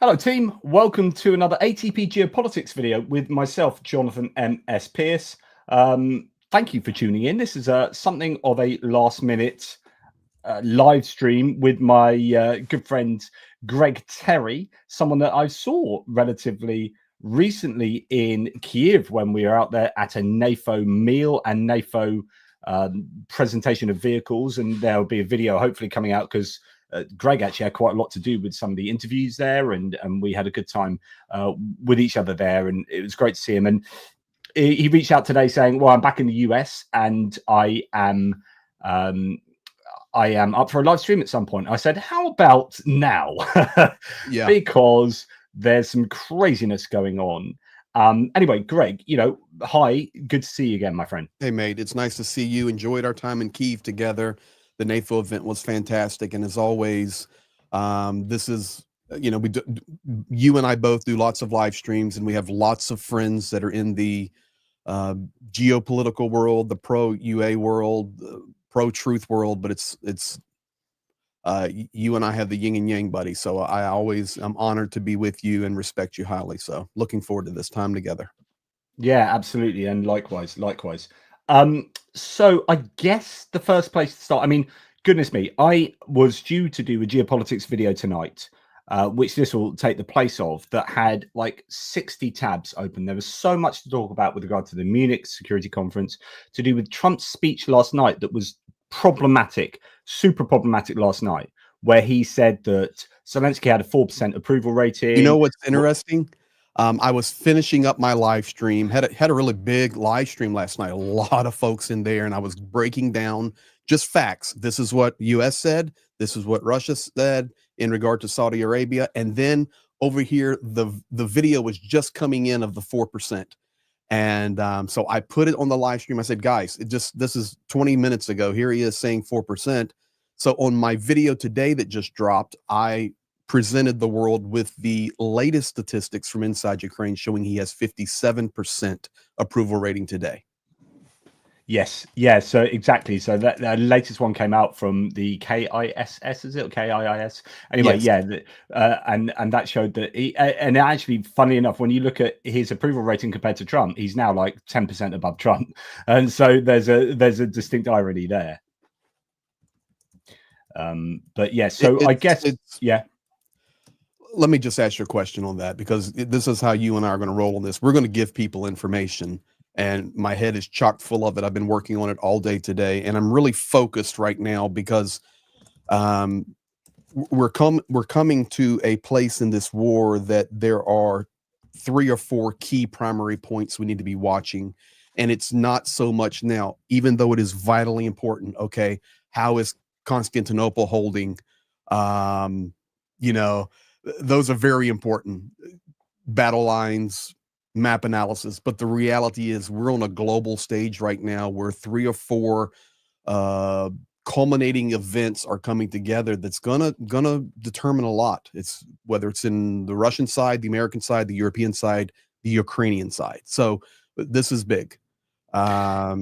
Hello team, welcome to another ATP Geopolitics video with myself, Jonathan M.S. Pearce. Thank you for tuning in. This is something of a last minute live stream with my good friend Greg Terry, someone that I saw relatively recently in Kiev when we were out there at a NAFO meal and NAFO presentation of vehicles, and there'll be a video hopefully coming out because Greg actually had quite a lot to do with some of the interviews there, and we had a good time with each other there, and it was great to see him. And he reached out today saying, well, I'm back in the US and I am up for a live stream at some point. I said, how about now? Yeah. Because there's some craziness going on. Anyway, Greg, hi, good to see you again, my friend. Hey, mate, it's nice to see you. Enjoyed our time in Kyiv together. The NAFO event was fantastic. And as always, this is, you and I both do lots of live streams, and we have lots of friends that are in the geopolitical world, the pro-UA world, pro-truth world, but it's you and I have the yin and yang, buddy. So I'm honored to be with you and respect you highly. So looking forward to this time together. Yeah, absolutely. And likewise. So I guess the first place to start, I mean, goodness me, I was due to do a geopolitics video tonight, which this will take the place of, that had like 60 tabs open. There was so much to talk about with regard to the Munich Security Conference, to do with Trump's speech last night that was problematic, super problematic last night, where he said that Zelensky had a 4% approval rating. You know what's interesting? I was finishing up my live stream, had a really big live stream last night, a lot of folks in there, and I was breaking down just facts. This is what US said, this is what Russia said in regard to Saudi Arabia, and then over here the video was just coming in of the 4%. And so I put it on the live stream. I said, guys, this is 20 minutes ago. Here he is saying 4%. So on my video today that just dropped, I presented the world with the latest statistics from inside Ukraine showing he has 57% approval rating today. Yes, yeah, so exactly. So that the latest one came out from the KISS, is it, or KIIS? Anyway, yes. Yeah, and that showed that he, and actually, funny enough, when you look at his approval rating compared to Trump, he's now like 10% above Trump, and so there's a distinct irony there. But yeah, so I guess yeah. Let me just ask you a question on that, because this is how you and I are going to roll on this. We're going to give people information, and my head is chock full of it. I've been working on it all day today, and I'm really focused right now because we're coming to a place in this war that there are 3 or 4 key primary points we need to be watching. And it's not so much now, even though it is vitally important. Okay, how is Constantinople holding? Those are very important. Battle lines, map analysis. But the reality is we're on a global stage right now where 3 or 4 culminating events are coming together that's gonna determine a lot. It's whether it's in the Russian side, the American side, the European side, the Ukrainian side. So this is big. Yeah,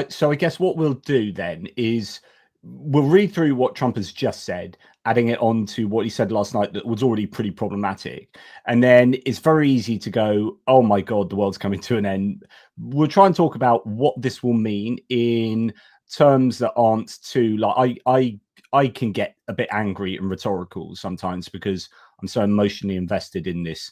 so I guess what we'll do then is we'll read through what Trump has just said, adding it on to what he said last night that was already pretty problematic. And then it's very easy to go, oh my God, the world's coming to an end. We'll try and talk about what this will mean in terms that aren't too, like, I can get a bit angry and rhetorical sometimes because I'm so emotionally invested in this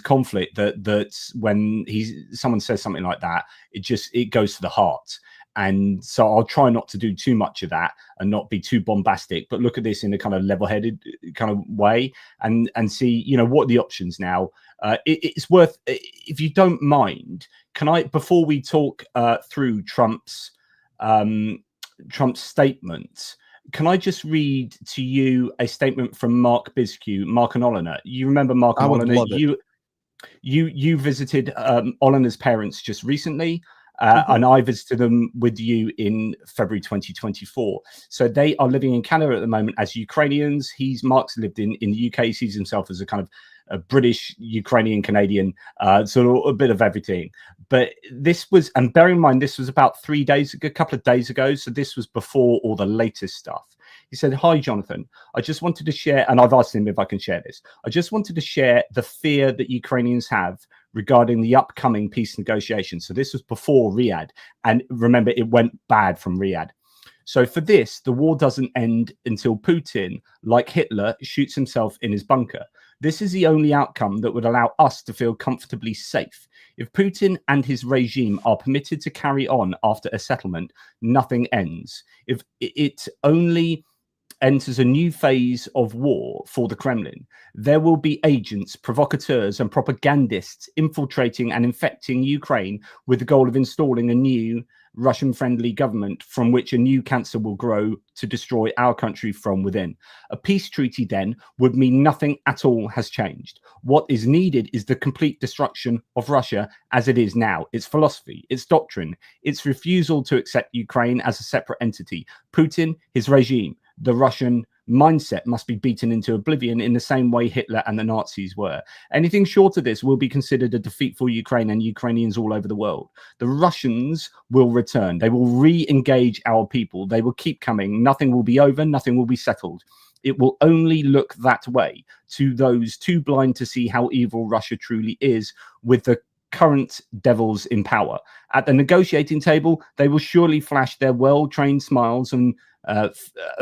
conflict that when someone says something like that, it goes to the heart. And so I'll try not to do too much of that and not be too bombastic, but look at this in a kind of level-headed kind of way and see, what are the options now. It's worth, if you don't mind, can I, before we talk through Trump's statement, can I just read to you a statement from Mark Bisque, Mark and Oliner? You remember Mark and Oliner? You visited Oliner's parents just recently. And I visited them with you in February 2024. So they are living in Canada at the moment as Ukrainians. Mark's lived in the UK. He sees himself as a kind of a British, Ukrainian, Canadian, sort of a bit of everything. But this was, and bear in mind, this was about 3 days ago, a couple of days ago. So this was before all the latest stuff. He said, "Hi, Jonathan. I just wanted to share," and I've asked him if I can share this. "I just wanted to share the fear that Ukrainians have regarding the upcoming peace negotiations." So this was before Riyadh. And remember, it went bad from Riyadh. "So for this, the war doesn't end until Putin, like Hitler, shoots himself in his bunker. This is the only outcome that would allow us to feel comfortably safe. If Putin and his regime are permitted to carry on after a settlement, nothing ends. If it only enters a new phase of war for the Kremlin, there will be agents, provocateurs, and propagandists infiltrating and infecting Ukraine with the goal of installing a new Russian-friendly government from which a new cancer will grow to destroy our country from within. A peace treaty then would mean nothing at all has changed. What is needed is the complete destruction of Russia as it is now, its philosophy, its doctrine, its refusal to accept Ukraine as a separate entity. Putin, his regime, the Russian mindset must be beaten into oblivion in the same way Hitler and the Nazis were. Anything short of this will be considered a defeat for Ukraine and Ukrainians all over the world. The Russians will return. They will re-engage our people. They will keep coming. Nothing will be over. Nothing will be settled. It will only look that way to those too blind to see how evil Russia truly is with the current devils in power. At the negotiating table, they will surely flash their well-trained smiles and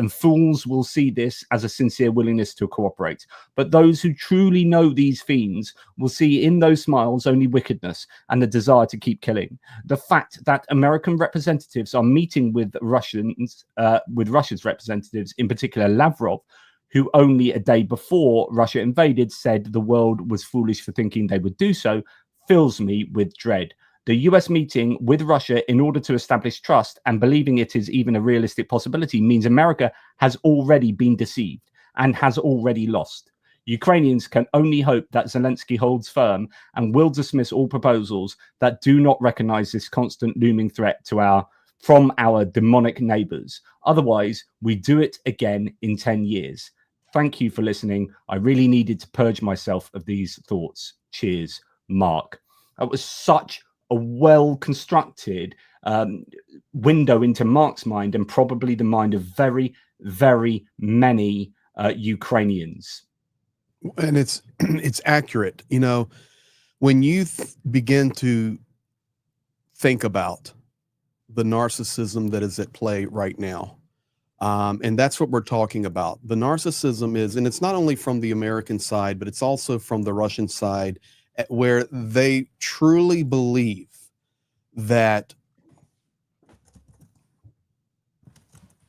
fools will see this as a sincere willingness to cooperate. But those who truly know these fiends will see in those smiles only wickedness and the desire to keep killing. The fact that American representatives are meeting with Russians, with Russia's representatives, in particular Lavrov, who only a day before Russia invaded said the world was foolish for thinking they would do so, fills me with dread. The US meeting with Russia in order to establish trust and believing it is even a realistic possibility means America has already been deceived and has already lost. Ukrainians can only hope that Zelensky holds firm and will dismiss all proposals that do not recognize this constant looming threat to from our demonic neighbors. Otherwise, we do it again in 10 years. Thank you for listening. I really needed to purge myself of these thoughts. Cheers, Mark. That was such a well-constructed window into Mark's mind and probably the mind of very, very many Ukrainians. And it's accurate. You know, when you begin to think about the narcissism that is at play right now, and that's what we're talking about. The narcissism is, and it's not only from the American side, but it's also from the Russian side, where they truly believe that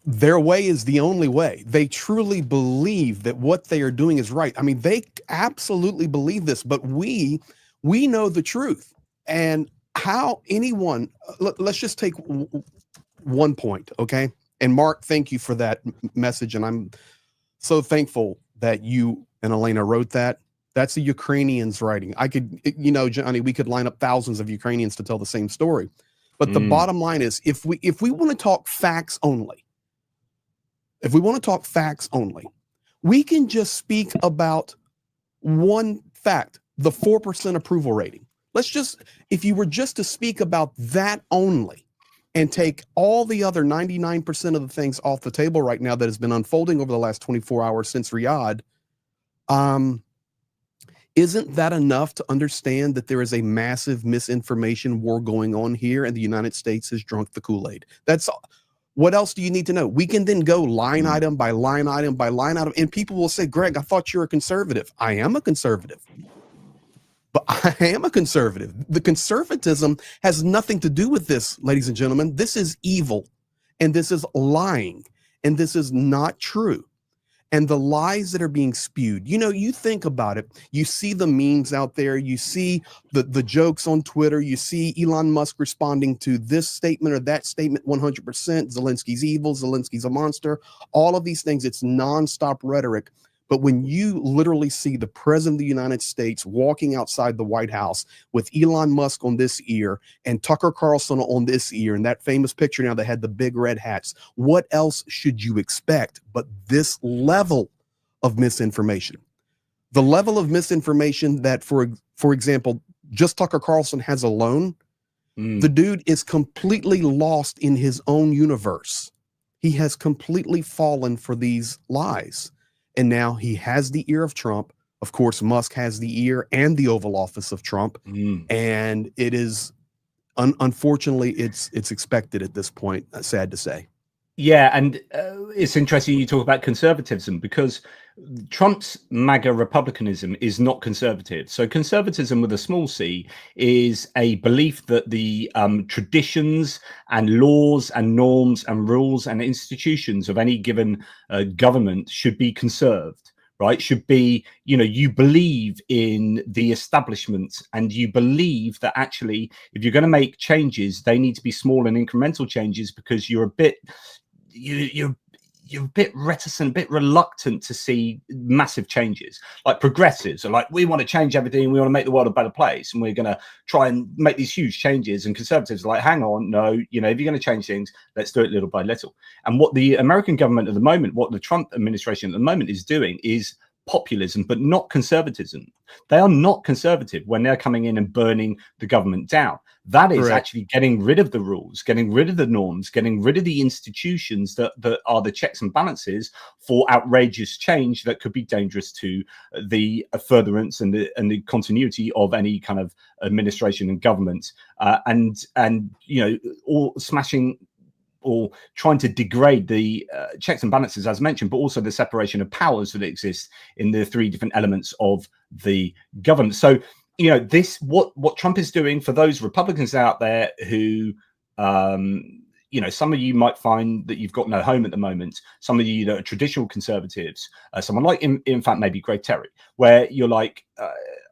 their way is the only way. They truly believe that what they are doing is right. I mean, they absolutely believe this, but we know the truth. And how anyone, let's just take one point, okay? And Mark, thank you for that message. And I'm so thankful that you and Elena wrote that. That's the Ukrainians writing. I could, you know, Johnny, we could line up thousands of Ukrainians to tell the same story. But the bottom line is, if we want to talk facts only, we can just speak about one fact, the 4% approval rating. If you were just to speak about that only and take all the other 99% of the things off the table right now that has been unfolding over the last 24 hours since Riyadh, isn't that enough to understand that there is a massive misinformation war going on here and the United States has drunk the Kool-Aid? That's all. What else do you need to know? We can then go line item by line item by line item, and people will say, Greg, I thought you were a conservative. I am a conservative. But I am a conservative. The conservatism has nothing to do with this, ladies and gentlemen. This is evil, and this is lying, and this is not true. And the lies that are being spewed, you know, you think about it, you see the memes out there, you see the jokes on Twitter, you see Elon Musk responding to this statement or that statement 100%, Zelensky's evil, Zelensky's a monster, all of these things, it's nonstop rhetoric. But when you literally see the president of the United States walking outside the White House with Elon Musk on this ear and Tucker Carlson on this ear, and that famous picture now that had the big red hats, what else should you expect but this level of misinformation? The level of misinformation that, for example, just Tucker Carlson has alone, the dude is completely lost in his own universe. He has completely fallen for these lies. And now he has the ear of Trump. Of course, Musk has the ear and the Oval Office of Trump. And it is, unfortunately, it's expected at this point, sad to say. Yeah, and it's interesting you talk about conservatism, because Trump's MAGA republicanism is not conservative. So conservatism with a small c is a belief that the traditions and laws and norms and rules and institutions of any given government should be conserved. Right, should be, you believe in the establishment, and you believe that actually, if you're going to make changes, they need to be small and incremental changes, because you're a bit you're a bit reticent, a bit reluctant to see massive changes. Like progressives are like, we want to change everything, we want to make the world a better place, and we're going to try and make these huge changes. And conservatives are like, hang on, no, if you're going to change things, let's do it little by little. And what the American government at the moment, what the Trump administration at the moment is doing, is populism, but not conservatism. They are not conservative when they're coming in and burning the government down. That is actually getting rid of the rules, getting rid of the norms, getting rid of the institutions that are the checks and balances for outrageous change that could be dangerous to the furtherance and the continuity of any kind of administration and government, and all smashing or trying to degrade the checks and balances, as mentioned, but also the separation of powers that exist in the three different elements of the government. So, this what Trump is doing, for those Republicans out there who, some of you might find that you've got no home at the moment. Some of you that are traditional conservatives, someone like, in fact, maybe Greg Terry, where you're like,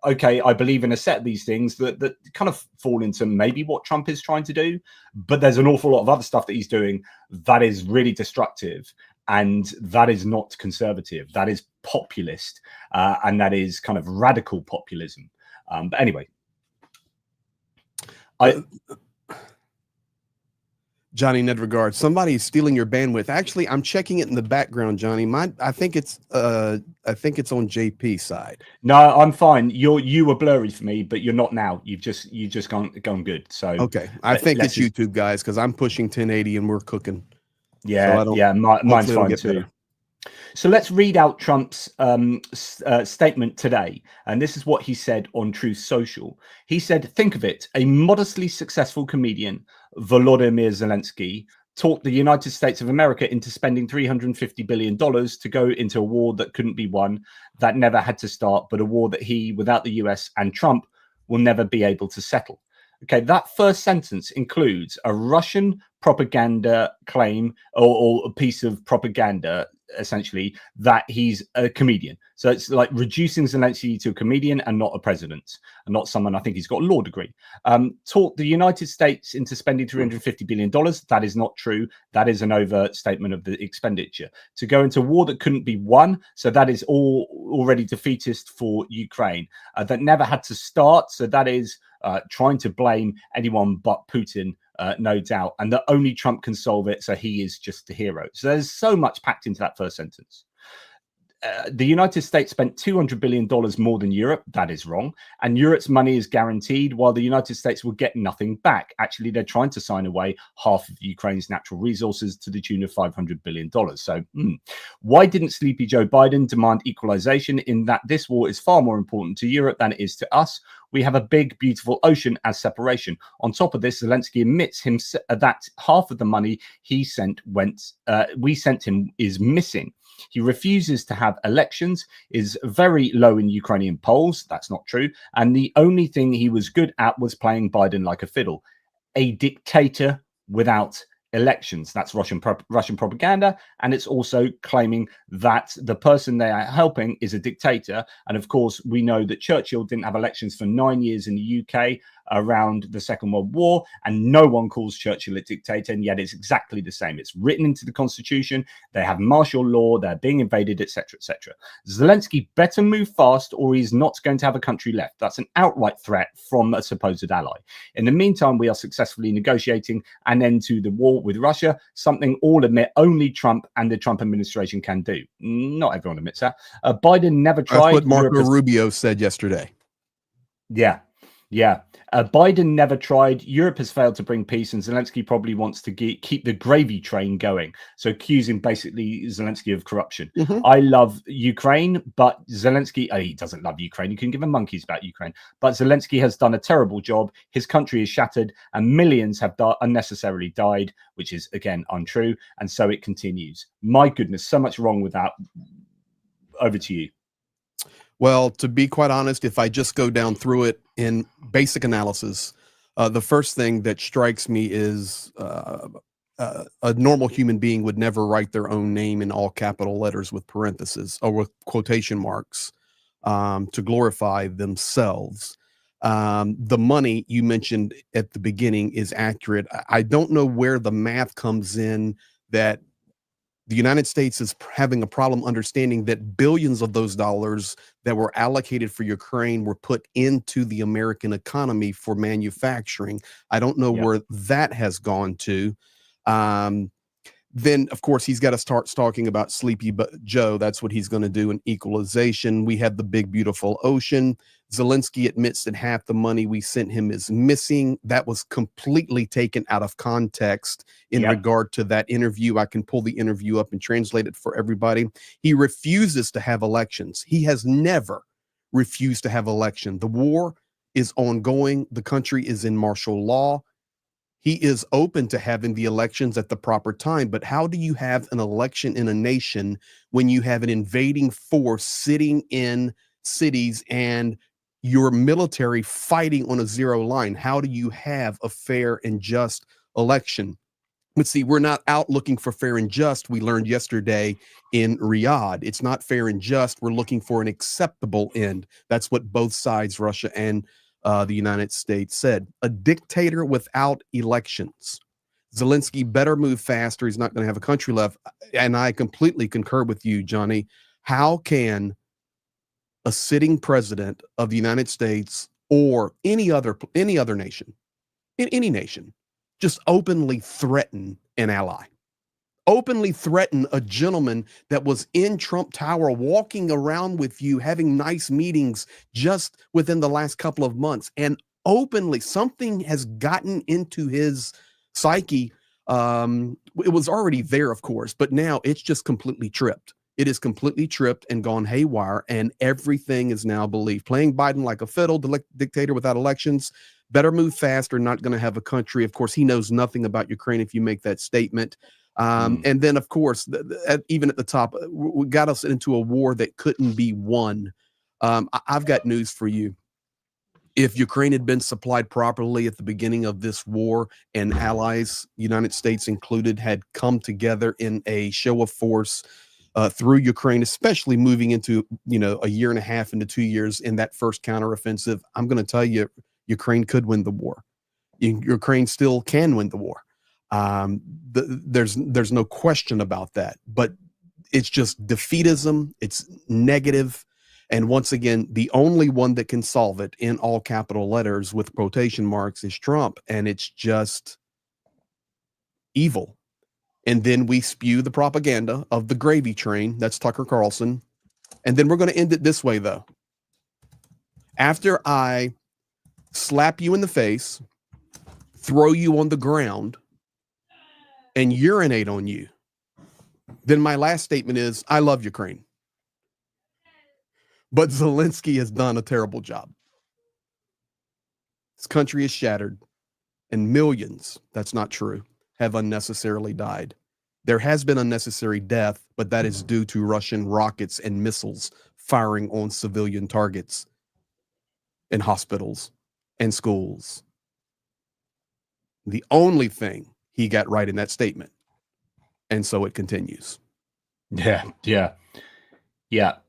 okay, I believe in a set of these things that kind of fall into maybe what Trump is trying to do, but there's an awful lot of other stuff that he's doing that is really destructive, and that is not conservative. That is populist, and that is kind of radical populism. But anyway, Johnny Nedregard, somebody's stealing your bandwidth. Actually, I'm checking it in the background, Johnny. I think it's on JP's side. No, I'm fine. You were blurry for me, but you're not now. You've just gone good. So okay, I think it's YouTube, guys, because I'm pushing 1080 and we're cooking. Yeah, so mine's fine too. Better. So let's read out Trump's statement today. And this is what he said on Truth Social. He said, think of it, a modestly successful comedian, Volodymyr Zelensky, talked the United States of America into spending $350 billion to go into a war that couldn't be won, that never had to start, but a war that he, without the US and Trump, will never be able to settle. Okay, that first sentence includes a Russian propaganda claim or a piece of propaganda, essentially, that he's a comedian. So it's like reducing Zelensky to a comedian and not a president, and not someone, I think he's got a law degree. Talked the United States into spending $350 billion. That is not true. That is an overstatement of the expenditure. To go into war that couldn't be won. So that is already defeatist for Ukraine. That never had to start. So that is trying to blame anyone but Putin, no doubt, and that only Trump can solve it, so he is just the hero. So there's so much packed into that first sentence. The United States spent $200 billion more than Europe. That is wrong. And Europe's money is guaranteed, while the United States will get nothing back. Actually, they're trying to sign away half of Ukraine's natural resources to the tune of $500 billion. So why didn't sleepy Joe Biden demand equalization, in that this war is far more important to Europe than it is to us? We have a big, beautiful ocean as separation. On top of this, Zelensky admits that half of the money we sent him is missing. He refuses to have elections, is very low in Ukrainian polls. That's not true. And the only thing he was good at was playing Biden like a fiddle. A dictator without elections. That's Russian propaganda. And it's also claiming that the person they are helping is a dictator. And of course, we know that Churchill didn't have elections for 9 years in the UK around the Second World War, and no one calls Churchill a dictator, and yet it's exactly the same. It's written into the Constitution. They have martial law. They're being invaded, etc., etc. Zelensky better move fast, or he's not going to have a country left. That's an outright threat from a supposed ally. In the meantime, we are successfully negotiating an end to the war with Russia, something all admit only Trump and the Trump administration can do. Not everyone admits that. Biden never tried. That's what Marco Rubio said yesterday. Yeah. Biden never tried. Europe has failed to bring peace, and Zelensky probably wants to keep the gravy train going. So accusing basically Zelensky of corruption. I love Ukraine, but Zelensky, he doesn't love Ukraine. You can give him monkeys about Ukraine. But Zelensky has done a terrible job. His country is shattered, and millions have unnecessarily died, which is, again, untrue. And so it continues. My goodness, so much wrong with that. Over to you. Well, to be quite honest, if I just go down through it in basic analysis, the first thing that strikes me is a normal human being would never write their own name in all capital letters with parentheses or with quotation marks to glorify themselves. The money you mentioned at the beginning is accurate. I don't know where the math comes in that the United States is having a problem understanding that billions of those dollars that were allocated for Ukraine were put into the American economy for manufacturing. I don't know where that has gone to. Then, of course, he's got to start talking about Sleepy Joe. That's what he's going to do in equalization. We have the big, beautiful ocean. Zelensky admits that half the money we sent him is missing. That was completely taken out of context in regard to that interview. I can pull the interview up and translate it for everybody. He refuses to have elections. He has never refused to have election. The war is ongoing. The country is in martial law. He is open to having the elections at the proper time, but how do you have an election in a nation when you have an invading force sitting in cities and your military fighting on a zero line? How do you have a fair and just election? But see, we're not out looking for fair and just. We learned yesterday in Riyadh, it's not fair and just. We're looking for an acceptable end. That's what both sides, Russia and the United States, said. A dictator without elections. Zelensky better move faster. He's not going to have a country left. And I completely concur with you, Johnny. How can a sitting president of the United States or any other nation, in any nation, just openly threaten an ally? Openly threaten a gentleman that was in Trump Tower, walking around with you, having nice meetings just within the last couple of months, and openly something has gotten into his psyche. It was already there, of course, but now it's just completely tripped. It is completely tripped and gone haywire, and everything is now believed. Playing Biden like a fiddle, dictator without elections, better move faster, not going to have a country. Of course, he knows nothing about Ukraine if you make that statement. And then, of course, even at the top, we got us into a war that couldn't be won. I've got news for you. If Ukraine had been supplied properly at the beginning of this war and allies, United States included, had come together in a show of force through Ukraine, especially moving into, a year and a half into 2 years in that first counteroffensive, I'm going to tell you, Ukraine could win the war. Ukraine still can win the war. There's no question about that, but it's just defeatism. It's negative. And once again, the only one that can solve it in all capital letters with quotation marks is Trump. And it's just evil. And then we spew the propaganda of the gravy train. That's Tucker Carlson. And then we're going to end it this way, though. After I slap you in the face, throw you on the ground, and urinate on you, then my last statement is, I love Ukraine. But Zelensky has done a terrible job. His country is shattered, and millions, that's not true, have unnecessarily died. There has been unnecessary death, but that is due to Russian rockets and missiles firing on civilian targets in hospitals and schools. The only thing he got right in that statement. And so it continues. Yeah.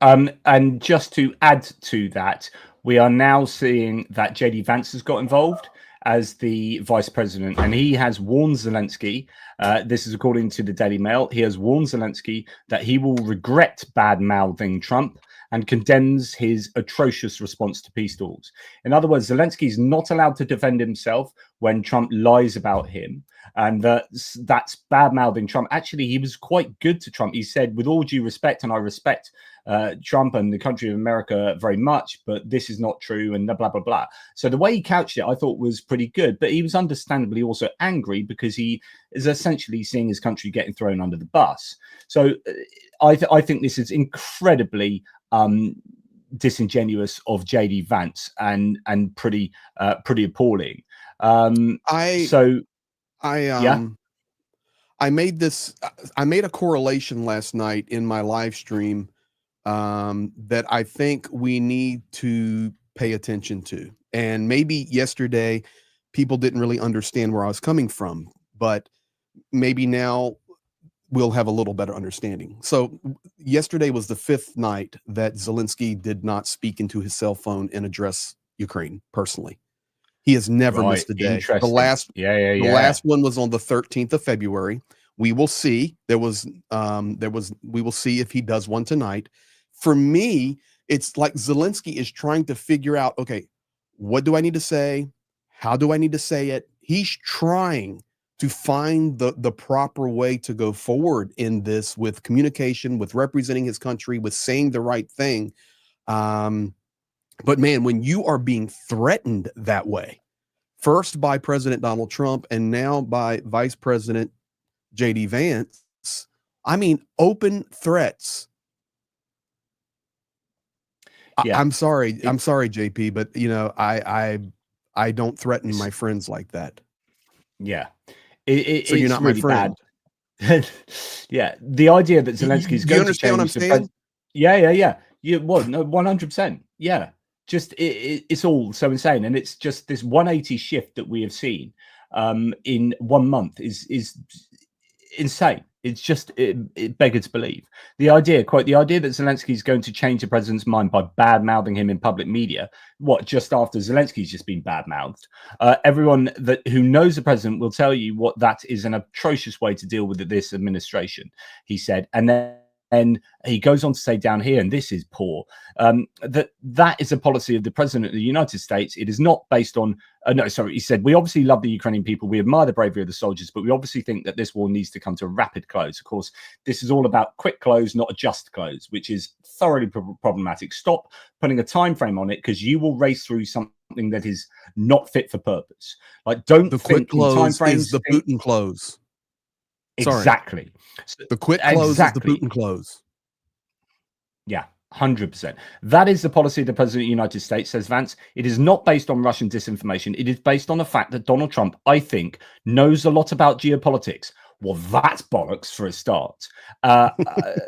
And just to add to that, we are now seeing that JD Vance has got involved as the vice president, and he has warned Zelensky, this is according to the Daily Mail, he has warned Zelensky that he will regret bad-mouthing Trump and condemns his atrocious response to peace talks. In other words, Zelensky is not allowed to defend himself when Trump lies about him, and that's bad mouthing Trump. Actually, he was quite good to Trump. He said, with all due respect, and I respect Trump and the country of America very much, but this is not true, and blah, blah, blah. So the way he couched it, I thought was pretty good, but he was understandably also angry because he is essentially seeing his country getting thrown under the bus. So I think this is incredibly disingenuous of JD Vance and pretty appalling. I made a correlation last night in my live stream that I think we need to pay attention to. And maybe yesterday people didn't really understand where I was coming from, but maybe now we'll have a little better understanding. So yesterday was the 5th night that Zelensky did not speak into his cell phone and address Ukraine personally. He has never missed a day. The last one was on the 13th of February. We will see. We will see if he does one tonight. For me, it's like Zelensky is trying to figure out, okay, what do I need to say? How do I need to say it? He's trying to find the proper way to go forward in this, with communication, with representing his country, with saying the right thing. But man, when you are being threatened that way, first by President Donald Trump and now by Vice President JD Vance, I mean, open threats. I'm sorry, JP, but I don't threaten my friends like that. Yeah, so it's you're not really my friend. Bad. Yeah, the idea that Zelensky's going to change what I'm saying? Yeah. Well, no, 100%. Yeah, just it's all so insane, and it's just this 180 shift that we have seen in 1 month is insane. It's just it beggars belief. The idea that Zelensky is going to change the president's mind by bad mouthing him in public media, just after Zelensky's just been bad mouthed. Everyone who knows the president will tell you what that is an atrocious way to deal with this administration, he said. And he goes on to say down here, and this is poor, that is a policy of the president of the United States. It is not based on, he said, we obviously love the Ukrainian people. We admire the bravery of the soldiers, but we obviously think that this war needs to come to a rapid close. Of course, this is all about quick close, not a just close, which is thoroughly problematic. Stop putting a time frame on it, because you will race through something that is not fit for purpose. Like, don't the think quick close in time frames. Is the Putin close. Exactly. The quick close is the Putin close. Yeah, 100%. That is the policy of the president of the United States, says Vance. It is not based on Russian disinformation. It is based on the fact that Donald Trump, I think, knows a lot about geopolitics. Well, that's bollocks for a start.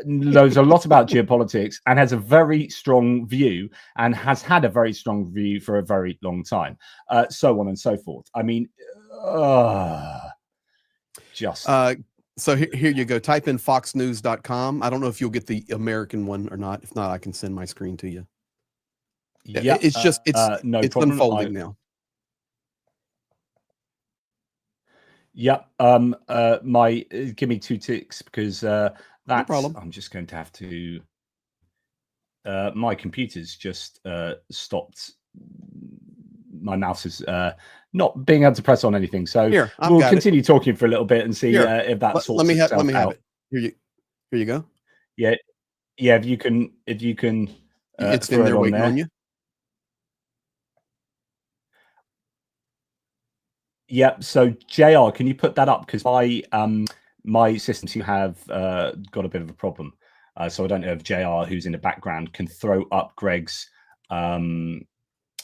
Knows a lot about geopolitics and has a very strong view, and has had a very strong view for a very long time. So on and so forth. I mean, just... So here you go. Type in foxnews.com. I don't know if you'll get the American one or not. If not, I can send my screen to you. Yeah, it's unfolding now. Yep. Give me 2 ticks, because that's no problem. I'm just going to have to my computer's just stopped. My mouse is not being able to press on anything, so we'll continue talking for a little bit and see if that sorts let me have out. it. Here you go. Yeah. If you can it's in there waiting on you. Yep. So JR, can you put that up, because my systems have got a bit of a problem, so I don't know if JR, who's in the background, can throw up Greg's.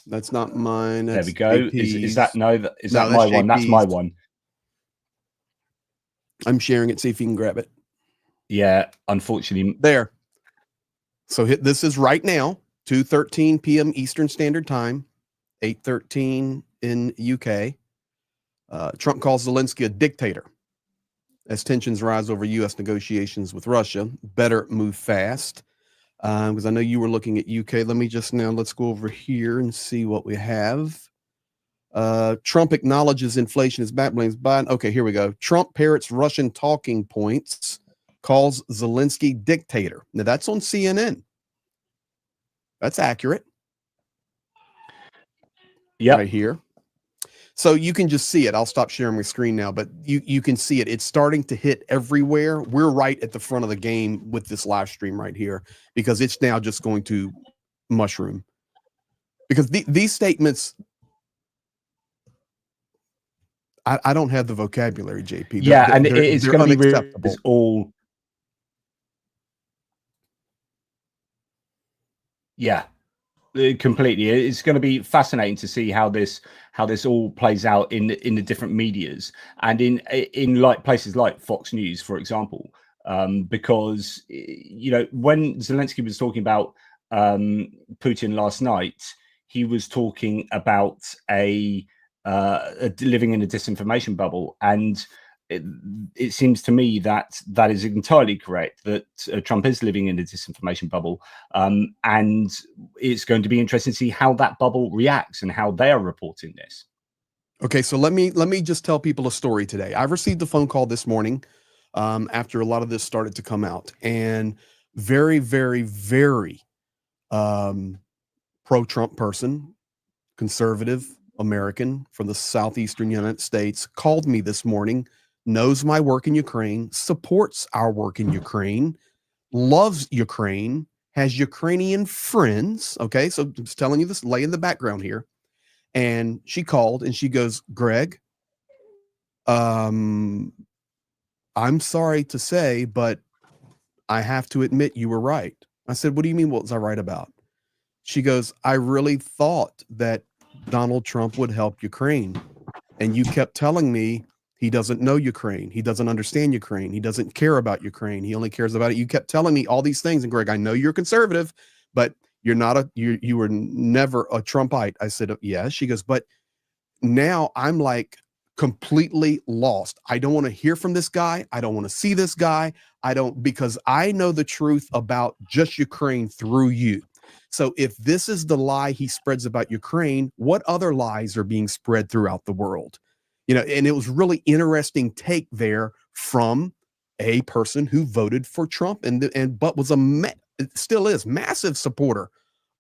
That's not mine. There we go. Is that my JP's. one? That's my one. I'm sharing it. See if you can grab it. Yeah, unfortunately. There. So this is right now, 2:13 p.m. Eastern Standard Time, 8:13 in UK. Trump calls Zelensky a dictator as tensions rise over U.S. negotiations with Russia. Better move fast. Because I know you were looking at UK. Let's go over here and see what we have. Trump acknowledges inflation is back, blames Biden. Okay, here we go. Trump parrots Russian talking points, calls Zelensky dictator. Now that's on CNN. That's accurate. Yeah, right here. So you can just see it. I'll stop sharing my screen now, but you can see it. It's starting to hit everywhere. We're right at the front of the game with this live stream right here because it's now just going to mushroom. Because these statements, I don't have the vocabulary, JP. Yeah, and it's They're going to be unacceptable. all. Yeah, completely. It's going to be fascinating to see how this all plays out in the different medias and in like places like Fox News, for example, because when Zelensky was talking about Putin last night, he was talking about living in a disinformation bubble, and it seems to me that that is entirely correct, that Trump is living in a disinformation bubble, and it's going to be interesting to see how that bubble reacts and how they are reporting this. Okay, so let me just tell people a story today. I received a phone call this morning after a lot of this started to come out, and very, very, very pro-Trump person, conservative American from the southeastern United States, called me this morning, knows my work in Ukraine, supports our work in Ukraine, loves Ukraine, has Ukrainian friends. Okay, so just telling you this, laying the background here. And she called and she goes, Greg, I'm sorry to say, but I have to admit you were right. I said, what do you mean? What was I right about? She goes, I really thought that Donald Trump would help Ukraine. And you kept telling me he doesn't know Ukraine. He doesn't understand Ukraine. He doesn't care about Ukraine. He only cares about it. You kept telling me all these things. And Greg, I know you're conservative, but you're not you were never a Trumpite. I said, yes. She goes, but now I'm like completely lost. I don't want to hear from this guy. I don't want to see this guy. Because I know the truth about just Ukraine through you. So if this is the lie he spreads about Ukraine, what other lies are being spread throughout the world? And it was really interesting take there from a person who voted for Trump but was still is massive supporter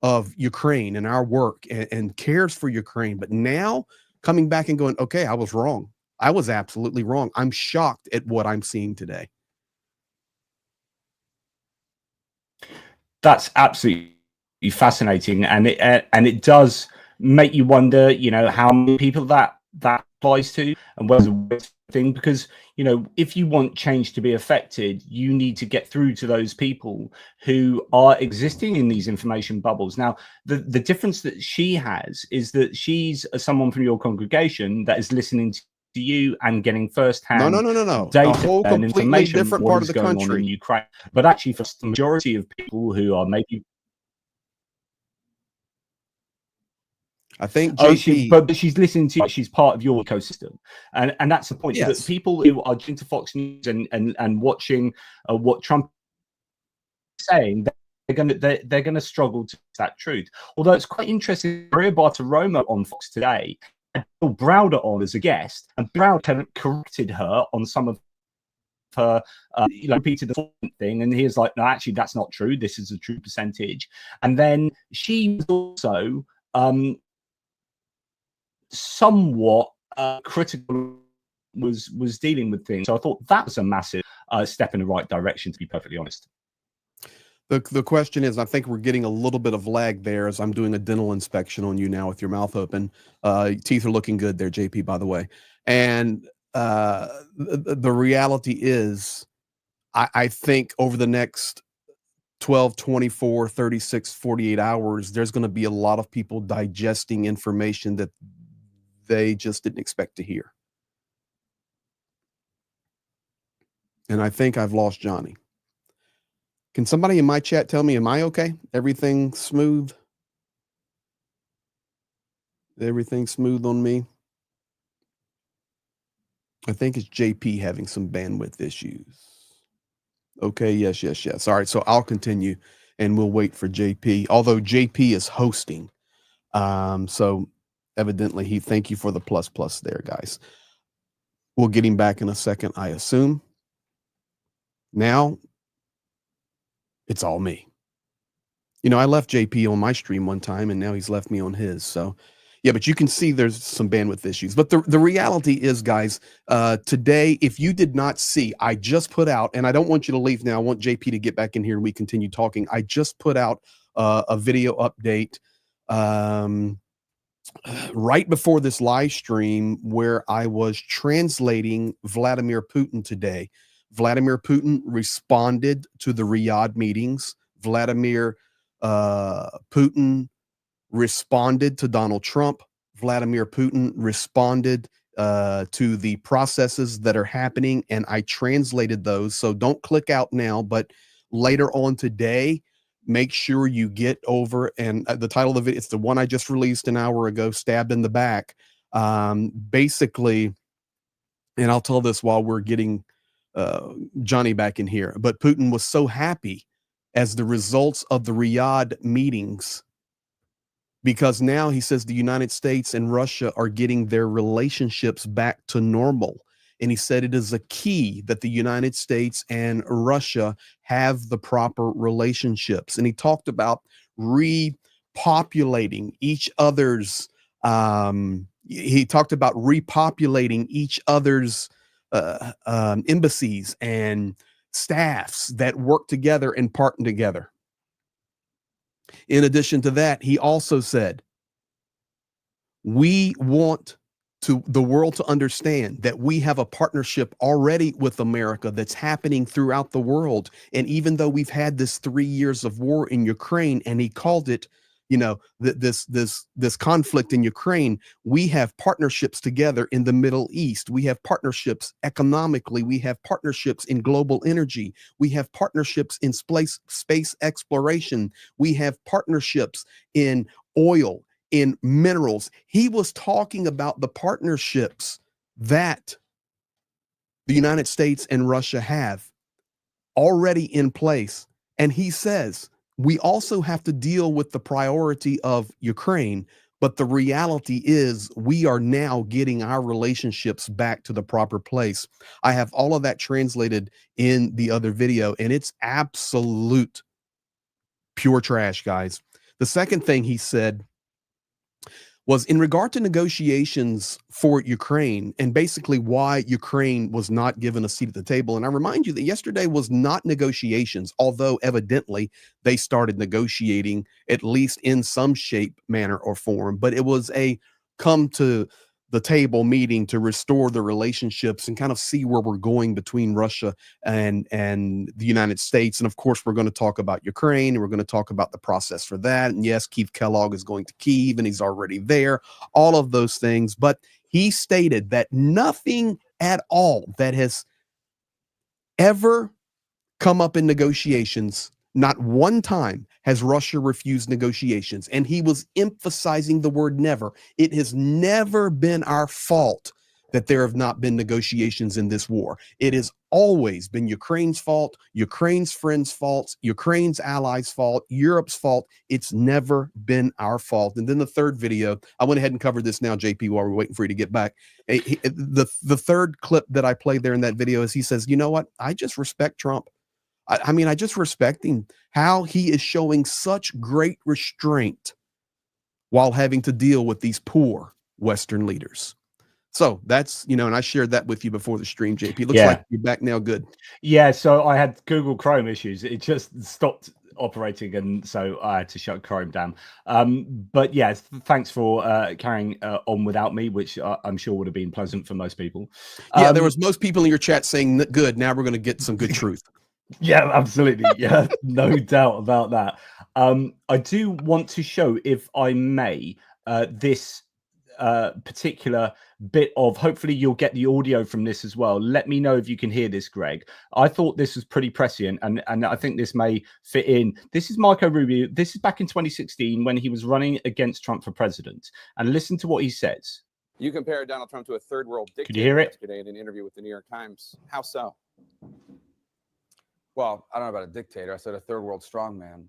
of Ukraine and our work and cares for Ukraine. But now coming back and going, okay, I was wrong. I was absolutely wrong. I'm shocked at what I'm seeing today. That's absolutely fascinating, and it does make you wonder, how many people that applies to, and whether it's a thing, because if you want change to be affected, you need to get through to those people who are existing in these information bubbles. Now, the difference that she has is that she's someone from your congregation that is listening to you and getting firsthand No. data A whole and completely information different what part of is the going on in country. Ukraine. But actually, for the majority of people who are maybe I think JP. but she's listening to you. She's part of your ecosystem, and that's the point. That Yes. people who are into Fox News and watching what Trump is saying, they're gonna struggle to that truth. Although it's quite interesting, Maria Bartiromo on Fox today had Bill Browder on as a guest, and Browder corrected her on some of her, repeated the thing, and he was like, no, actually, that's not true. This is a true percentage. And then she was also somewhat critical, was dealing with things. So I thought that was a massive step in the right direction, to be perfectly honest. The question is, I think we're getting a little bit of lag there as I'm doing a dental inspection on you now with your mouth open. Teeth are looking good there, JP, by the way. And the reality is, I think over the next 12, 24, 36, 48 hours, there's going to be a lot of people digesting information that they just didn't expect to hear. And I think I've lost Johnny. Can somebody in my chat tell me, am I okay? Everything smooth? Everything smooth on me? I think it's JP having some bandwidth issues. Okay, yes. All right, so I'll continue and we'll wait for JP. Although JP is hosting. So evidently thank you for the plus there, guys. We'll get him back in a second, I assume. Now it's all me. I left JP on my stream one time and now he's left me on his. So Yeah, but you can see there's some bandwidth issues. But the reality is, guys, today, if you did not see, I just put out, and I don't want you to leave now. I want JP to get back in here and we continue talking. I just put out a video update right before this live stream where I was translating Vladimir Putin today. Vladimir Putin responded to the Riyadh meetings. Vladimir Putin responded to Donald Trump. Vladimir Putin responded to the processes that are happening, and I translated those. So don't click out now, but later on today, make sure you get over and the title of the video, it's the one I just released an hour ago, Stabbed in the Back. Basically, and I'll tell this while we're getting Johnny back in here, but Putin was so happy as the results of the Riyadh meetings, because now he says the United States and Russia are getting their relationships back to normal. And he said it is a key that the United States and Russia have the proper relationships. And he talked about repopulating each other's, embassies and staffs that work together and partner together. In addition to that, he also said, we want the world to understand that we have a partnership already with America that's happening throughout the world. And even though we've had this 3 years of war in Ukraine, and he called it, this conflict in Ukraine, we have partnerships together in the Middle East. We have partnerships economically. We have partnerships in global energy. We have partnerships in space exploration. We have partnerships in oil, in minerals. He was talking about the partnerships that the United States and Russia have already in place. And he says, we also have to deal with the priority of Ukraine, but the reality is we are now getting our relationships back to the proper place. I have all of that translated in the other video, and it's absolute pure trash, guys. The second thing he said was in regard to negotiations for Ukraine and basically why Ukraine was not given a seat at the table. And I remind you that yesterday was not negotiations, although evidently they started negotiating at least in some shape, manner, or form. But it was a come to the table meeting to restore the relationships and kind of see where we're going between Russia and the United States. And of course, we're going to talk about Ukraine, and we're going to talk about the process for that. And yes, Keith Kellogg is going to Kyiv, and he's already there, all of those things. But he stated that nothing at all that has ever come up in negotiations, not one time has Russia refused negotiations. And he was emphasizing the word never. It has never been our fault that there have not been negotiations in this war. It has always been Ukraine's fault, Ukraine's friends' fault, Ukraine's allies' fault, Europe's fault. It's never been our fault. And then the third video, I went ahead and covered this now, JP, while we're waiting for you to get back. The third clip that I played there in that video is he says, you know what? I just respect Trump. I mean, I just respect him, how he is showing such great restraint while having to deal with these poor Western leaders. So that's, and I shared that with you before the stream, JP. Looks like you're back now. Good. Yeah. So I had Google Chrome issues. It just stopped operating, and so I had to shut Chrome down. But yeah, thanks for carrying on without me, which I'm sure would have been pleasant for most people. Yeah, there was most people in your chat saying good. Now we're going to get some good truth. Yeah, absolutely. Yeah, no doubt about that. I do want to show, if I may, this particular bit of, hopefully you'll get the audio from this as well. Let me know if you can hear this, Greg. I thought this was pretty prescient, and I think this may fit in. This is Marco Rubio. This is back in 2016 when he was running against Trump for president. And listen to what he says. You compared Donald Trump to a third world dictator. Could you hear it? Yesterday in an interview with the New York Times. How so? Well, I don't know about a dictator. I said a third world strongman.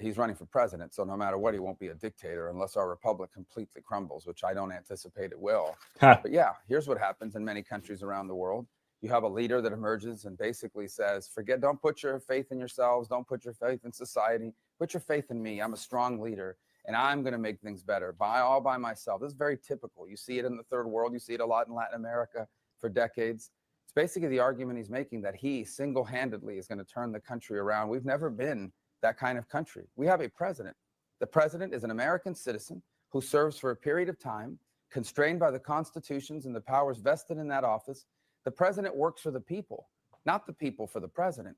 He's running for president, so no matter what, he won't be a dictator unless our republic completely crumbles, which I don't anticipate it will. But yeah, here's what happens in many countries around the world. You have a leader that emerges and basically says, don't put your faith in yourselves, don't put your faith in society, put your faith in me. I'm a strong leader. and I'm going to make things better all by myself. This is very typical. You see it in the third world. You see it a lot in Latin America for decades. It's basically the argument he's making that he single-handedly is going to turn the country around. We've never been that kind of country. We have a president. The president is an American citizen who serves for a period of time, constrained by the constitutions and the powers vested in that office. The president works for the people, not the people for the president.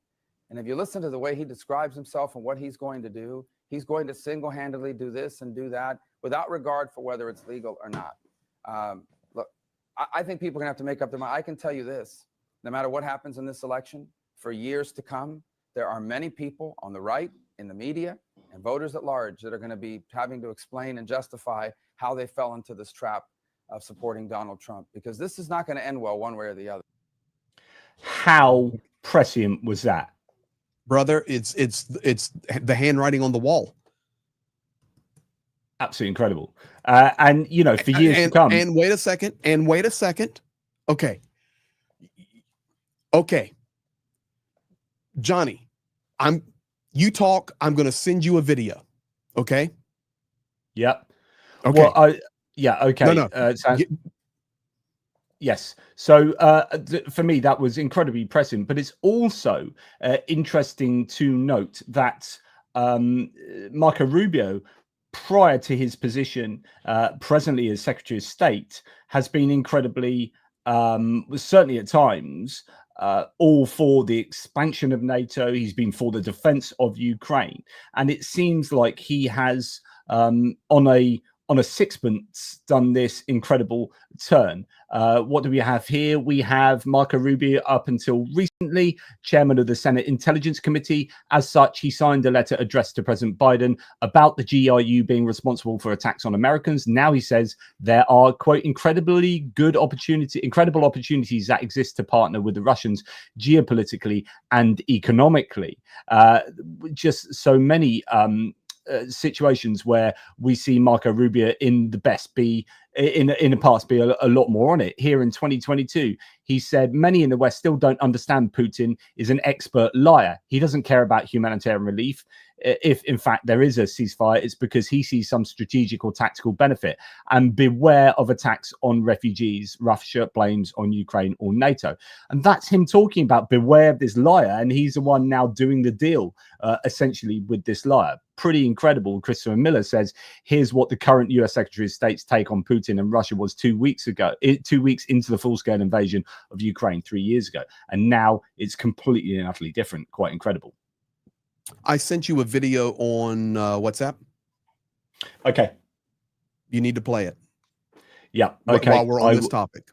And if you listen to the way he describes himself and what he's going to do, he's going to single-handedly do this and do that without regard for whether it's legal or not. Look, I think people are going to have to make up their mind. I can tell you this, no matter what happens in this election, for years to come, there are many people on the right, in the media, and voters at large that are going to be having to explain and justify how they fell into this trap of supporting Donald Trump, because this is not going to end well one way or the other. How prescient was that? Brother, it's the handwriting on the wall. Absolutely incredible. And you know, for years to come. And wait a second. Okay. Johnny, you talk, I'm going to send you a video. Okay. Yep. Okay. Well, okay. No. Yes. So for me, that was incredibly prescient, but it's also interesting to note that Marco Rubio, prior to his position presently as Secretary of State, has been incredibly, certainly at times, all for the expansion of NATO. He's been for the defense of Ukraine. And it seems like he has, on a sixpence, done this incredible turn. What do we have here? We have Marco Rubio, up until recently, chairman of the Senate Intelligence Committee. As such, he signed a letter addressed to President Biden about the GRU being responsible for attacks on Americans. Now he says there are, quote, incredible opportunities that exist to partner with the Russians geopolitically and economically. Just so many situations where we see Marco Rubio in the past be a lot more on it. Here in 2022, he said many in the West still don't understand Putin is an expert liar. He doesn't care about humanitarian relief. If in fact there is a ceasefire, it's because he sees some strategic or tactical benefit. And beware of attacks on refugees, Russia blames on Ukraine or NATO. And that's him talking about beware of this liar. And he's the one now doing the deal, essentially, with this liar. Pretty incredible. Christopher Miller says, here's what the current US Secretary of State's take on Putin and Russia was 2 weeks ago, 2 weeks into the full-scale invasion of Ukraine 3 years ago. And now it's completely and utterly different. Quite incredible. I sent you a video on WhatsApp. Okay. You need to play it. Yeah. Okay. While we're on this topic.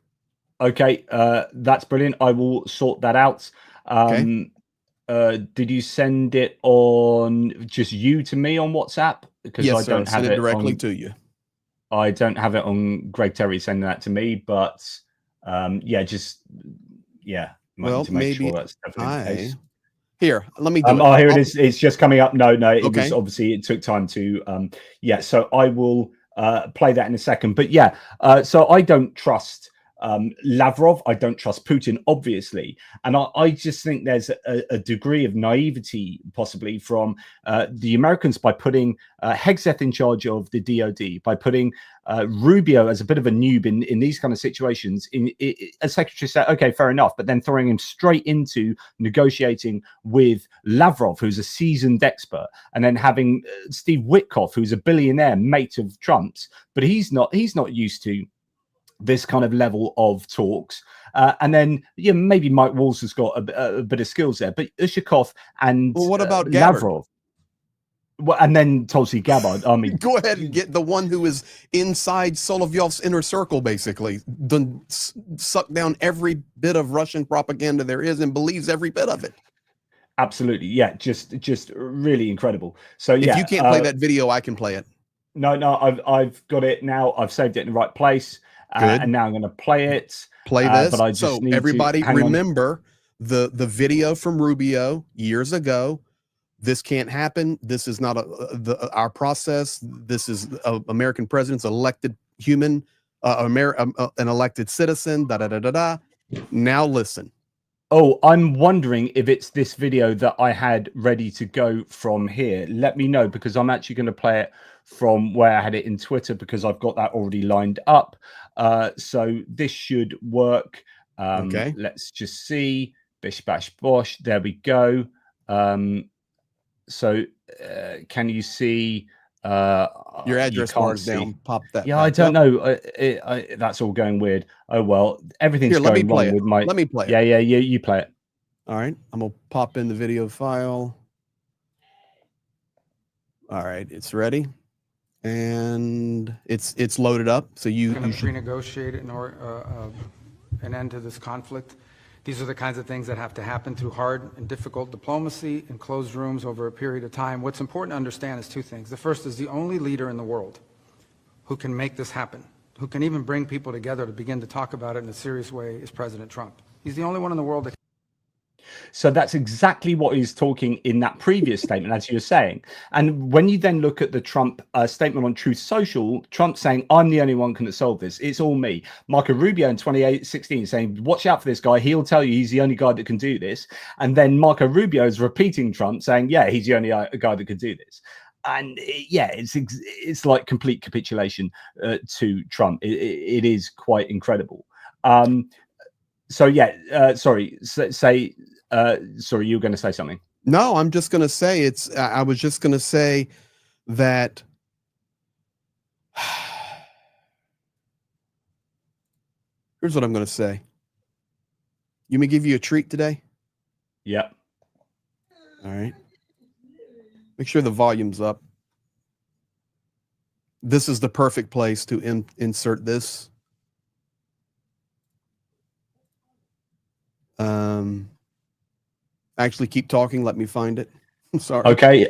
Okay. That's brilliant. I will sort that out. Okay. Did you send it on just you to me on WhatsApp? Because yes, I don't have it directly to you. I don't have it on Greg Terry sending that to me, but Well, maybe sure that's definitely the case. Here, let me do it. Oh, here it is. It's just coming up. No, it was obviously, it took time to so I will play that in a second. But so I don't trust Lavrov. I don't trust Putin, obviously. And I just think there's a degree of naivety, possibly, from the Americans by putting Hegseth in charge of the DOD, by putting Rubio as a bit of a noob in these kind of situations. As Secretary said, okay, fair enough, but then throwing him straight into negotiating with Lavrov, who's a seasoned expert, and then having Steve Witkoff, who's a billionaire mate of Trump's, but he's not used to this kind of level of talks. And then maybe Mike Walls has got a bit of skills there, but Ushakov and what about Lavrov? Well, and then Tulsi Gabbard. I mean, go ahead and get the one who is inside Solovyov's inner circle, basically, suck down every bit of Russian propaganda there is and believes every bit of it. Absolutely, yeah, just really incredible. So if you can't play that video, I can play it. No, I've got it now. I've saved it in the right place. And now I'm going to play it. Play this. But I just need everybody remember the video from Rubio years ago. This can't happen. This is not our process. This is American president's elected human, an elected citizen. Now listen. Oh, I'm wondering if it's this video that I had ready to go from here. Let me know, because I'm actually going to play it from where I had it in Twitter, because I've got that already lined up. So this should work. Okay. Let's just see. Bish, bash, bosh. There we go. So can you see? Your You address can't bar's see. down. Pop that Yeah, I back don't up. know. That's all going weird. Oh well, everything's Here, let me going play wrong it. with my. Let me play it. Yeah, you play it. All right. I'm going to pop in the video file. All right. It's ready. And it's loaded up. So you should renegotiate an end to this conflict. These are the kinds of things that have to happen through hard and difficult diplomacy in closed rooms over a period of time. What's important to understand is two things. The first is the only leader in the world who can make this happen, who can even bring people together to begin to talk about it in a serious way, is President Trump. He's the only one in the world that. So that's exactly what he's talking in that previous statement, as you were saying. And when you then look at the Trump statement on Truth Social, Trump saying, I'm the only one can solve this. It's all me. Marco Rubio in 2016 saying, watch out for this guy. He'll tell you he's the only guy that can do this. And then Marco Rubio is repeating Trump saying, yeah, he's the only guy that can do this. And it's like complete capitulation to Trump. It is quite incredible. So yeah, sorry, say. Sorry, you were going to say something. No, I'm just going to say I was just going to say that here's what I'm going to say. You may give you a treat today. Yeah. All right. Make sure the volume's up. This is the perfect place to insert this. Actually, keep talking. Let me find it. I'm sorry. Okay.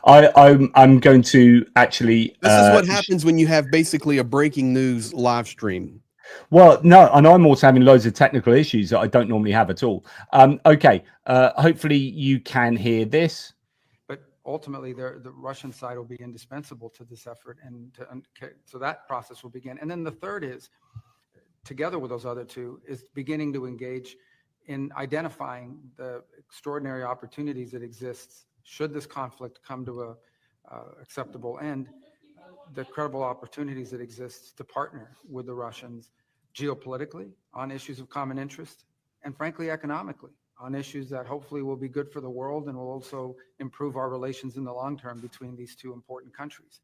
I'm going to actually. This is what happens when you have basically a breaking news live stream. Well, no, and I'm also having loads of technical issues that I don't normally have at all. Okay. Hopefully you can hear this. But ultimately, the Russian side will be indispensable to this effort, and so that process will begin. And then the third is, together with those other two, is beginning to engage in identifying the extraordinary opportunities that exist should this conflict come to a acceptable end, the credible opportunities that exist to partner with the Russians geopolitically on issues of common interest, and frankly, economically on issues that hopefully will be good for the world and will also improve our relations in the long term between these two important countries.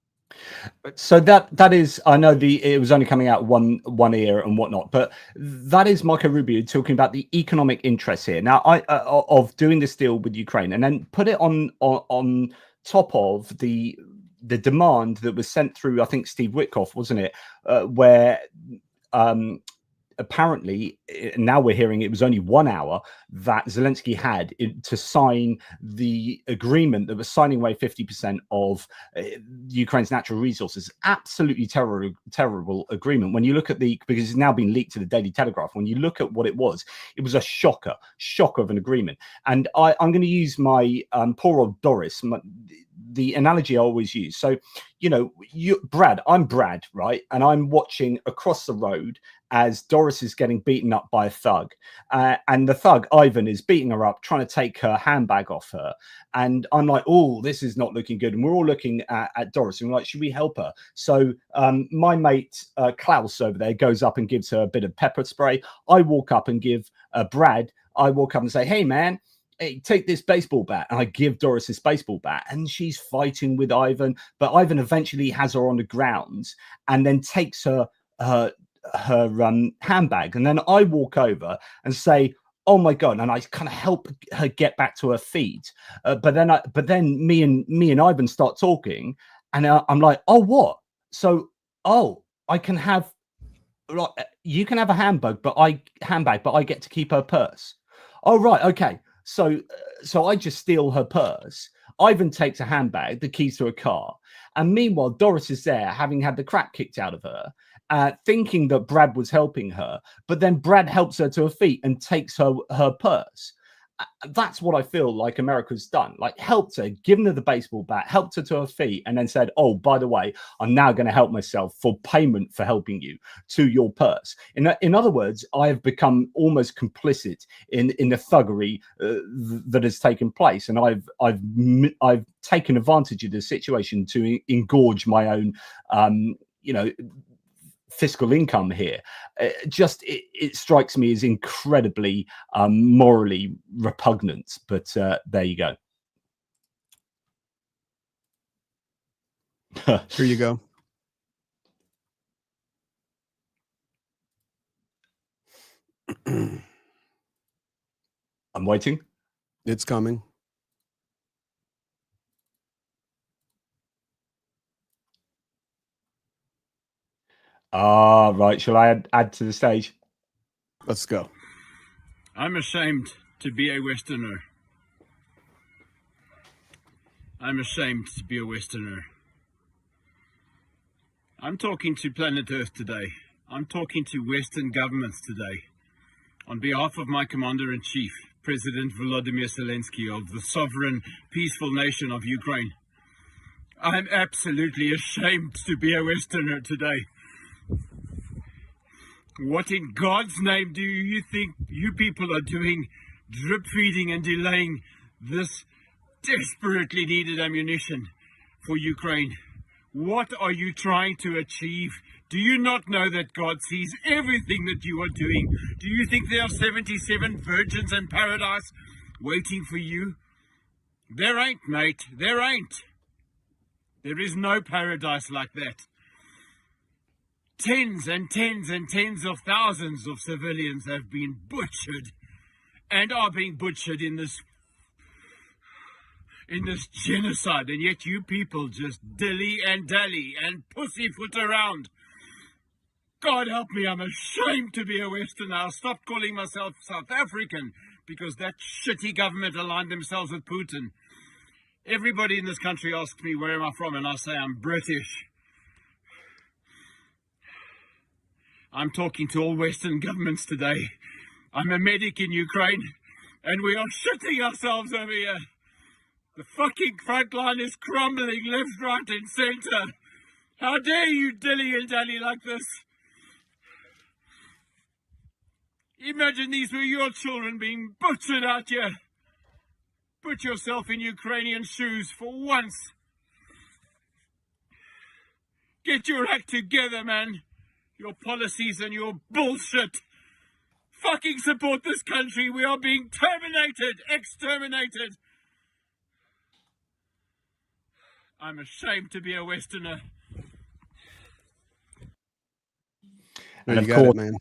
But so that is, I know it was only coming out one ear and whatnot, but that is Marco Rubio talking about the economic interests here now of doing this deal with Ukraine, and then put it on top of the demand that was sent through, I think Steve Witkoff, wasn't it, where apparently now we're hearing it was only 1 hour that Zelensky had to sign the agreement that was signing away 50% of Ukraine's natural resources. Absolutely terrible agreement. When you look at because it's now been leaked to the Daily Telegraph, when you look at what it was a shocker of an agreement. And I'm going to use my poor old Doris, the analogy I always use. So, I'm Brad, right? And I'm watching across the road as Doris is getting beaten up by a thug. And the thug, Ivan, is beating her up, trying to take her handbag off her. And I'm like, oh, this is not looking good. And we're all looking at Doris and we're like, should we help her? So my mate, Klaus over there, goes up and gives her a bit of pepper spray. I walk up and give Brad, I walk up and say, hey, man, hey, take this baseball bat. And I give Doris this baseball bat, and she's fighting with Ivan, but Ivan eventually has her on the ground and then takes her handbag. And then I walk over and say, oh my God. And I kind of help her get back to her feet. But then me and Ivan start talking, and I'm like, oh, what? So, I can have, you can have a handbag, but I get to keep her purse. Oh, right. Okay. So I just steal her purse. Ivan takes a handbag, the keys to a car. And meanwhile, Doris is there having had the crap kicked out of her, thinking that Brad was helping her. But then Brad helps her to her feet and takes her purse. that's what I feel like America's done. Like, helped her, given her the baseball bat, helped her to her feet, and then said, oh, by the way, I'm now going to help myself for payment for helping you to your purse. In other words, I have become almost complicit in the thuggery that has taken place, and I've taken advantage of the situation to engorge my own fiscal income here. It strikes me as incredibly morally repugnant, but there you go. Here you go. I'm waiting. It's coming. Right. Shall I add to the stage? Let's go. I'm ashamed to be a Westerner. I'm ashamed to be a Westerner. I'm talking to planet Earth today. I'm talking to Western governments today. On behalf of my Commander-in-Chief, President Volodymyr Zelensky of the sovereign, peaceful nation of Ukraine, I'm absolutely ashamed to be a Westerner today. What in God's name do you think you people are doing, drip feeding and delaying this desperately needed ammunition for Ukraine? What are you trying to achieve? Do you not know that God sees everything that you are doing? Do you think there are 77 virgins in paradise waiting for you? There ain't, mate. There ain't. There is no paradise like that. Tens and tens and tens of thousands of civilians have been butchered and are being butchered in this genocide, and yet you people just dilly and dally and pussyfoot around. God help me, I'm ashamed to be a Westerner. I'll stop calling myself South African because that shitty government aligned themselves with Putin. Everybody in this country asks me where am I from, and I say I'm British. I'm talking to all Western governments today. I'm a medic in Ukraine, and we are shitting ourselves over here. The fucking front line is crumbling left, right, and center. How dare you dilly and dally like this? Imagine these were your children being butchered out here. Put yourself in Ukrainian shoes for once. Get your act together, man. Your policies and your bullshit. Fucking support this country. We are being terminated, exterminated. I'm ashamed to be a Westerner. And of got course, it, man.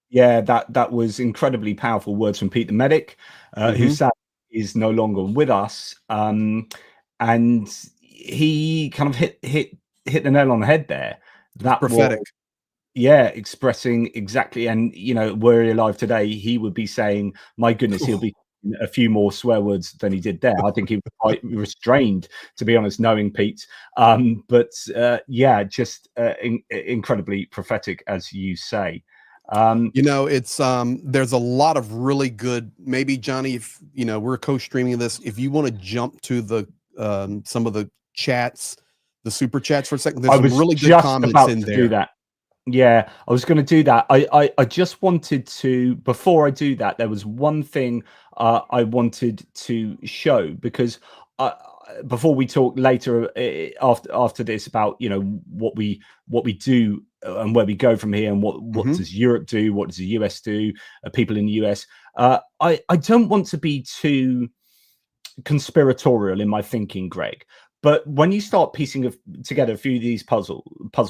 Yeah, that was incredibly powerful words from Pete the medic, who sadly is no longer with us. And he kind of hit the nail on the head there. That Prophetic. Expressing exactly. And were he alive today, he would be saying, my goodness, he'll be a few more swear words than he did there. I think he was quite restrained, to be honest, knowing Pete. Just incredibly prophetic, as you say. It's there's a lot of really good, maybe Johnny, if we're co-streaming this, if you want to jump to the some of the chats, the super chats for a second, there's some really good comments in there. Do that. Yeah, I was going to do that. I just wanted to, before I do that, there was one thing I wanted to show, because before we talk later after this about what we do and where we go from here, and what does Europe do, what does the US do, people in the US, I don't want to be too conspiratorial in my thinking, Greg, but when you start piecing together a few of these puzzle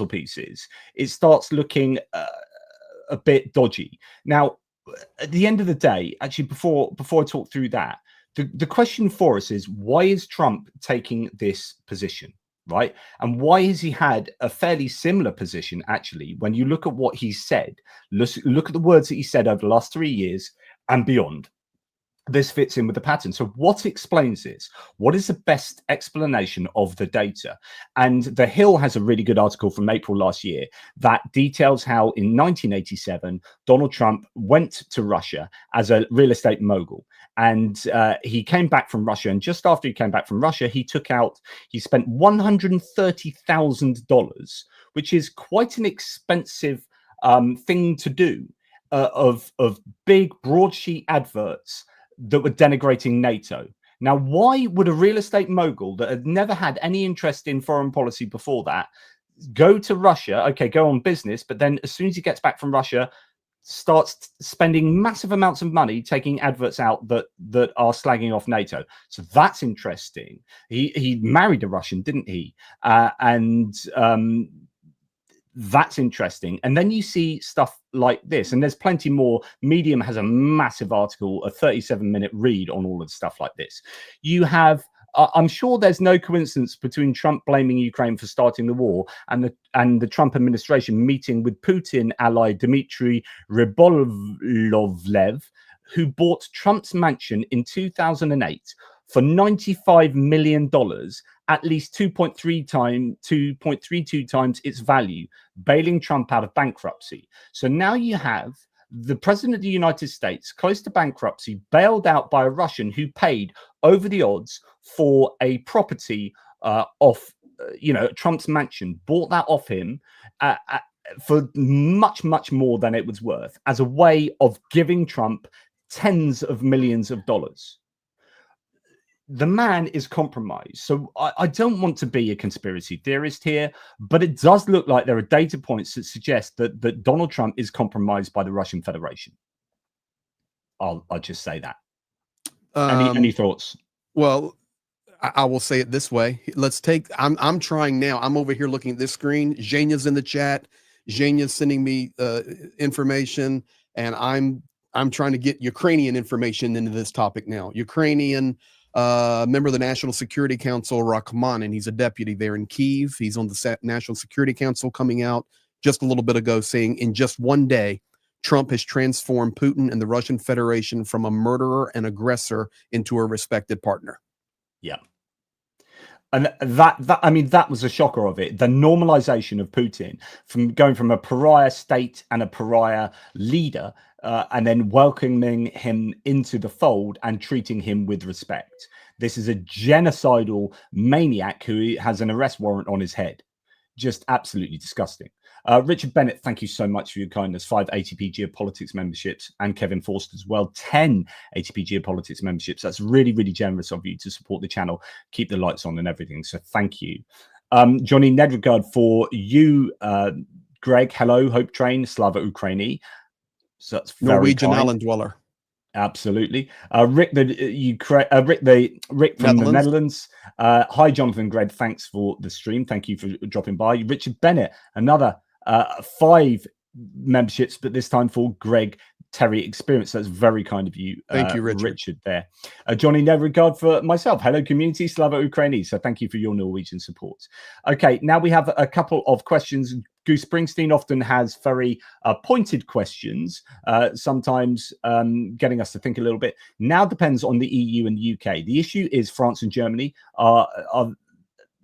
pieces, it starts looking a bit dodgy. Now, at the end of the day, actually, before I talk through that, the question for us is, why is Trump taking this position, right? And why has he had a fairly similar position, actually, when you look at what he said, look at the words that he said over the last 3 years and beyond. This fits in with the pattern. So what explains this? What is the best explanation of the data? And The Hill has a really good article from April last year that details how in 1987, Donald Trump went to Russia as a real estate mogul. and he came back from Russia. And just after he came back from Russia, he spent $130,000, which is quite an expensive thing to do, of big broadsheet adverts that were denigrating NATO. Now, why would a real estate mogul that had never had any interest in foreign policy before that go to Russia, okay, go on business, but then as soon as he gets back from Russia, starts spending massive amounts of money taking adverts out that are slagging off NATO? So that's interesting. He married a Russian, didn't he? That's interesting. And then you see stuff like this, and there's plenty more. Medium has a massive article, a 37-minute read on all of stuff like this. You have, I'm sure there's no coincidence between Trump blaming Ukraine for starting the war and the Trump administration meeting with Putin ally Dmitry Rybolovlev, who bought Trump's mansion in 2008 for $95 million, at least 2.32 times its value, bailing Trump out of bankruptcy. So now you have the president of the United States, close to bankruptcy, bailed out by a Russian who paid over the odds for a property off, Trump's mansion, bought that off him for much, much more than it was worth, as a way of giving Trump tens of millions of dollars. The man is compromised. So I don't want to be a conspiracy theorist here, but it does look like there are data points that suggest that Donald Trump is compromised by the Russian Federation. I'll just say that. Any thoughts? Well, I will say it this way. Let's take, I'm trying now. I'm over here looking at this screen. Zhenya's in the chat. Zhenya's sending me information, and I'm trying to get Ukrainian information into this topic now. Ukrainian member of the National Security Council, Rahman, and he's a deputy there in Kyiv. He's on the National Security Council, coming out just a little bit ago saying in just one day, Trump has transformed Putin and the Russian Federation from a murderer and aggressor into a respected partner. Yeah. And that was a shocker of it. The normalization of Putin from going from a pariah state and a pariah leader, and then welcoming him into the fold and treating him with respect. This is a genocidal maniac who has an arrest warrant on his head. Just absolutely disgusting. Richard Bennett, thank you so much for your kindness. 5 ATP Geopolitics memberships, and Kevin Forster as well, 10 ATP Geopolitics memberships. That's really, really generous of you to support the channel, keep the lights on and everything. So thank you. Johnny Nedregard, for you, Greg, hello, Hope Train, Slava Ukraini. So that's Norwegian island dweller. Absolutely. Rick from the Netherlands. Hi, Jonathan Gred. Thanks for the stream. Thank you for dropping by. Richard Bennett, another 5 memberships, but this time for Greg Terry Experience. That's very kind of you. Thank you, Richard. There. Johnny, no regard for myself. Hello, community, Slava Ukraini. So thank you for your Norwegian support. Okay, now we have a couple of questions. Goose Springsteen often has very pointed questions, sometimes getting us to think a little bit. Now depends on the EU and the UK. The issue is France and Germany are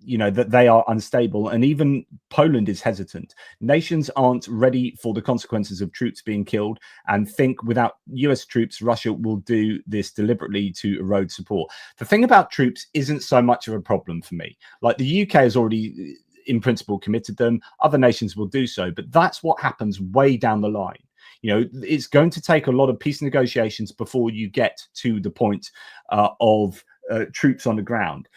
that they are unstable, and even Poland is hesitant. Nations aren't ready for the consequences of troops being killed and think without US troops, Russia will do this deliberately to erode support. The thing about troops isn't so much of a problem for me. Like, the UK has already, in principle, committed them. Other nations will do so, but that's what happens way down the line. It's going to take a lot of peace negotiations before you get to the point of troops on the ground.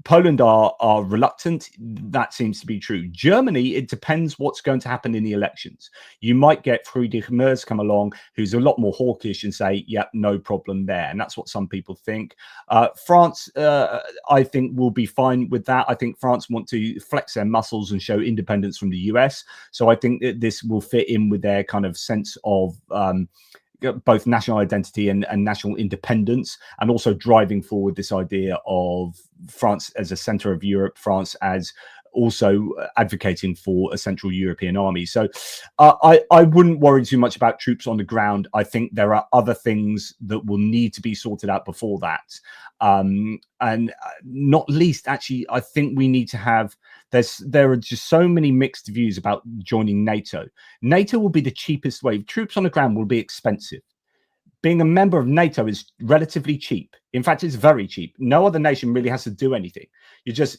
Poland are reluctant. That seems to be true. Germany, it depends what's going to happen in the elections. You might get Friedrich Merz come along, who's a lot more hawkish, and say, yep, no problem there. And that's what some people think. France, I think, will be fine with that. I think France want to flex their muscles and show independence from the US. So I think that this will fit in with their kind of sense of both national identity and national independence, and also driving forward this idea of France as a center of Europe, France as also advocating for a Central European army. So I wouldn't worry too much about troops on the ground. I think there are other things that will need to be sorted out before that. And not least, actually, I think we need to have, there are just so many mixed views about joining NATO. NATO will be the cheapest way. Troops on the ground will be expensive. being a member of NATO is relatively cheap. In fact, it's very cheap. No other nation really has to do anything.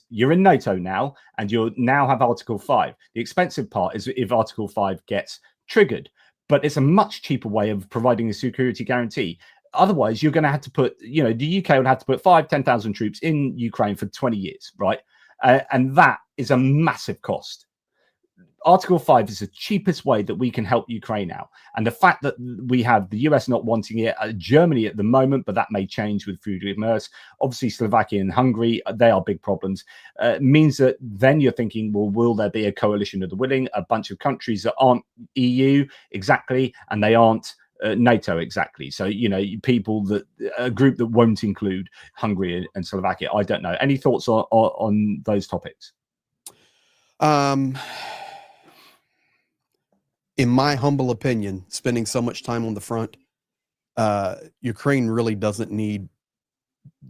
You're in NATO now, and you now have Article 5. The expensive part is if Article 5 gets triggered, but it's a much cheaper way of providing a security guarantee. Otherwise, you're going to have to put, the UK would have to put 10,000 troops in Ukraine for 20 years, right? And that is a massive cost. Article 5 is the cheapest way that we can help Ukraine now. And the fact that we have the US not wanting it, Germany at the moment, but that may change with Friedrich Merz, obviously Slovakia and Hungary, they are big problems, means that then you're thinking, well, will there be a coalition of the willing, a bunch of countries that aren't EU exactly, and they aren't NATO exactly. So, a group that won't include Hungary and Slovakia. I don't know. Any thoughts on those topics? In my humble opinion, spending so much time on the front, Ukraine really doesn't need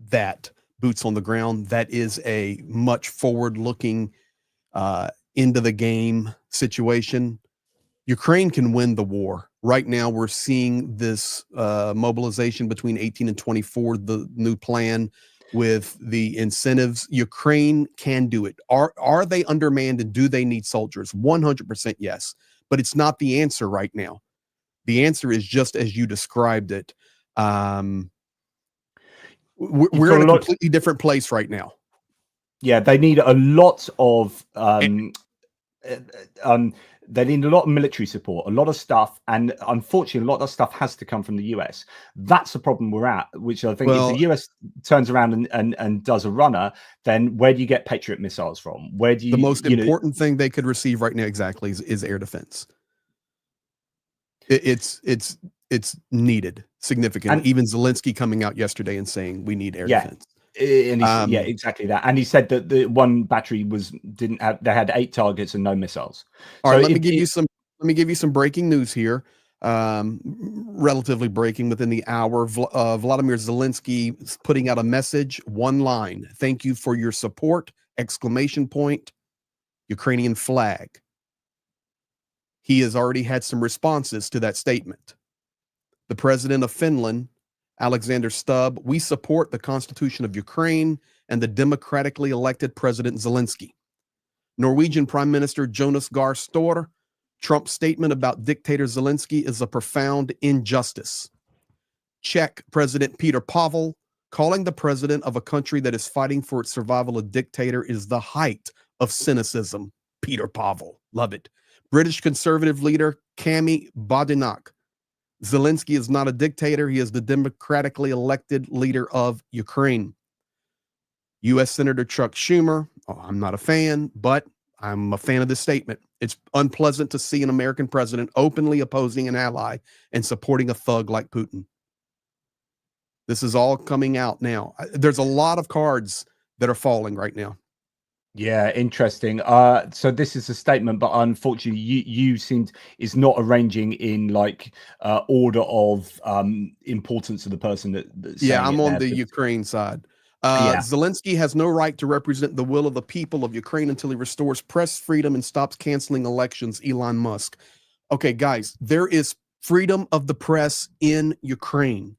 that boots on the ground. That is a much forward-looking, into the game situation. Ukraine can win the war. Right now, we're seeing this mobilization between 18 and 24, the new plan with the incentives. Ukraine can do it. Are they undermanned and do they need soldiers? 100% yes. But it's not the answer right now. The answer is just as you described it. We're in a completely different place right now. Yeah, they need a lot of they need a lot of military support, a lot of stuff, and unfortunately, a lot of stuff has to come from the US. That's the problem we're at, which I think if the US turns around and does a runner, then where do you get Patriot missiles from? Where do you? The most important thing they could receive right now exactly is air defense. It's needed significantly. And even Zelensky coming out yesterday and saying we need air defense. And yeah, exactly that. And he said that the one battery they had 8 targets and no missiles. All right, let me give you some breaking news here. Relatively breaking within the hour. Vladimir Zelensky is putting out a message, one line: "Thank you for your support!" ! Ukrainian flag. He has already had some responses to that statement. The president of Finland, Alexander Stubb: "We support the Constitution of Ukraine and the democratically elected President Zelensky." Norwegian Prime Minister Jonas Gahr Støre: "Trump's statement about dictator Zelensky is a profound injustice." Czech President Peter Pavel calling the president of a country that is fighting for its survival a dictator is the height of cynicism. Peter Pavel, love it. British conservative leader Kami Badenoch: "Zelensky is not a dictator. He is the democratically elected leader of Ukraine." U.S. Senator Chuck Schumer: "I'm not a fan, but I'm a fan of this statement. It's unpleasant to see an American president openly opposing an ally and supporting a thug like Putin." This is all coming out now. There's a lot of cards that are falling right now. Yeah, interesting. So this is a statement, but unfortunately, you seemed is not arranging in like order of importance of the person that's yeah, I'm on the Ukraine side. Zelensky has no right to represent the will of the people of Ukraine until he restores press freedom and stops canceling elections. Elon Musk. Okay, guys, there is freedom of the press in Ukraine.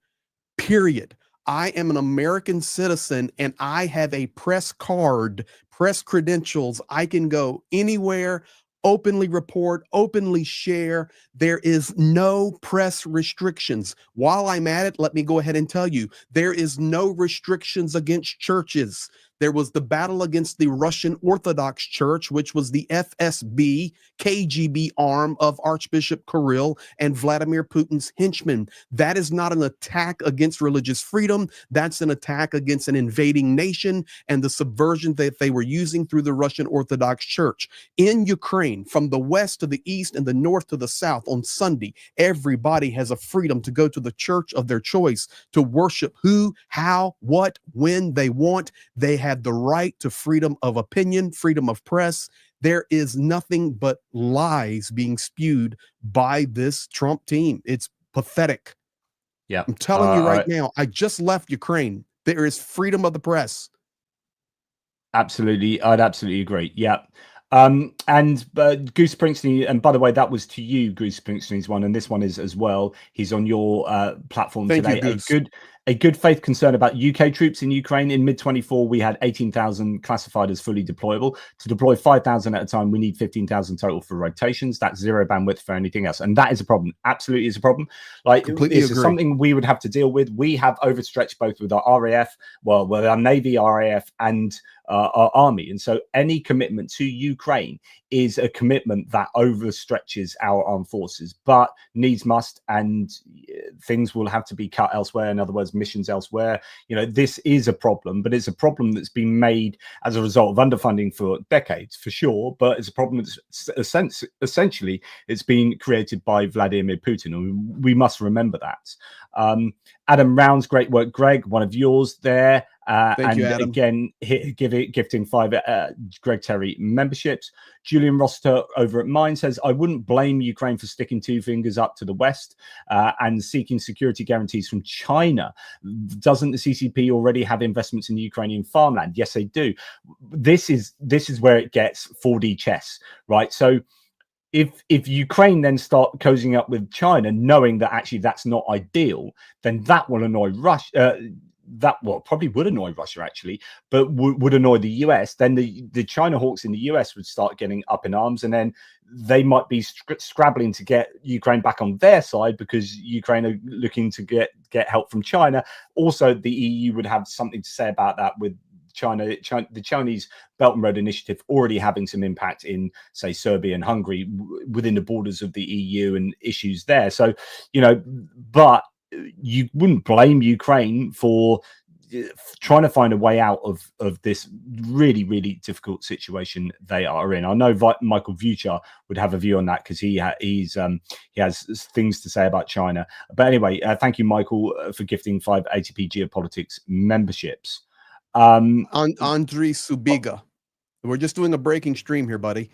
Period. I am an American citizen and I have a press card, press credentials. I can go anywhere, openly report, openly share. There is no press restrictions. While I'm at it, let me go ahead and tell you, there is no restrictions against churches. There was the battle against the Russian Orthodox Church, which was the FSB, KGB arm of Archbishop Kirill and Vladimir Putin's henchmen. That is not an attack against religious freedom. That's an attack against an invading nation and the subversion that they were using through the Russian Orthodox Church. In Ukraine, from the west to the east and the north to the south, on Sunday, everybody has a freedom to go to the church of their choice, to worship who, how, what, when they want. They have the right to freedom of opinion, freedom of press. There is nothing but lies being spewed by this Trump team. It's pathetic. Yeah, I'm telling you right now, I just left Ukraine. There is freedom of the press. Absolutely. I'd absolutely agree. Yeah. And Goose Springsteen, and by the way, that was to you, Goose Springsteen's one, and this one is as well. He's on your platform Thank today. you, Goose. A good faith concern about UK troops in Ukraine. In mid-24, we had 18,000 classified as fully deployable. To deploy 5,000 at a time, we need 15,000 total for rotations. That's zero bandwidth for anything else. And that is a problem. Absolutely is a problem. Like, Completely this is agree. something we would have to deal with. We have overstretched both with our RAF, with our Navy, RAF, and our army. And so any commitment to Ukraine is a commitment that overstretches our armed forces, but needs must, and things will have to be cut elsewhere. In other words, missions elsewhere. You know, this is a problem, but it's a problem that's been made as a result of underfunding for decades, for sure. But it's a problem that's essentially it's been created by Vladimir Putin, and we must remember that. Adam Rounds, great work, Greg. One of yours there. Thank you, Adam. Again, gifting 5 Greg Terry memberships. Julian Roster over at Mine says, I wouldn't blame Ukraine for sticking 2 fingers up to the West and seeking security guarantees from China. Doesn't the CCP already have investments in the Ukrainian farmland? Yes, they do. This is where it gets 4D chess, right? So if Ukraine then start cozying up with China, knowing that actually that's not ideal, then that will annoy Russia. That probably would annoy Russia, actually, but would annoy the US. Then the China hawks in the US would start getting up in arms, and then they might be scrabbling to get Ukraine back on their side because Ukraine are looking to get help from China. Also, the EU would have something to say about that, with China, the Chinese Belt and Road Initiative already having some impact in, say, Serbia and Hungary within the borders of the EU and issues there. So, you know, but you wouldn't blame Ukraine for trying to find a way out of this really, really difficult situation they are in. I know Michael Vucher would have a view on that because he has things to say about China. But anyway, thank you, Michael, for gifting 5 ATP Geopolitics memberships. Andriy Subiga. We're just doing a breaking stream here, buddy.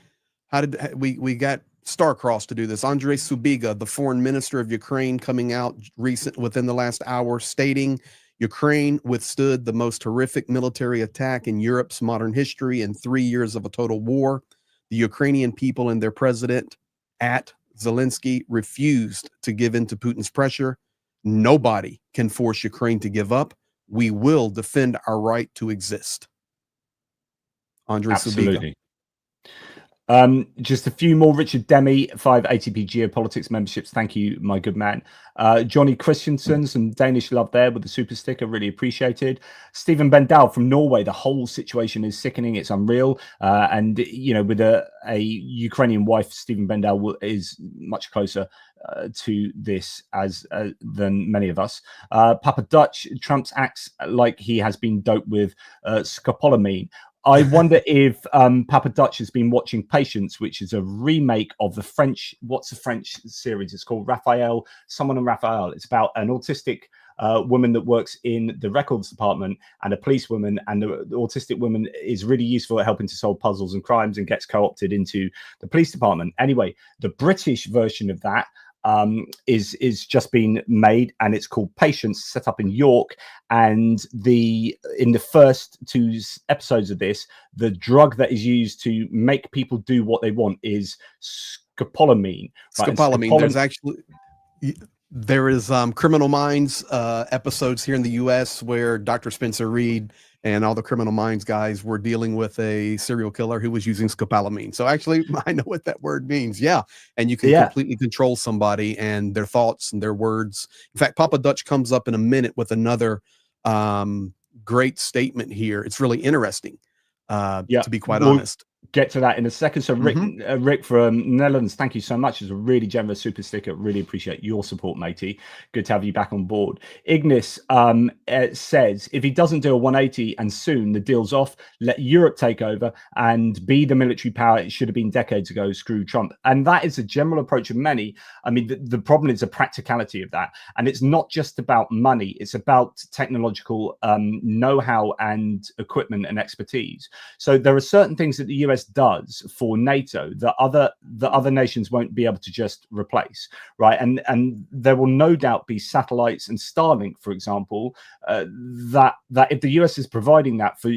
How did we got star-crossed to do this? Andriy Subiga, the foreign minister of Ukraine, coming out within the last hour, stating Ukraine withstood the most horrific military attack in Europe's modern history in 3 years of a total war. The Ukrainian people and their president, Zelensky, refused to give in to Putin's pressure. Nobody can force Ukraine to give up. We will defend our right to exist. Andriy Subiga. Just a few more. Richard Demi, 5 ATP Geopolitics memberships. Thank you, my good man. Johnny Christensen, some Danish love there with the super sticker. Really appreciated. Stephen Bendal from Norway. The whole situation is sickening. It's unreal. And, you know, with a Ukrainian wife, Stephen Bendal is much closer to this than many of us. Papa Dutch, Trump's acts like he has been doped with scopolamine. I wonder if Papa Dutch has been watching Patience, which is a remake of the French. What's the French series? It's called Raphael. Someone on Raphael. It's about an autistic woman that works in the records department and a police woman, and the autistic woman is really useful at helping to solve puzzles and crimes and gets co-opted into the police department. Anyway, the British version of that is just been made, and it's called Patience, set up in York. And in the first 2 episodes of this, the drug that is used to make people do what they want is scopolamine. Right? Scopolamine. There is Criminal Minds episodes here in the U.S. where Dr. Spencer Reed and all the Criminal Minds guys were dealing with a serial killer who was using scopolamine. So actually, I know what that word means. Yeah. And you can completely control somebody and their thoughts and their words. In fact, Papa Dutch comes up in a minute with another great statement here. It's really interesting, to be quite honest. Get to that in a second. So Rick from Netherlands, thank you so much. It's a really generous super sticker. Really appreciate your support, matey. Good to have you back on board. Ignis says, if he doesn't do a 180 and soon the deal's off, let Europe take over and be the military power it should have been decades ago. Screw Trump. And that is a general approach of many. I mean, the problem is the practicality of that. And it's not just about money. It's about technological know-how and equipment and expertise. So there are certain things that the US does for NATO, the other nations won't be able to just replace, right? And there will no doubt be satellites and Starlink, for example, that if the US is providing that for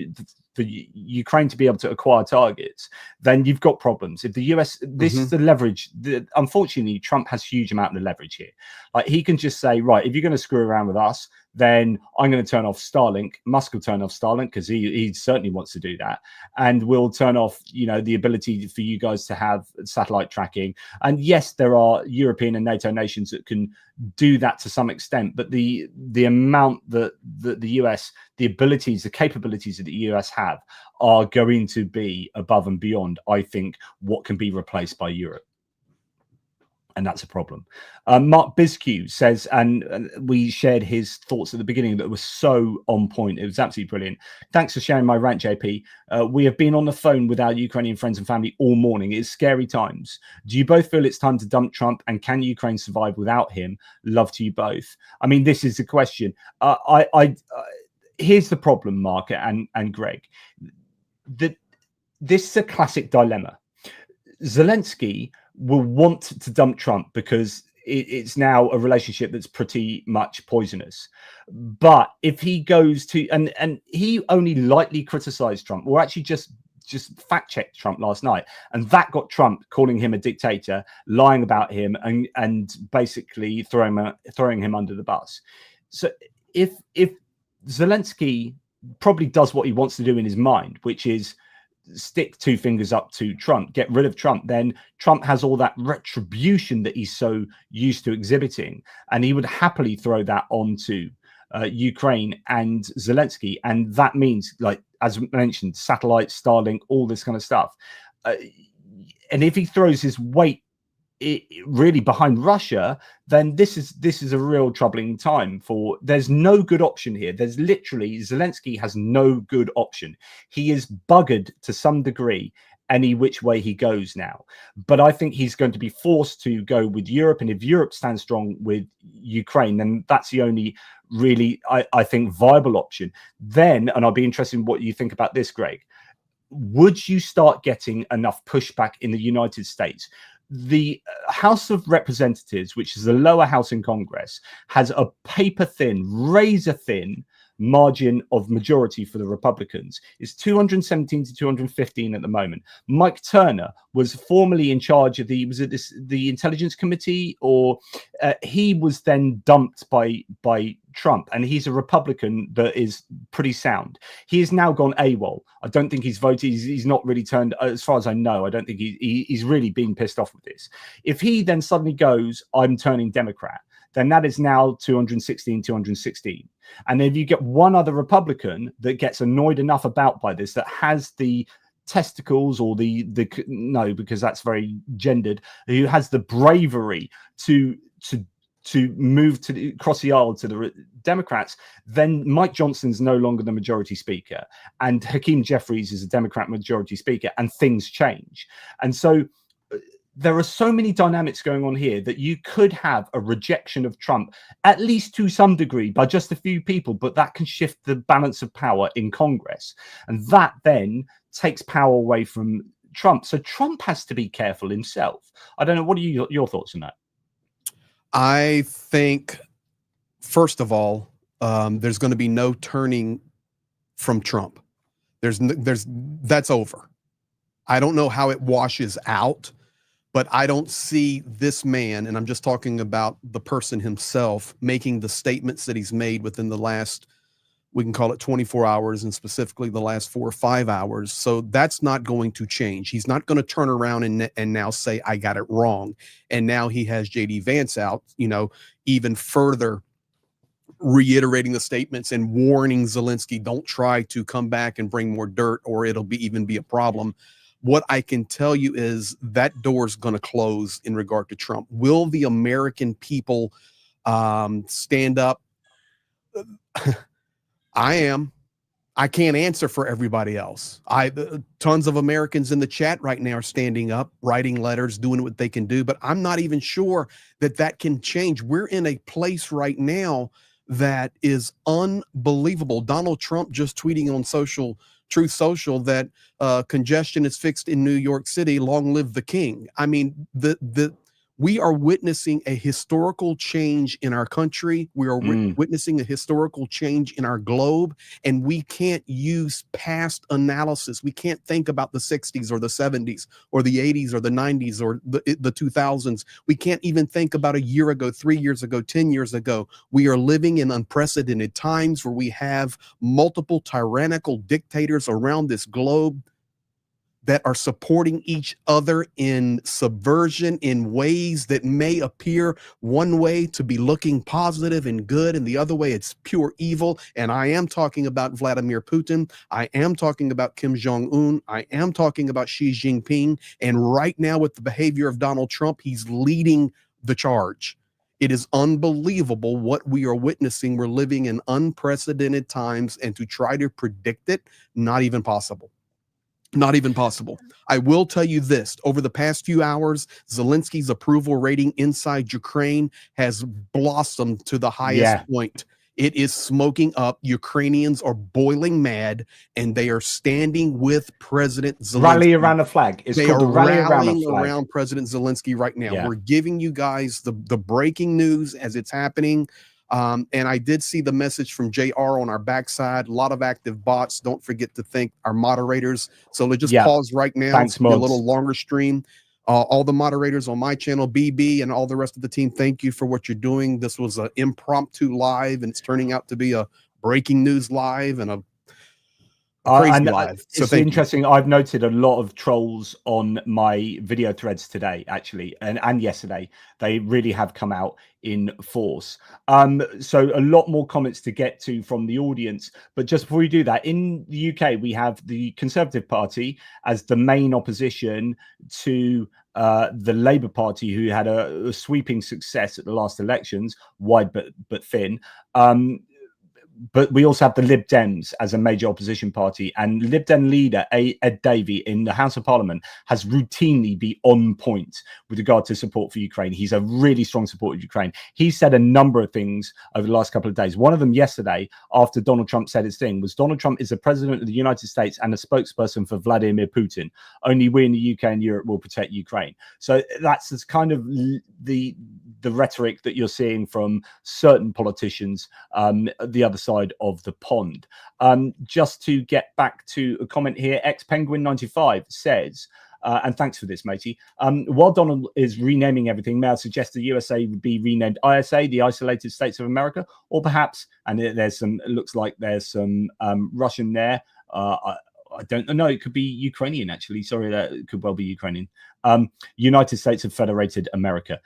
Ukraine to be able to acquire targets, then you've got problems. If the US, this is the leverage. Unfortunately, Trump has huge amount of leverage here. Like, he can just say, right, if you're going to screw around with us, then I'm going to turn off Starlink. Musk will turn off Starlink because he certainly wants to do that, and we'll turn off, you know, the ability for you guys to have satellite tracking. And yes, there are European and NATO nations that can do that to some extent, but the amount that the US, the abilities, the capabilities that the US have are going to be above and beyond, I think, what can be replaced by Europe. And that's a problem. Mark Bisque says, and we shared his thoughts at the beginning that were so on point. It was absolutely brilliant. Thanks for sharing my rant, JP. We have been on the phone with our Ukrainian friends and family all morning. It's scary times. Do you both feel it's time to dump Trump, and can Ukraine survive without him? Love to you both. I mean, this is the question. Here's the problem, Mark and Greg. This is a classic dilemma. Zelensky will want to dump Trump because it's now a relationship that's pretty much poisonous. But if he goes to, and he only lightly criticized Trump, or actually just fact-checked Trump last night, and that got Trump calling him a dictator, lying about him, and basically throwing him under the bus. So if Zelensky probably does what he wants to do in his mind, which is stick two fingers up to Trump, get rid of Trump, then Trump has all that retribution that he's so used to exhibiting, and he would happily throw that onto Ukraine and Zelensky. And that means, like, as mentioned, satellites, Starlink, all this kind of stuff. And if he throws his weight really behind Russia, then this is a real troubling time for. There's no good option here. There's literally, Zelensky has no good option. He is buggered to some degree any which way he goes now. But I think he's going to be forced to go with Europe, and if Europe stands strong with Ukraine, then that's the only really, I think, viable option. Then, and I'll be interested in what you think about this, Greg, would you start getting enough pushback in the United States? The House of Representatives, which is the lower house in Congress, has a paper-thin, razor-thin margin of majority for the Republicans. It's 217 to 215 at the moment. Mike Turner was formerly in charge of the Intelligence Committee, or he was then dumped by Trump, and he's a Republican that is pretty sound. He has now gone AWOL. I don't think he's voted. He's not really turned, as far as I know. I don't think he's really been pissed off with this. If he then suddenly goes, I'm turning Democrat, then that is now 216, 216. And if you get one other Republican that gets annoyed enough by this, that has the testicles, or no, because that's very gendered, who has the bravery to move across the aisle to the Democrats, then Mike Johnson's no longer the majority speaker, and Hakeem Jeffries is a Democrat majority speaker, and things change. And so there are so many dynamics going on here that you could have a rejection of Trump, at least to some degree, by just a few people, but that can shift the balance of power in Congress. And that then takes power away from Trump. So Trump has to be careful himself. I don't know. What are your thoughts on that? I think, first of all, there's going to be no turning from Trump. That's over. I don't know how it washes out, but I don't see this man, and I'm just talking about the person himself, making the statements that he's made within the last, we can call it 24 hours, and specifically the last 4 or 5 hours. So that's not going to change. He's not going to turn around and now say, I got it wrong. And now he has JD Vance out, even further reiterating the statements and warning Zelensky, don't try to come back and bring more dirt, or it'll even be a problem. What I can tell you is that door's going to close in regard to Trump. Will the American people stand up? I am. I can't answer for everybody else. Tons of Americans in the chat right now are standing up, writing letters, doing what they can do, but I'm not even sure that can change. We're in a place right now that is unbelievable. Donald Trump just tweeting on social Truth Social that congestion is fixed in New York City. Long live the king. I mean, we are witnessing a historical change in our country. We are witnessing a historical change in our globe, and we can't use past analysis. We can't think about the 60s or the 70s or the 80s or the 90s or the 2000s. We can't even think about a year ago, 3 years ago, 10 years ago. We are living in unprecedented times where we have multiple tyrannical dictators around this globe that are supporting each other in subversion in ways that may appear one way to be looking positive and good, and the other way it's pure evil. And I am talking about Vladimir Putin. I am talking about Kim Jong-un. I am talking about Xi Jinping. And right now, with the behavior of Donald Trump, he's leading the charge. It is unbelievable what we are witnessing. We're living in unprecedented times, and to try to predict it, not even possible. Not even possible. I will tell you this. Over the past few hours, Zelensky's approval rating inside Ukraine has blossomed to the highest point. It is smoking up. Ukrainians are boiling mad, and they are standing with President Zelensky. Rally around a flag. They are rallying around President Zelensky right now. Yeah. We're giving you guys the breaking news as it's happening. And I did see the message from JR on our backside. A lot of active bots. Don't forget to thank our moderators. So let's just pause right now. Thanks, it's a little longer stream. All the moderators on my channel, BB, and all the rest of the team, thank you for what you're doing. This was an impromptu live, and it's turning out to be a breaking news live and a crazy live. So it's interesting. I've noted a lot of trolls on my video threads today, actually, and yesterday. They really have come out in force. So a lot more comments to get to from the audience. But just before we do that, in the UK, we have the Conservative Party as the main opposition to the Labour Party, who had a sweeping success at the last elections, wide but thin. But we also have the Lib Dems as a major opposition party, and Lib Dem leader Ed Davey in the House of Parliament has routinely been on point with regard to support for Ukraine. He's a really strong supporter of Ukraine. He said a number of things over the last couple of days. One of them yesterday, after Donald Trump said his thing, was Donald Trump is the president of the United States and a spokesperson for Vladimir Putin. Only we in the UK and Europe will protect Ukraine. So that's kind of the rhetoric that you're seeing from certain politicians, the other side of the pond. Just to get back to a comment here, Penguin95 says, and thanks for this, matey. While Donald is renaming everything, may I suggest the USA would be renamed ISA, the Isolated States of America, or perhaps, and there's some, it looks like there's some Russian there. I don't know. It could be Ukrainian, actually. Sorry, that could well be Ukrainian. United States of Federated America.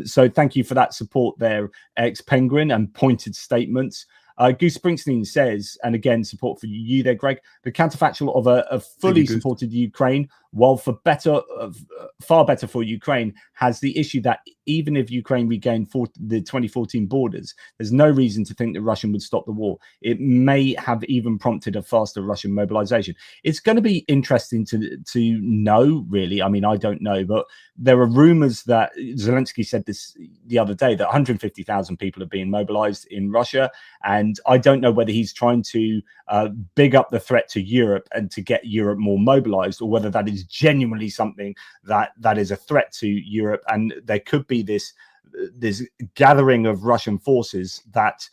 So thank you for that support there, Penguin, and pointed statements. Goose Springsteen says, and again, support for you there, Greg, the counterfactual of a fully supported Ukraine, while far better for Ukraine, has the issue that even if Ukraine regained the 2014 borders, there's no reason to think that Russia would stop the war. It may have even prompted a faster Russian mobilization. It's going to be interesting to know, really. I mean, I don't know, but there are rumors that Zelensky said this the other day, that 150,000 people are being mobilized in Russia. And I don't know whether he's trying to big up the threat to Europe and to get Europe more mobilized, or whether that is genuinely something that is a threat to Europe. And there could be this gathering of Russian forces that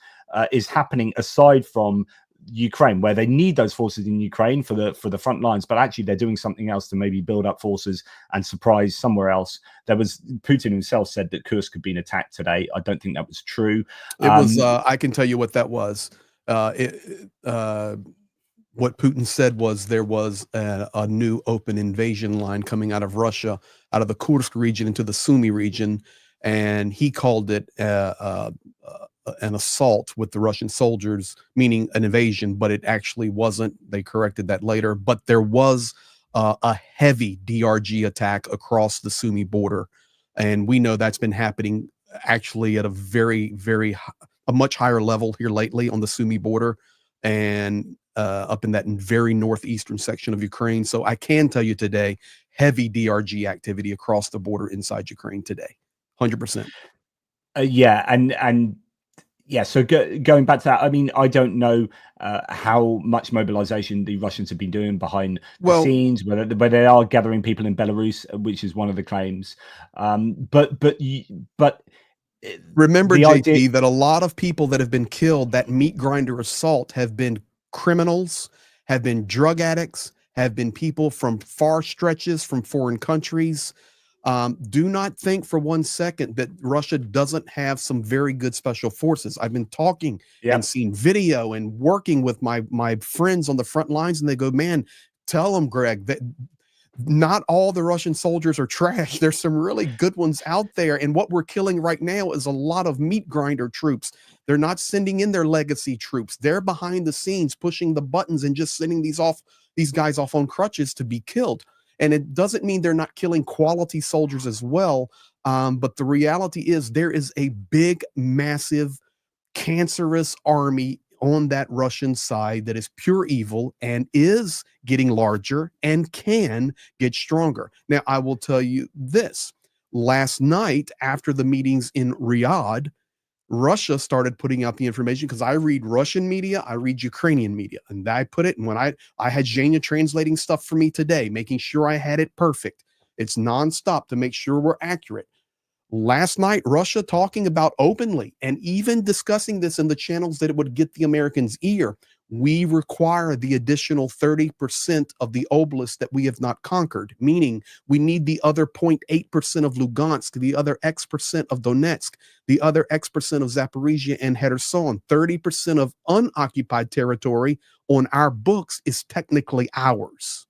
is happening aside from Ukraine, where they need those forces in Ukraine for the front lines, but actually they're doing something else to maybe build up forces and surprise somewhere else. There was Putin himself said that Kursk had been attacked today. I don't think that was true. It was. I can tell you what that was. What Putin said was there was a new open invasion line coming out of Russia, out of the Kursk region into the Sumy region, and he called it an assault with the Russian soldiers, meaning an invasion, but it actually wasn't. They corrected that later. But there was a heavy DRG attack across the Sumy border, and we know that's been happening actually at a a much higher level here lately on the Sumy border, and up in that very northeastern section of Ukraine. So I can tell you today, heavy DRG activity across the border inside Ukraine today, 100%. Yeah, and yeah, so going back to that, I mean, I don't know how much mobilization the Russians have been doing behind the scenes, whether they are gathering people in Belarus, which is one of the claims. But remember, the JP, idea that a lot of people that have been killed, that meat grinder assault, have been criminals, have been drug addicts, have been people from far stretches from foreign countries. Do not think for one second that Russia doesn't have some very good special forces. I've been talking and seen video and working with my friends on the front lines, and they go, man, tell them, Greg, that not all the Russian soldiers are trash. There's some really good ones out there. And what we're killing right now is a lot of meat grinder troops. They're not sending in their legacy troops. They're behind the scenes pushing the buttons and just sending these guys off on crutches to be killed. And it doesn't mean they're not killing quality soldiers as well. But the reality is there is a big, massive, cancerous army on that Russian side that is pure evil and is getting larger and can get stronger. Now, I will tell you this. Last night, after the meetings in Riyadh, Russia started putting out the information, because I read Russian media, I read Ukrainian media, and I put it, and when I had Zhenya translating stuff for me today, making sure I had it perfect. It's nonstop to make sure we're accurate. Last night, Russia talking about openly and even discussing this in the channels that it would get the Americans' ear. We require the additional 30% of the oblast that we have not conquered, meaning we need the other 0.8% of Lugansk, the other X% of Donetsk, the other X% of Zaporizhia and Kherson. 30% of unoccupied territory on our books is technically ours.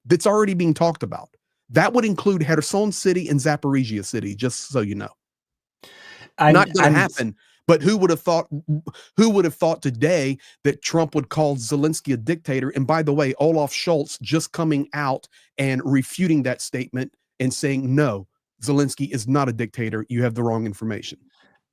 That's already being talked about. That would include Kherson City and Zaporizhia City, just so you know. Not going to happen. But who would have thought today that Trump would call Zelensky a dictator? And by the way, Olaf Scholz just coming out and refuting that statement and saying, no, Zelensky is not a dictator. You have the wrong information.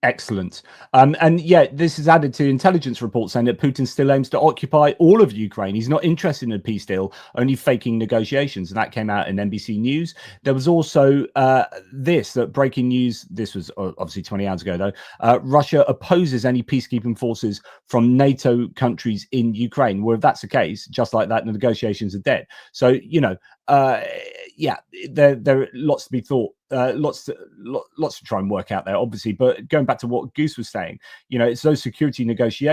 Excellent. And yeah, this is added to intelligence reports saying that Putin still aims to occupy all of Ukraine. He's not interested in a peace deal, only faking negotiations. And that came out in NBC News. There was also that breaking news. This was obviously 20 hours ago, though. Russia opposes any peacekeeping forces from NATO countries in Ukraine. Well, if that's the case, just like that, the negotiations are dead. So, you know, yeah, there are lots to be thought. Lots to try and work out there, obviously. But going back to what Goose was saying, you know, it's those security guarantees,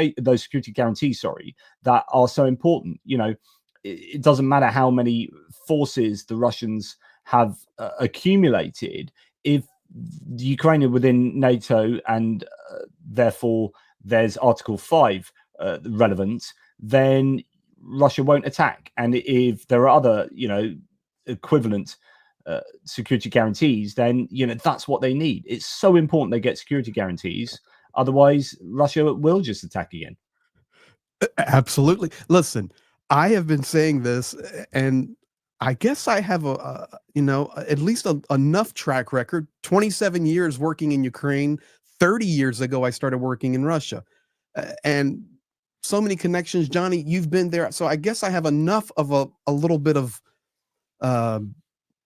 that are so important. You know, it doesn't matter how many forces the Russians have accumulated if the Ukraine are within NATO and therefore there's Article 5 relevance, then Russia won't attack. And if there are other, you know, equivalent security guarantees, then, you know, that's what they need. It's so important they get security guarantees. Otherwise, Russia will just attack again. Absolutely. Listen, I have been saying this, and I guess I have at least enough track record. 27 years working in Ukraine. 30 years ago, I started working in Russia, and so many connections. Johnny, you've been there, so I guess I have enough of a little bit of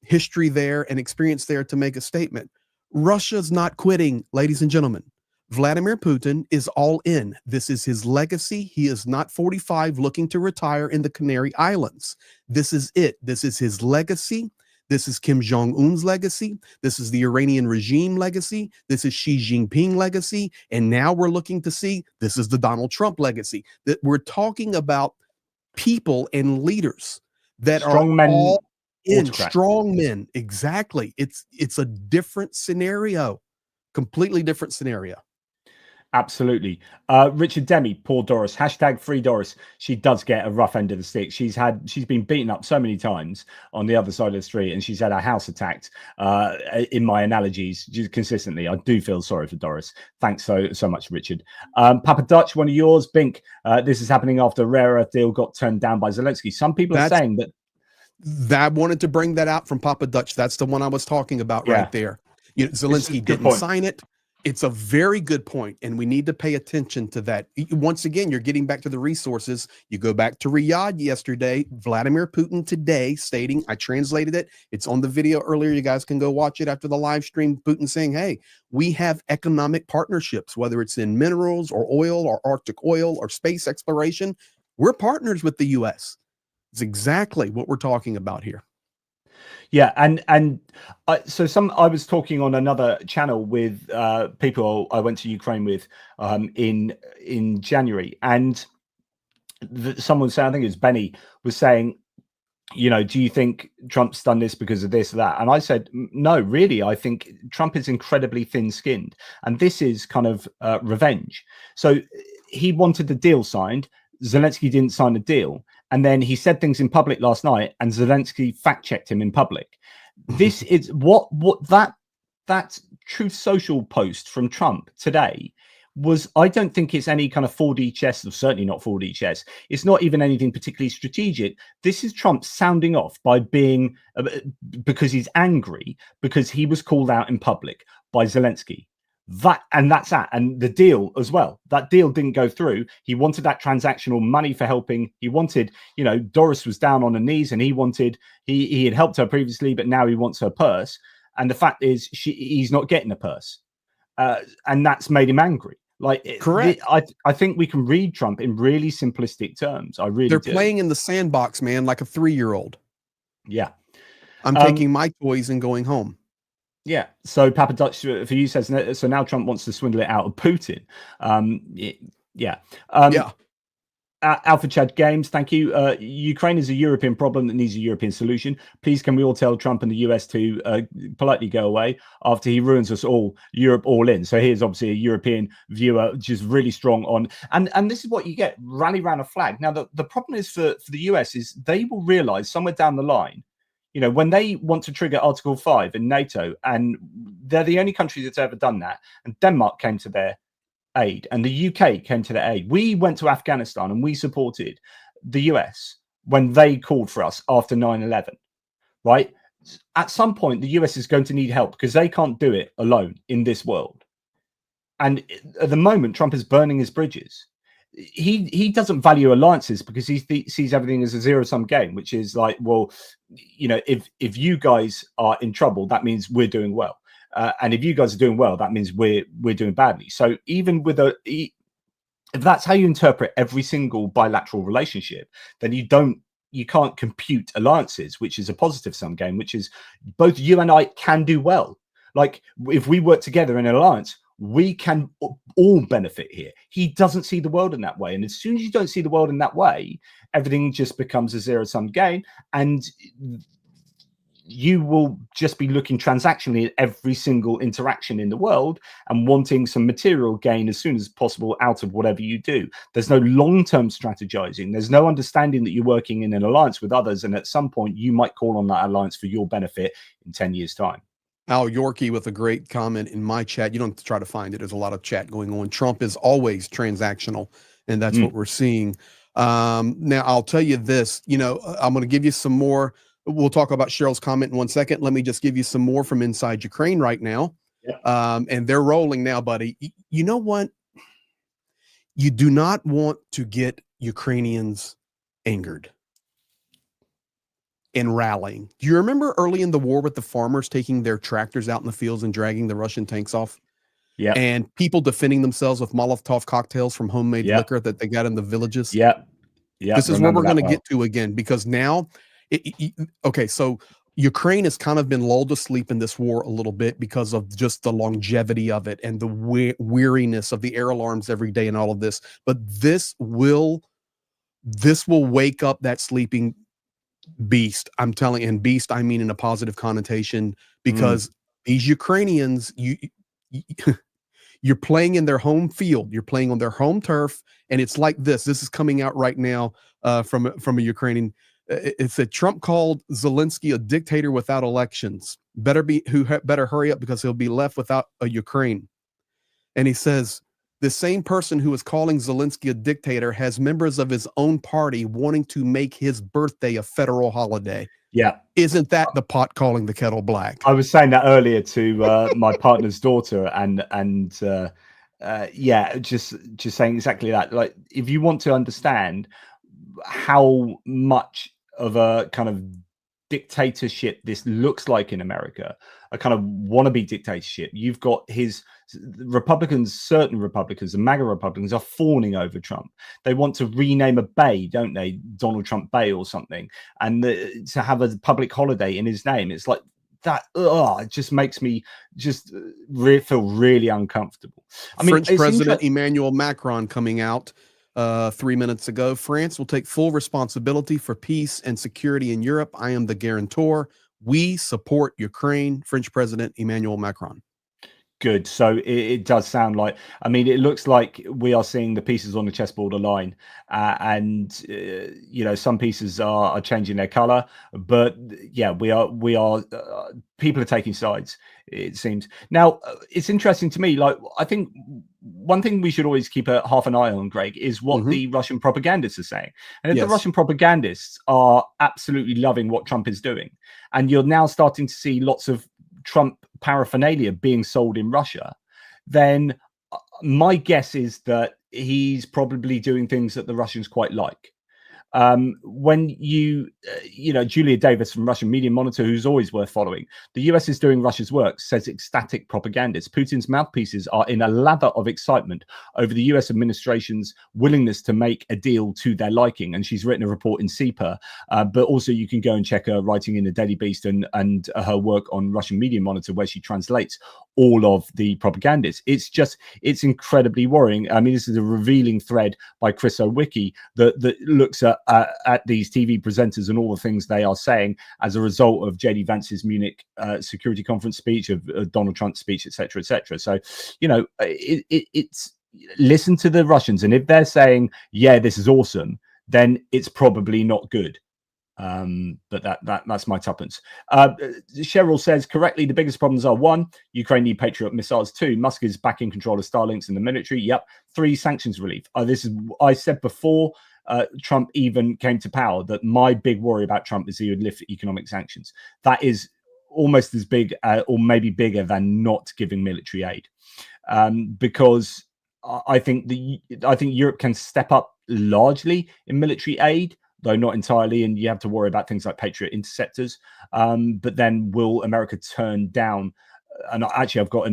history there and experience there to make a statement. Russia's not quitting, ladies and gentlemen. Vladimir Putin is all in. This is his legacy. He is not 45 looking to retire in the Canary Islands. This is it. This is his legacy. This is Kim Jong-un's legacy. This is the Iranian regime legacy. This is Xi Jinping legacy. And now we're looking to see, this is the Donald Trump legacy. That we're talking about people and leaders that strong are men, all in autocrat. strong men. Exactly. It's a different scenario, completely different scenario. Absolutely. Richard Demi, poor Doris, #free Doris. She does get a rough end of the stick. She's been beaten up so many times on the other side of the street, and she's had her house attacked. In my analogies, just consistently, I do feel sorry for Doris. Thanks so much, Richard. Papa Dutch, one of yours, Bink. This is happening after a rare earth deal got turned down by Zelensky. Some people are saying that I wanted to bring that out from Papa Dutch. That's the one I was talking about right there. You know, Zelensky didn't sign it. It's a very good point, and we need to pay attention to that. Once again, you're getting back to the resources. You go back to Riyadh yesterday, Vladimir Putin today stating, I translated it. It's on the video earlier. You guys can go watch it after the live stream. Putin saying, hey, we have economic partnerships, whether it's in minerals or oil or Arctic oil or space exploration. We're partners with the U.S. It's exactly what we're talking about here. Yeah, and so I was talking on another channel with people I went to Ukraine with in January, and someone saying, I think it was Benny, was saying, you know, do you think Trump's done this because of this or that? And I said, no, really, I think Trump is incredibly thin-skinned, and this is kind of revenge. So he wanted the deal signed. Zelensky didn't sign the deal. And then he said things in public last night, and Zelensky fact-checked him in public. This is that Truth Social post from Trump today was. I don't think it's any kind of 4D chess, or certainly not 4D chess. It's not even anything particularly strategic. This is Trump sounding off by being because he's angry because he was called out in public by Zelensky. That's that, and the deal as well. That deal didn't go through. He wanted that transactional money for helping. He wanted, you know, Doris was down on her knees, and he had helped her previously, but now he wants her purse. And the fact is, he's not getting a purse, and that's made him angry. Like, correct. I think we can read Trump in really simplistic terms. I really They're do. playing in the sandbox, man, like a 3-year-old. Yeah, I'm taking my toys and going home. Yeah. So Papa Dutch for you says, so now Trump wants to swindle it out of Putin. Yeah. Alpha Chad Games, thank you. Ukraine is a European problem that needs a European solution. Please, can we all tell Trump and the US to politely go away after he ruins us all, Europe all in. So here's obviously a European viewer, just really strong on, and this is what you get, rally around a flag. Now, the problem is for the US is they will realize somewhere down the line, you know, when they want to trigger Article 5 in NATO, and they're the only country that's ever done that, and Denmark came to their aid, and the UK came to their aid. We went to Afghanistan and we supported the US when they called for us after 9/11, right? At some point, the US is going to need help because they can't do it alone in this world. And at the moment, Trump is burning his bridges. He doesn't value alliances because he sees everything as a zero-sum game, which is like, well, you know, if you guys are in trouble, that means we're doing well, and if you guys are doing well, that means we're doing badly. So even with if that's how you interpret every single bilateral relationship, then you can't compute alliances, which is a positive-sum game, which is both you and I can do well. Like, if we work together in an alliance, we can all benefit here. He doesn't see the world in that way. And as soon as you don't see the world in that way, everything just becomes a zero-sum game. And you will just be looking transactionally at every single interaction in the world and wanting some material gain as soon as possible out of whatever you do. There's no long-term strategizing. There's no understanding that you're working in an alliance with others. And at some point, you might call on that alliance for your benefit in 10 years' time. Al Yorkie with a great comment in my chat. You don't have to try to find it. There's a lot of chat going on. Trump is always transactional, and that's what we're seeing. Now, I'll tell you this. You know, I'm going to give you some more. We'll talk about Cheryl's comment in 1 second. Let me just give you some more from inside Ukraine right now. Yep. And they're rolling now, buddy. You know what? You do not want to get Ukrainians angered and rallying. Do you remember early in the war with the farmers taking their tractors out in the fields and dragging the Russian tanks off? Yeah. And people defending themselves with Molotov cocktails from homemade liquor that they got in the villages? Yeah. Yeah. This is where we're going to get to again, because now, okay, so Ukraine has kind of been lulled to sleep in this war a little bit because of just the longevity of it and the weariness of the air alarms every day and all of this. But this will wake up that sleeping beast. I'm telling you, and beast, I mean in a positive connotation, because these Ukrainians, you're playing in their home field, you're playing on their home turf, and it's like this. This is coming out right now from a Ukrainian. It said Trump called Zelensky a dictator without elections. Better hurry up because he'll be left without a Ukraine. And he says the same person who is calling Zelensky a dictator has members of his own party wanting to make his birthday a federal holiday. Yeah. Isn't that the pot calling the kettle black? I was saying that earlier to my partner's daughter, and yeah, just saying exactly that. Like, if you want to understand how much of a kind of dictatorship this looks like in America, a kind of wannabe dictatorship, you've got Republicans, certain Republicans, the MAGA Republicans, are fawning over Trump. They want to rename a bay, don't they? Donald Trump Bay or something, and to have a public holiday in his name. It's like that. It just makes me just feel really uncomfortable. I mean, French President Emmanuel Macron coming out 3 minutes ago. France will take full responsibility for peace and security in Europe. I am the guarantor. We support Ukraine. French President Emmanuel Macron. Good. So it does sound like, I mean, it looks like we are seeing the pieces on the chessboard align, and you know, some pieces are changing their color, but yeah, we are people are taking sides, it seems. Now, it's interesting to me, like, I think one thing we should always keep half an eye on, Greg, is what the Russian propagandists are saying. And if the Russian propagandists are absolutely loving what Trump is doing, and you're now starting to see lots of Trump paraphernalia being sold in Russia, then my guess is that he's probably doing things that the Russians quite like. When you know, Julia Davis from Russian Media Monitor, who's always worth following, the US is doing Russia's work, says ecstatic propagandists. Putin's mouthpieces are in a lather of excitement over the US administration's willingness to make a deal to their liking. And she's written a report in CEPA, but also you can go and check her writing in the Daily Beast and her work on Russian Media Monitor, where she translates all of the propagandists. It's incredibly worrying. I mean, this is a revealing thread by Chris Owicki that looks at these TV presenters and all the things they are saying as a result of JD Vance's Munich security conference speech, of Donald Trump's speech, etc., etc. So, you know, it's listen to the Russians, and if they're saying, yeah, this is awesome, then it's probably not good. But that's my tuppence. Cheryl says correctly, the biggest problems are: 1, Ukraine need Patriot missiles; 2, Musk is back in control of Starlinks in the military; yep; 3, sanctions relief. This is, I said before Trump even came to power, that my big worry about Trump is he would lift economic sanctions. That is almost as big or maybe bigger than not giving military aid, because I think Europe can step up largely in military aid, though not entirely, and you have to worry about things like Patriot interceptors. But then will America turn down? And actually, I've got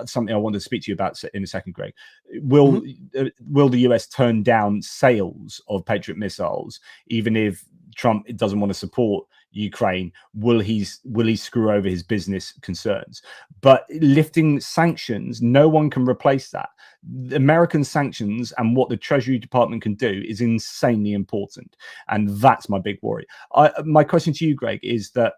something I want to speak to you about in a second, Greg. Will the US turn down sales of Patriot missiles, even if Trump doesn't want to support Ukraine? Will he screw over his business concerns? But lifting sanctions, no one can replace that. The American sanctions and what the Treasury Department can do is insanely important, and that's my big worry. My question to you, Greg, is that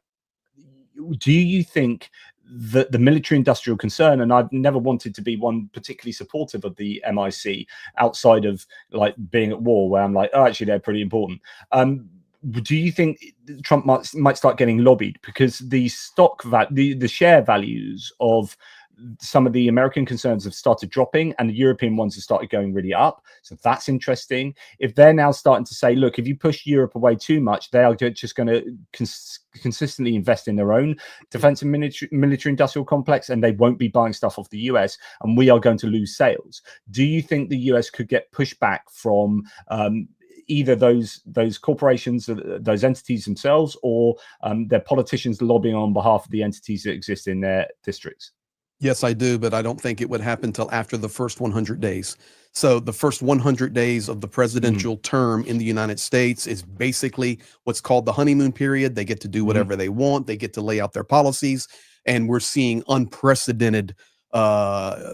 do you think that the military industrial concern, and I've never wanted to be one particularly supportive of the MIC outside of like being at war, where I'm like, oh, actually they're pretty important. Do you think Trump might start getting lobbied because the the share values of some of the American concerns have started dropping and the European ones have started going really up? So that's interesting. If they're now starting to say, look, if you push Europe away too much, they are just going to consistently invest in their own defense and military industrial complex, and they won't be buying stuff off the US, and we are going to lose sales. Do you think the US could get pushback from either those corporations, those entities themselves, or their politicians lobbying on behalf of the entities that exist in their districts? Yes, I do, but I don't think it would happen till after the first 100 days. So the first 100 days of the presidential term in the United States is basically what's called the honeymoon period. They get to do whatever they want. They get to lay out their policies. And we're seeing unprecedented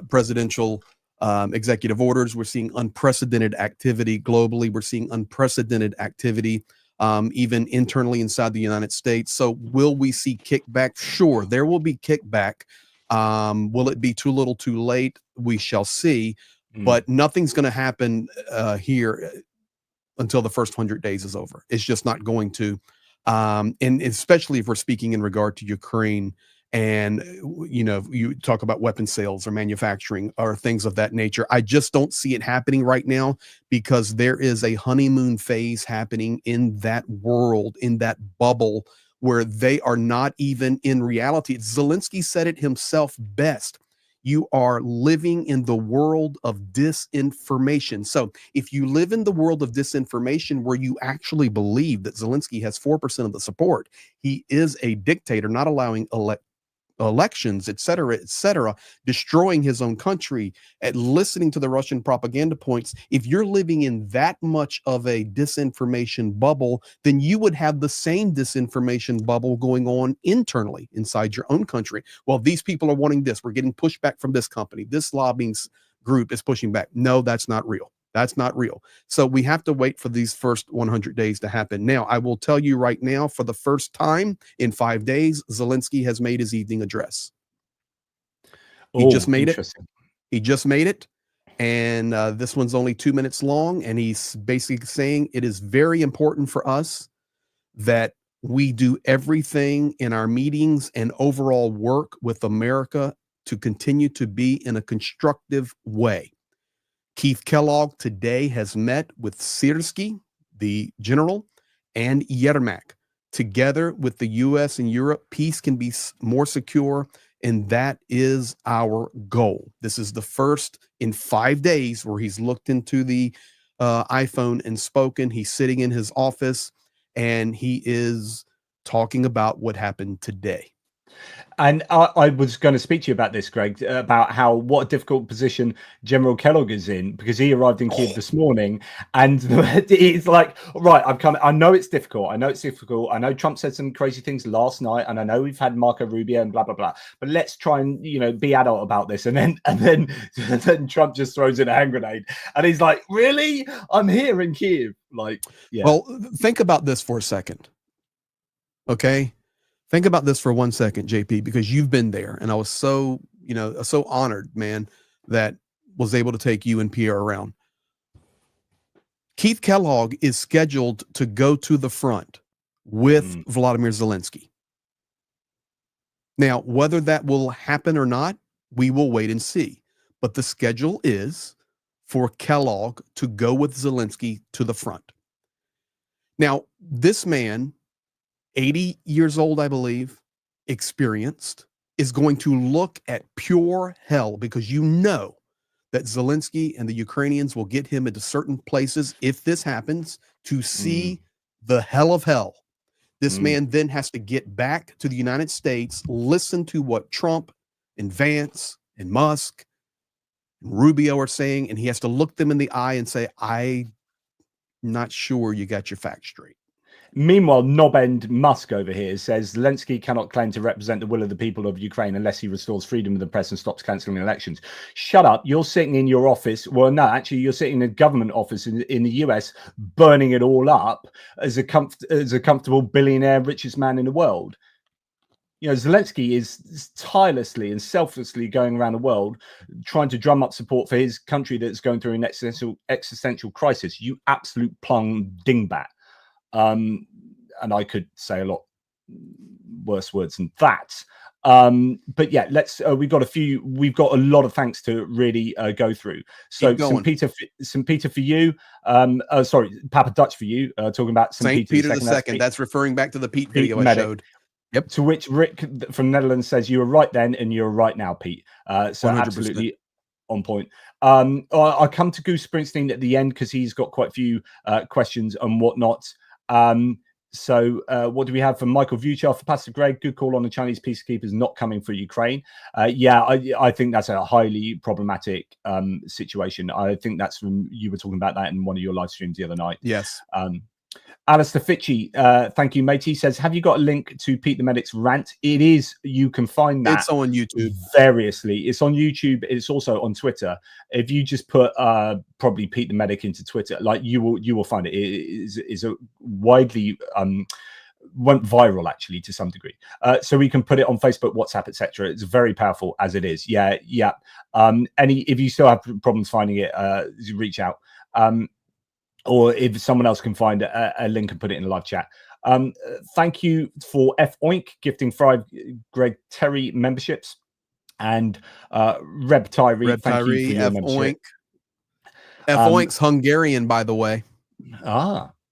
presidential executive orders. We're seeing unprecedented activity globally. We're seeing unprecedented activity even internally inside the United States. So will we see kickback? Sure, there will be kickback. Will it be too little too late? We shall see. But nothing's going to happen here until the first 100 days is over. It's just not going to. And especially if we're speaking in regard to Ukraine And, you talk about weapon sales or manufacturing or things of that nature. I just don't see it happening right now because there is a honeymoon phase happening in that world, in that bubble where they are not even in reality. Zelensky said it himself best. You are living in the world of disinformation. So if you live in the world of disinformation where you actually believe that Zelensky has 4% of the support, he is a dictator, not allowing elections, et cetera, destroying his own country, at listening to the Russian propaganda points. If you're living in that much of a disinformation bubble, then you would have the same disinformation bubble going on internally inside your own country. Well, these people are wanting this. We're getting pushback from this company. This lobbying group is pushing back. No, that's not real. That's not real. So we have to wait for these first 100 days to happen. Now, I will tell you right now, for the first time in 5 days, Zelensky has made his evening address. He just made it. He just made it. And this one's only 2 minutes long. And he's basically saying it is very important for us that we do everything in our meetings and overall work with America to continue to be in a constructive way. Keith Kellogg today has met with Syrskyi, the general, and Yermak. Together with the U.S. and Europe, peace can be more secure, and that is our goal. This is the first in 5 days where he's looked into the iPhone and spoken. He's sitting in his office, and he is talking about what happened today. And I was going to speak to you about this, Greg, about what a difficult position General Kellogg is in, because he arrived in Kiev this morning, and it's like, right, I'm coming. I know it's difficult. I know Trump said some crazy things last night, and I know we've had Marco Rubio and blah blah blah. But let's try and be adult about this. And then Trump just throws in a hand grenade, and he's like, really? I'm here in Kiev. Like, yeah. Well, think about this for a second. Okay. Think about this for 1 second, JP, because you've been there, and I was so honored, man, that was able to take you and Pierre around. Keith Kellogg is scheduled to go to the front with Vladimir Zelensky. Now, whether that will happen or not, we will wait and see. But the schedule is for Kellogg to go with Zelensky to the front. Now, this man, 80 years old, I believe, experienced, is going to look at pure hell, because that Zelensky and the Ukrainians will get him into certain places if this happens, to see the hell of hell. This man then has to get back to the United States, listen to what Trump and Vance and Musk and Rubio are saying, and he has to look them in the eye and say, I'm not sure you got your facts straight. Meanwhile, Knobend Musk over here says Zelensky cannot claim to represent the will of the people of Ukraine unless he restores freedom of the press and stops cancelling elections. Shut up. You're sitting in your office. Well, no, actually, you're sitting in a government office in the US, burning it all up as a comfortable billionaire, richest man in the world. Zelensky is tirelessly and selflessly going around the world trying to drum up support for his country that's going through an existential crisis. You absolute plum dingbat. And I could say a lot worse words than that. But yeah, we've got a lot of thanks to really go through. So St. Peter for you. Sorry, Papa Dutch for you. Talking about St. Peter II. That's referring back to the Pete video I showed. Yep. To which Rick from Netherlands says, you were right then and you're right now, Pete. So 100%. Absolutely on point. I'll come to Goose Springsteen at the end because he's got quite a few questions and whatnot. So what do we have from Michael Vuchar for Pastor Greg? Good call on the Chinese peacekeepers not coming for Ukraine. I think that's a highly problematic situation. I think that's from, you were talking about that in one of your live streams the other night. Yes. Alistair Fitchy, thank you, matey, says, have you got a link to Pete the Medic's rant? It is, you can find that. It's on YouTube. Variously. It's on YouTube. It's also on Twitter. If you just put probably Pete the Medic into Twitter, like you will find it. It is a widely went viral actually to some degree. So we can put it on Facebook, WhatsApp, etc. It's very powerful as it is. Yeah. If you still have problems finding it, reach out. Or if someone else can find a link and put it in the live chat. Thank you for F Oink gifting 5 Greg Terry memberships, and Reb Tyree, thank you for your F membership. Oink. F Oink's Hungarian, by the way.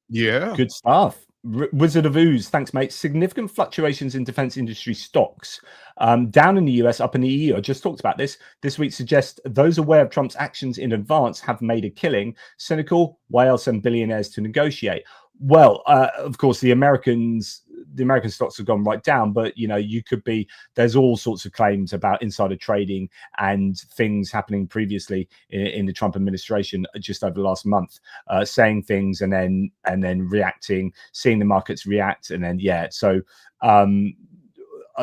Yeah. Good stuff. Wizard of Ooze, thanks, mate. Significant fluctuations in defense industry stocks down in the US, up in the EU. I just talked about this week. Suggests those aware of Trump's actions in advance have made a killing. Cynical, why else send billionaires to negotiate? Well, of course, the American stocks have gone right down, but there's all sorts of claims about insider trading and things happening previously in the Trump administration just over the last month, saying things and then reacting, seeing the markets react, and then so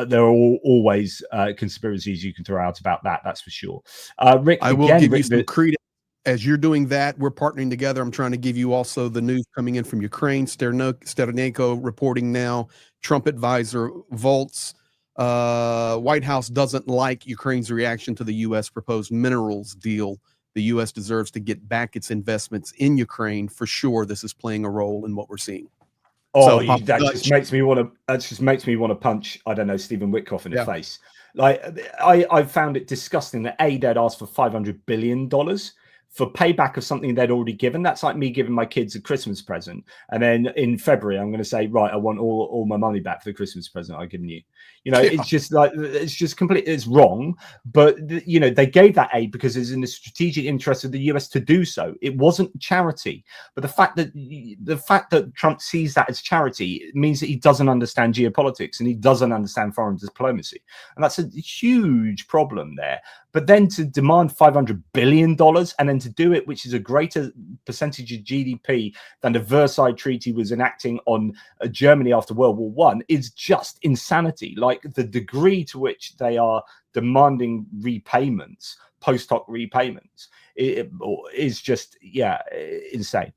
there are always conspiracies you can throw out about that. That's for sure. Rick, I will give you some credence. As you're doing that, we're partnering together. I'm trying to give you also the news coming in from Ukraine. Sternenko reporting now. Trump advisor Volts. White House doesn't like Ukraine's reaction to the U.S. proposed minerals deal. The U.S. deserves to get back its investments in Ukraine. For sure, this is playing a role in what we're seeing. That just makes me want to punch, I don't know, Stephen Witkoff in the face. Like, I found it disgusting that they'd asked for $500 billion for payback of something they'd already given. That's like me giving my kids a Christmas present, and then in February I'm going to say, right, I want all my money back for the Christmas present I've given you. It's just like, it's just completely, it's wrong. But they gave that aid because it's in the strategic interest of the US to do so. It wasn't charity. But the fact that Trump sees that as charity means that he doesn't understand geopolitics and he doesn't understand foreign diplomacy, and that's a huge problem there. But then to demand $500 billion and then to do it, which is a greater percentage of GDP than the Versailles Treaty was enacting on Germany after World War I, is just insanity. Like, the degree to which they are demanding repayments, post hoc repayments, is just insane.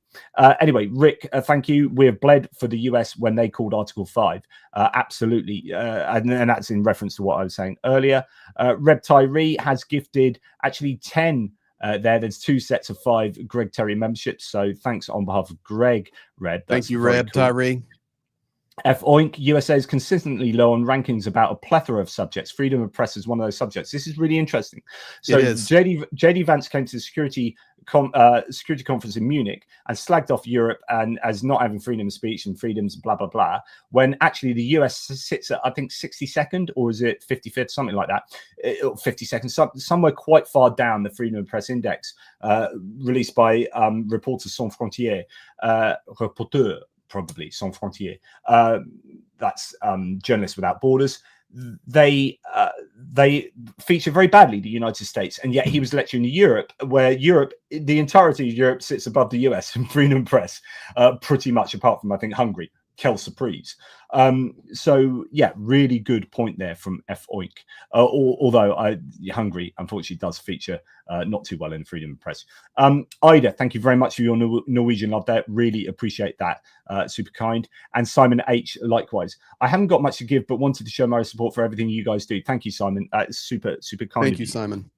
Anyway, Rick, thank you. We have bled for the US when they called Article 5. Absolutely. And that's in reference to what I was saying earlier. Reb Tyree has gifted actually 10 there's 2 sets of 5 Greg Terry memberships. So thanks on behalf of Greg, Reb. Thank you, Reb Tyree. F Oink, USA is consistently low on rankings about a plethora of subjects. Freedom of press is one of those subjects. This is really interesting. So JD Vance came to the security conference in Munich and slagged off Europe and as not having freedom of speech and freedoms, blah, blah, blah, when actually the US sits at, I think, 62nd, or is it 55th, something like that, 52nd, somewhere quite far down the Freedom of Press Index, released by Reporters Sans Frontières, probably Sans Frontières. That's Journalists Without Borders. They feature very badly the United States, and yet he was lecturing Europe, where the entirety of Europe sits above the US in freedom press, pretty much, apart from, I think, Hungary. Quelle surprise. So yeah, really good point there from F Oink. Although Hungary unfortunately does feature not too well in the freedom of press. Ida, thank you very much for your Norwegian love there. Really appreciate that. Super kind. And Simon H, likewise. I haven't got much to give, but wanted to show my support for everything you guys do. Thank you, Simon. Super kind. Thank you, Simon.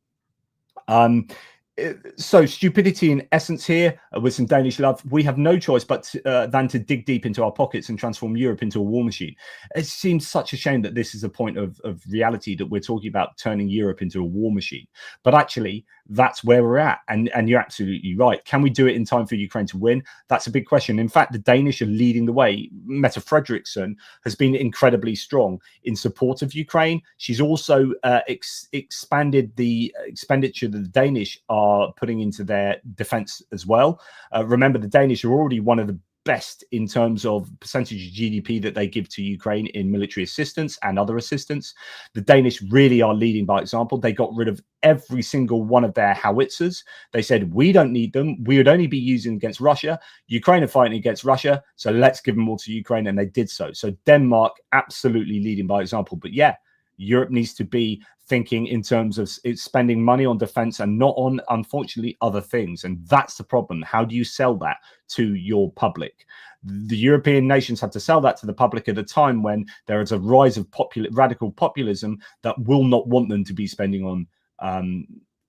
So stupidity in essence here, with some Danish love. We have no choice but than to dig deep into our pockets and transform Europe into a war machine. It seems such a shame that this is a point of reality, that we're talking about turning Europe into a war machine. But actually, that's where we're at. And you're absolutely right. Can we do it in time for Ukraine to win? That's a big question. In fact, the Danish are leading the way. Mette Frederiksen has been incredibly strong in support of Ukraine. She's also expanded the expenditure that the Danish are putting into their defense as well. Remember, the Danish are already one of the best in terms of percentage of GDP that they give to Ukraine in military assistance and other assistance. The Danish really are leading by example. They got rid of every single one of their howitzers. They said, we don't need them. We would only be using against Russia. Ukraine are fighting against Russia, so let's give them all to Ukraine. And they did so. So Denmark absolutely leading by example. But yeah, Europe needs to be thinking in terms of spending money on defense and not on, unfortunately, other things. And that's the problem. How do you sell that to your public? The European nations have to sell that to the public at a time when there is a rise of radical populism that will not want them to be spending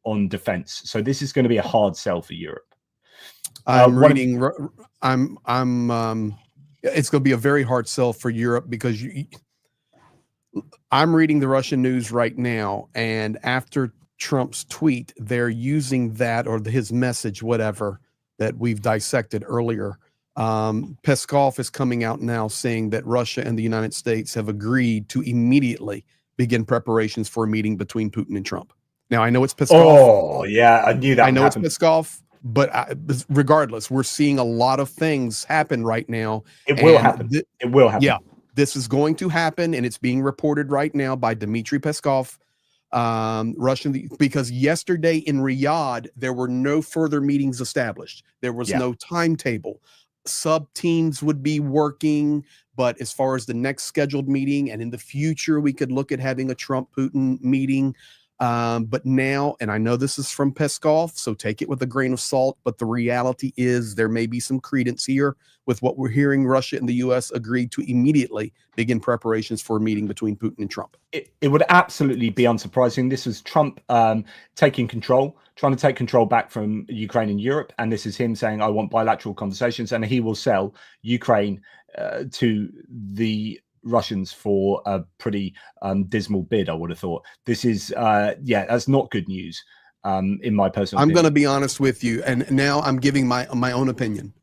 on defense. So this is going to be a hard sell for Europe. I'm reading. I'm It's going to be a very hard sell for Europe because I'm reading the Russian news right now, and after Trump's tweet, they're using that or his message, whatever, that we've dissected earlier. Peskov is coming out now saying that Russia and the United States have agreed to immediately begin preparations for a meeting between Putin and Trump. Now, I know it's Peskov. Oh, yeah, I knew that. I know it's Peskov, but regardless, we're seeing a lot of things happen right now. It will happen. It will happen. Yeah, this is going to happen, and it's being reported right now by Dmitry Peskov, Russian, because yesterday in Riyadh, there were no further meetings established. There was no timetable. Sub teams would be working, but as far as the next scheduled meeting, and in the future, we could look at having a Trump-Putin meeting. But now, and I know this is from Peskov, so take it with a grain of salt, but the reality is there may be some credence here with what we're hearing. Russia and the U.S. agreed to immediately begin preparations for a meeting between Putin and Trump. It would absolutely be unsurprising. This is Trump taking control, trying to take control back from Ukraine and Europe. And this is him saying, I want bilateral conversations, and he will sell Ukraine to the Russians for a pretty dismal bid, I would have thought. This is, that's not good news in my personal opinion. I'm going to be honest with you, and now I'm giving my own opinion.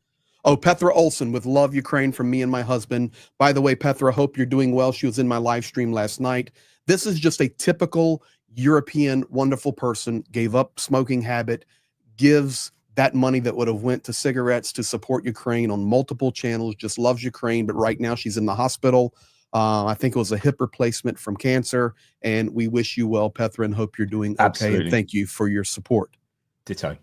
Oh, Petra Olson with Love Ukraine from me and my husband. By the way, Petra, hope you're doing well. She was in my live stream last night. This is just a typical European wonderful person, gave up smoking habit, gives that money that would have went to cigarettes to support Ukraine on multiple channels, just loves Ukraine. But right now she's in the hospital. I think it was a hip replacement from cancer. And we wish you well, Petra, and hope you're doing okay. Absolutely. And thank you for your support. Ditto.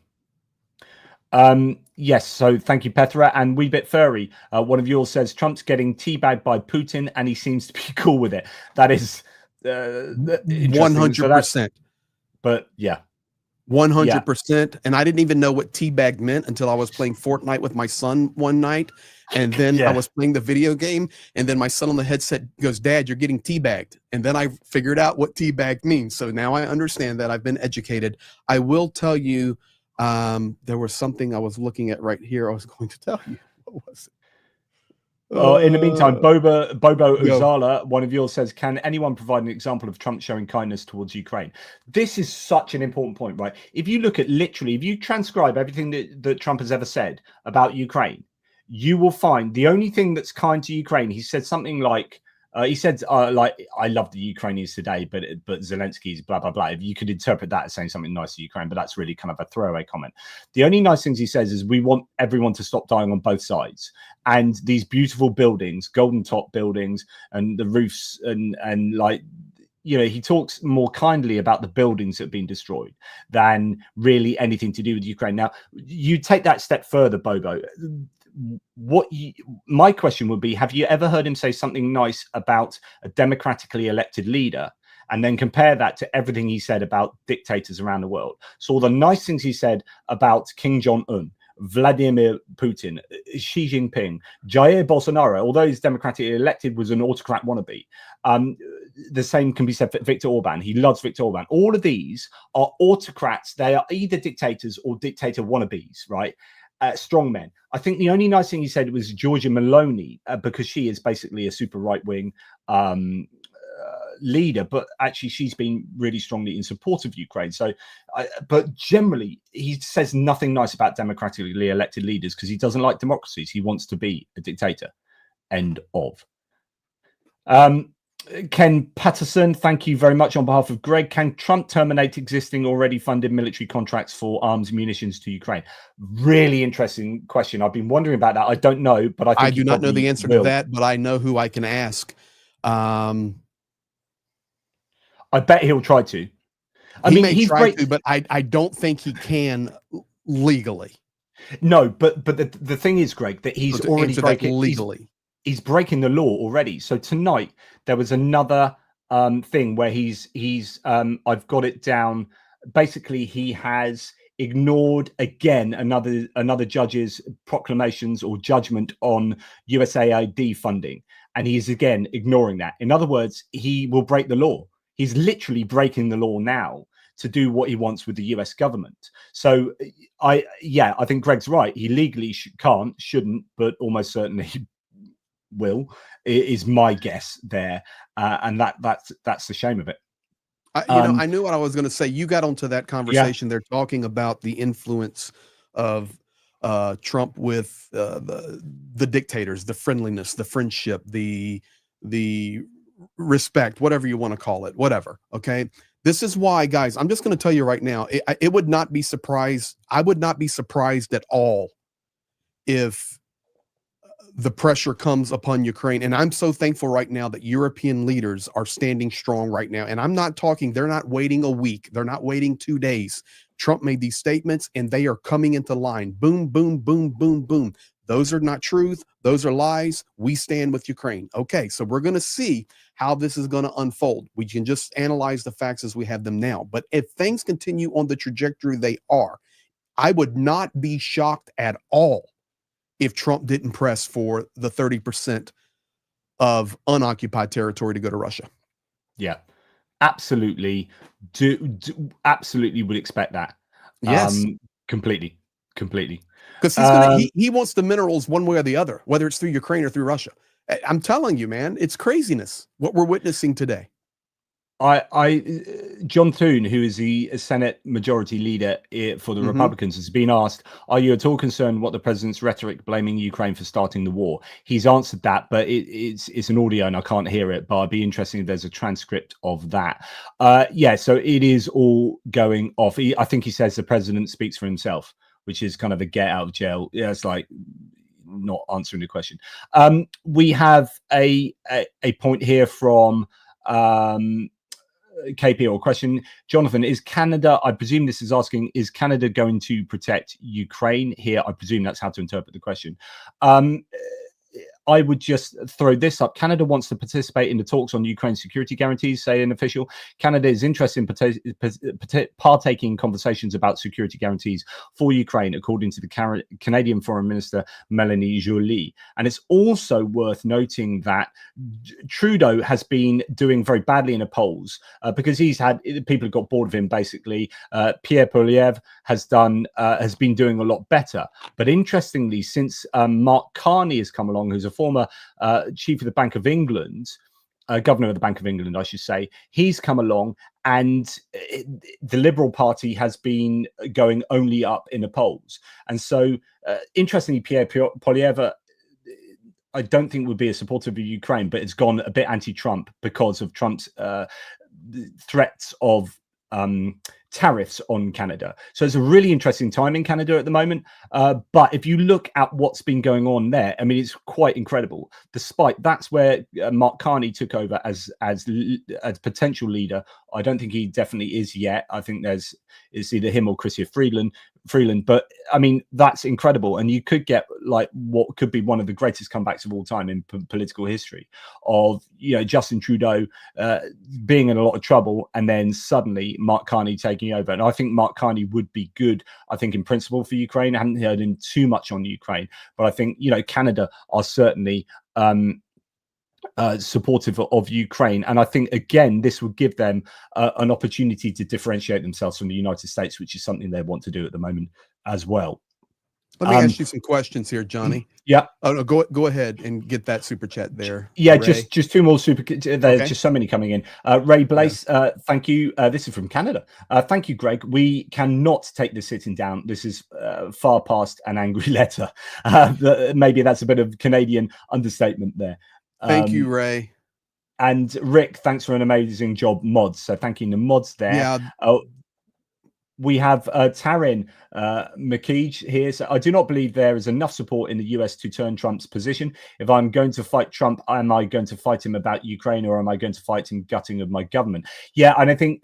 Yes, so thank you, Petra. And Wee Bit Furry, one of yours says Trump's getting teabagged by Putin and he seems to be cool with it. That is 100%. So but yeah. 100%. And I didn't even know what teabag meant until I was playing Fortnite with my son one night. And then I was playing the video game. And then my son on the headset goes, Dad, you're getting teabagged. And then I figured out what teabag means. So now I understand that. I've been educated. I will tell you, there was something I was looking at right here. I was going to tell you. What was it? In the meantime, Bobo Uzala, one of yours says, can anyone provide an example of Trump showing kindness towards Ukraine? This is such an important point, right? If you look at literally, if you transcribe everything that Trump has ever said about Ukraine, you will find the only thing that's kind to Ukraine. He said something like, like, I love the Ukrainians today, but Zelensky's blah, blah, blah. If you could interpret that as saying something nice to Ukraine, but that's really kind of a throwaway comment. The only nice things he says is we want everyone to stop dying on both sides. And these beautiful buildings, golden top buildings and the roofs and like, you know, he talks more kindly about the buildings that have been destroyed than really anything to do with Ukraine. Now, you take that step further, Bobo. My question would be, have you ever heard him say something nice about a democratically elected leader and then compare that to everything he said about dictators around the world? So all the nice things he said about Kim Jong-un, Vladimir Putin, Xi Jinping, Jair Bolsonaro, although he's democratically elected, was an autocrat wannabe. The same can be said for Viktor Orban. He loves Viktor Orban. All of these are autocrats. They are either dictators or dictator wannabes, right? Strong men. I think the only nice thing he said was Giorgia Meloni, because she is basically a super right-wing leader, but actually she's been really strongly in support of Ukraine. So, but generally he says nothing nice about democratically elected leaders because he doesn't like democracies. He wants to be a dictator. End of. Ken Patterson, thank you very much on behalf of Greg. Can Trump terminate existing already funded military contracts for arms munitions to Ukraine? Really interesting question. I've been wondering about that. I don't know, but I do not know the answer to that, but I know who I can ask. I bet he'll try to. He may try to, but I don't think he can legally. No, but the thing is, Greg, that he's already breaking legally. He's breaking the law already. So tonight there was another thing where he's I've got it down. Basically, he has ignored again another judge's proclamations or judgment on USAID funding, and he's again ignoring that. In other words, he will break the law. He's literally breaking the law now to do what he wants with the US government. So I think Greg's right. He legally shouldn't, but almost certainly is my guess there, and that's the shame of it. I knew what I was going to say. You got onto that conversation. Yeah. They're talking about the influence of Trump with the dictators, the friendliness, the friendship, the respect, whatever you want to call it, whatever. Okay. This is why, guys, I'm just going to tell you right now, it would not be surprised. I would not be surprised at all if the pressure comes upon Ukraine. And I'm so thankful right now that European leaders are standing strong right now. And I'm not talking, they're not waiting a week. They're not waiting 2 days. Trump made these statements and they are coming into line. Boom, boom, boom, boom, boom. Those are not truth. Those are lies. We stand with Ukraine. Okay, so we're going to see how this is going to unfold. We can just analyze the facts as we have them now. But if things continue on the trajectory they are, I would not be shocked at all if Trump didn't press for the 30% of unoccupied territory to go to Russia. Yeah, absolutely. Absolutely would expect that. Yes. Completely. Because he's gonna he wants the minerals one way or the other, whether it's through Ukraine or through Russia. I'm telling you, man, it's craziness what we're witnessing today. John Thune, who is the Senate Majority Leader for the Republicans, has been asked, "Are you at all concerned what the president's rhetoric blaming Ukraine for starting the war?" He's answered that, but it's an audio and I can't hear it. But I'd be interested if there's a transcript of that. Yeah, so it is all going off. I think he says the president speaks for himself, which is kind of a get out of jail. Yeah, it's like not answering the question. We have a point here from KP, or question, Jonathan, is Canada, I presume this is asking, is Canada going to protect Ukraine here? I presume that's how to interpret the question. I would just throw this up. Canada wants to participate in the talks on Ukraine security guarantees, say an official. Canada is interested in partaking in conversations about security guarantees for Ukraine, according to the Canadian Foreign Minister, Melanie Joly. And it's also worth noting that Trudeau has been doing very badly in the polls because he's had people have got bored of him, basically. Pierre Poilievre has been doing a lot better. But interestingly, since Mark Carney has come along, who's a former chief of the Bank of England, governor of the Bank of England, I should say, he's come along, and the Liberal Party has been going only up in the polls. And so, interestingly, Pierre Poilievre, I don't think would be a supporter of Ukraine, but it's gone a bit anti-Trump because of Trump's threats of tariffs on Canada. So it's a really interesting time in Canada at the moment. But if you look at what's been going on there, I mean, it's quite incredible. Despite that's where Mark Carney took over as potential leader. I don't think he definitely is yet. I think it's either him or Chrystia Freeland. But I mean, that's incredible. And you could get like what could be one of the greatest comebacks of all time in political history of, Justin Trudeau being in a lot of trouble and then suddenly Mark Carney taking over. And I think Mark Carney would be good, I think, in principle for Ukraine. I haven't heard him too much on Ukraine, but I think, Canada are certainly supportive of Ukraine. And I think, again, this would give them an opportunity to differentiate themselves from the United States, which is something they want to do at the moment as well. Let me ask you some questions here, Johnny. Yeah. Oh, no, go ahead and get that super chat there. Yeah, Ray. just two more super. There's just so many coming in. Ray Blaze, thank you. This is from Canada. Thank you, Greg. We cannot take this sitting down. This is far past an angry letter. Maybe that's a bit of Canadian understatement there. Thank you, Ray. And Rick, thanks for an amazing job, mods. So thanking the mods there. Yeah. We have Taryn McKeege here. So I do not believe there is enough support in the US to turn Trump's position. If I'm going to fight Trump, am I going to fight him about Ukraine, or am I going to fight him gutting of my government? Yeah, and I think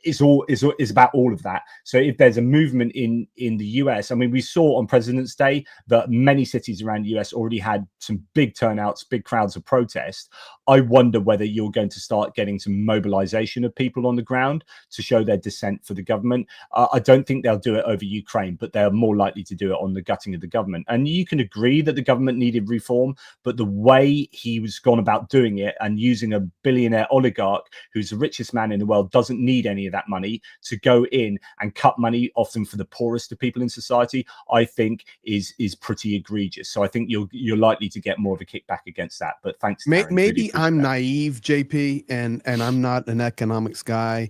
it's about all of that. So if there's a movement in the US, I mean, we saw on President's Day that many cities around the US already had some big turnouts, big crowds of protest. I wonder whether you're going to start getting some mobilization of people on the ground to show their dissent for the government. I don't think they'll do it over Ukraine, but they're more likely to do it on the gutting of the government. And you can agree that the government needed reform, but the way he was gone about doing it and using a billionaire oligarch who's the richest man in the world doesn't need any of that money to go in and cut money often for the poorest of people in society, I think is pretty egregious. So I think you're likely to get more of a kickback against that. But thanks, Darren. Maybe really I'm that. naive, JP, and I'm not an economics guy,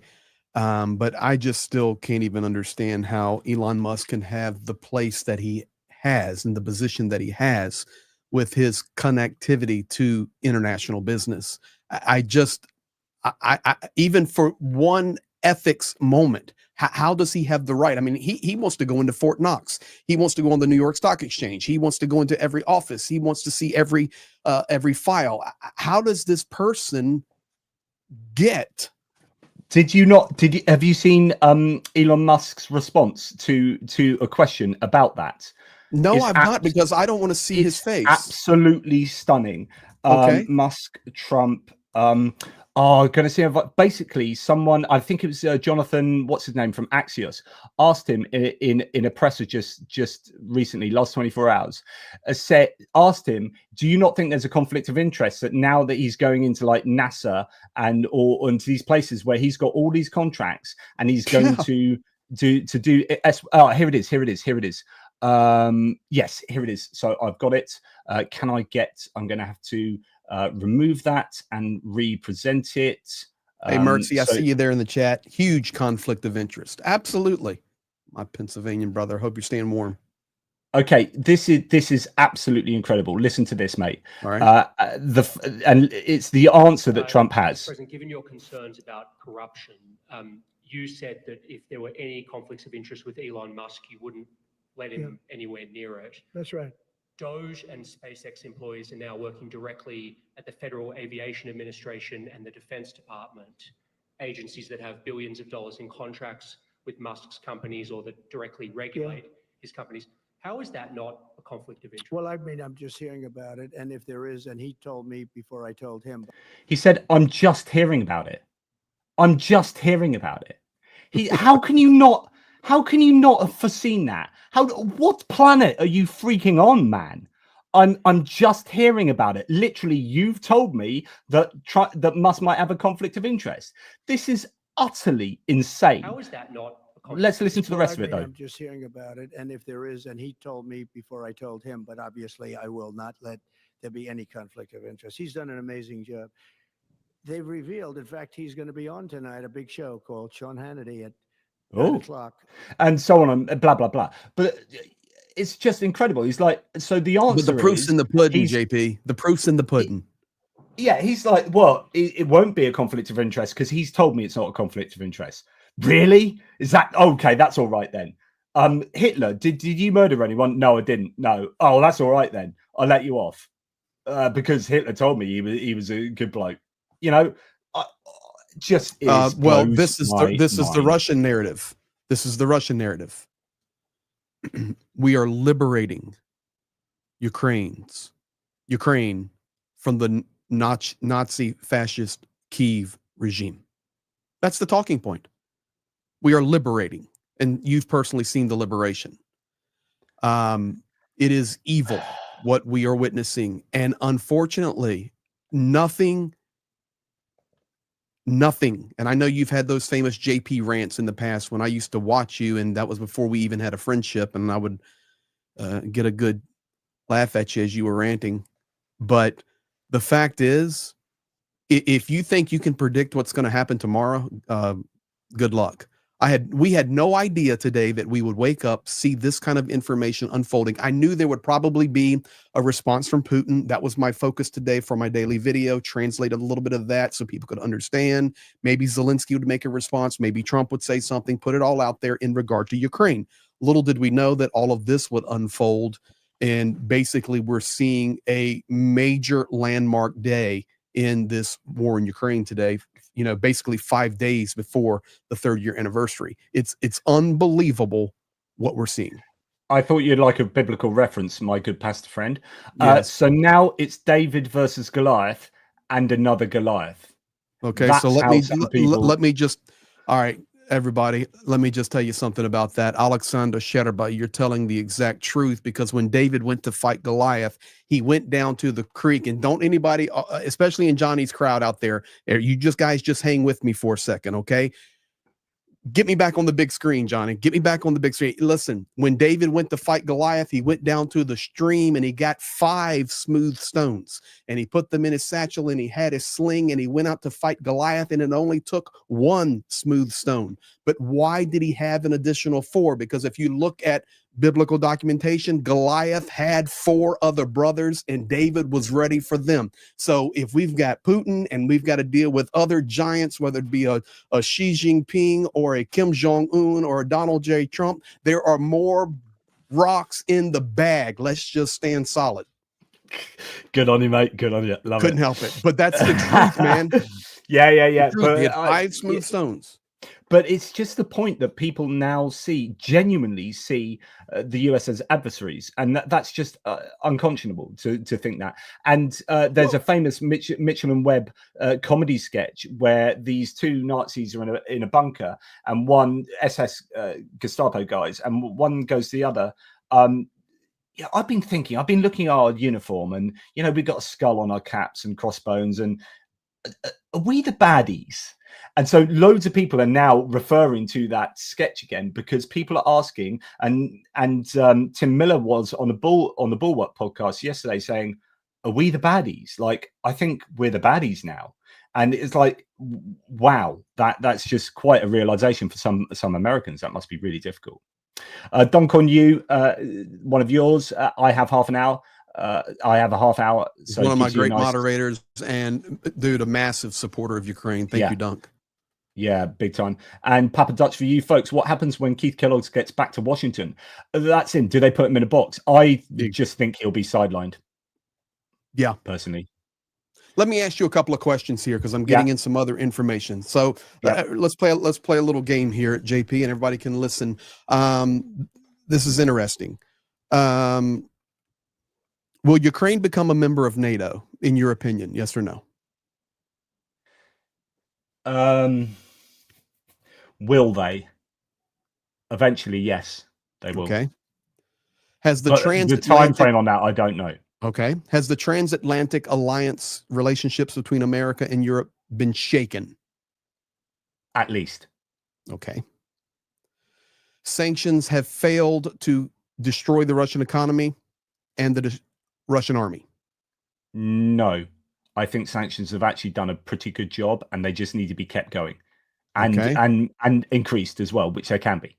but I just still can't even understand how Elon Musk can have the place that he has and the position that he has with his connectivity to international business. I even for one ethics moment, how does he have the right? I mean, he wants to go into Fort Knox. He wants to go on the New York Stock Exchange. He wants to go into every office. He wants to see every file. How does this person get? Have you seen Elon Musk's response to a question about that? No, I've not, because I don't want to see his face. Absolutely stunning. Okay. Musk, Trump. I'm going to see basically someone, I think it was Jonathan, what's his name, from Axios, asked him in a presser just recently, last 24 hours, asked him, do you not think there's a conflict of interest that now that he's going into like NASA or into these places where he's got all these contracts and he's going to do here it is. Yes, here it is. So I've got it. I'm going to have to remove that and represent it. Hey, Mertzy, I see you there in the chat. Huge conflict of interest. Absolutely. My Pennsylvanian brother. Hope you're staying warm. Okay, this is absolutely incredible. Listen to this, mate. All right. And it's the answer that Trump has. President, given your concerns about corruption, you said that if there were any conflicts of interest with Elon Musk, you wouldn't let him anywhere near it. That's right. Doge and SpaceX employees are now working directly at the Federal Aviation Administration and the Defense Department, agencies that have billions of dollars in contracts with Musk's companies or that directly regulate his companies. How is that not a conflict of interest? Well, I mean, I'm just hearing about it. And if there is, and he told me before I told him. He said, I'm just hearing about it. I'm just hearing about it. How can you not have foreseen that? What planet are you freaking on, man? I'm just hearing about it. Literally, you've told me that Musk might have a conflict of interest. This is utterly insane. How is that not a conflict? Let's listen to the rest of it, though. I'm just hearing about it. And if there is, and he told me before I told him, but obviously I will not let there be any conflict of interest. He's done an amazing job. They've revealed, in fact, he's going to be on tonight, a big show called Sean Hannity at 9 o'clock. And so on and blah, blah, blah. But it's just incredible. He's like, so the answer But the proof's in the pudding, JP. The proof's in the pudding. Yeah, he's like, well, it won't be a conflict of interest because he's told me it's not a conflict of interest. Really? Is that okay? That's all right then. Hitler, did you murder anyone? No, I didn't. No. Oh, that's all right then. I'll let you off because Hitler told me he was a good bloke. You know, just is well, this is the Russian narrative. This is the Russian narrative. We are liberating Ukraine from the Nazi fascist Kiev regime. That's the talking point. We are liberating, and you've personally seen the liberation. It is evil what we are witnessing, and unfortunately, nothing, and I know you've had those famous JP rants in the past when I used to watch you, and that was before we even had a friendship, and I would get a good laugh at you as you were ranting. But the fact is, if you think you can predict what's going to happen tomorrow, good luck. We had no idea today that we would wake up, see this kind of information unfolding. I knew there would probably be a response from Putin. That was my focus today for my daily video, translated a little bit of that so people could understand. Maybe Zelensky would make a response. Maybe Trump would say something, put it all out there in regard to Ukraine. Little did we know that all of this would unfold. And basically, we're seeing a major landmark day in this war in Ukraine today, you know, basically 5 days before the 3rd year anniversary. It's unbelievable what we're seeing. I thought you'd like a biblical reference, my good pastor friend. Yes. So now it's David versus Goliath and another Goliath. Okay, That's so let me just, all right. everybody, let me just tell you something about that. Alexander Sherba, you're telling the exact truth, because when David went to fight Goliath, he went down to the creek. And don't anybody, especially in Johnny's crowd out there, you guys just hang with me for a second, okay? Get me back on the big screen, Johnny. Get me back on the big screen. Listen, when David went to fight Goliath, he went down to the stream and he got 5 smooth stones and he put them in his satchel and he had his sling and he went out to fight Goliath, and it only took 1 smooth stone. But why did he have an additional 4? Because if you look at biblical documentation, Goliath had 4 other brothers and David was ready for them. So if we've got Putin and we've got to deal with other giants, whether it be a Xi Jinping or a Kim Jong-un or a Donald J. Trump, there are more rocks in the bag. Let's just stand solid. Good on you, mate. Good on you. Love Couldn't it. help it. But that's the truth, man. Yeah. But he had 5 smooth stones. But it's just the point that people now genuinely see the US as adversaries, and that's just unconscionable to think that. And there's a famous Mitchell and Webb comedy sketch where these 2 Nazis are in a bunker, and one SS Gestapo guys, and one goes to the other. Yeah, I've been looking at our uniform, and we've got a skull on our caps and crossbones, and are we the baddies? And so loads of people are now referring to that sketch again because people are asking, and Tim Miller was on the Bulwark podcast yesterday saying, are we the baddies? Like, I think we're the baddies now. And it's like, wow, that's just quite a realization for some Americans. That must be really difficult. Dunk on you, one of yours. I have half an hour. I have a half hour. So one of my great moderators, and dude, a massive supporter of Ukraine. Thank you, Dunk. Yeah, big time. And Papa Dutch for you folks. What happens when Keith Kellogg gets back to Washington? That's in. Do they put him in a box? I just think he'll be sidelined. Yeah, personally. Let me ask you a couple of questions here because I'm getting in some other information. So let's play a little game here at JP, and everybody can listen. This is interesting. Will Ukraine become a member of NATO, in your opinion? Yes or no? Will they? Eventually, yes, they will. Okay. Has the time frame on that, I don't know. Okay. Has the transatlantic alliance relationships between America and Europe been shaken? At least. Okay. Sanctions have failed to destroy the Russian economy and the Russian army? No. I think sanctions have actually done a pretty good job, and they just need to be kept going and increased as well, which they can be.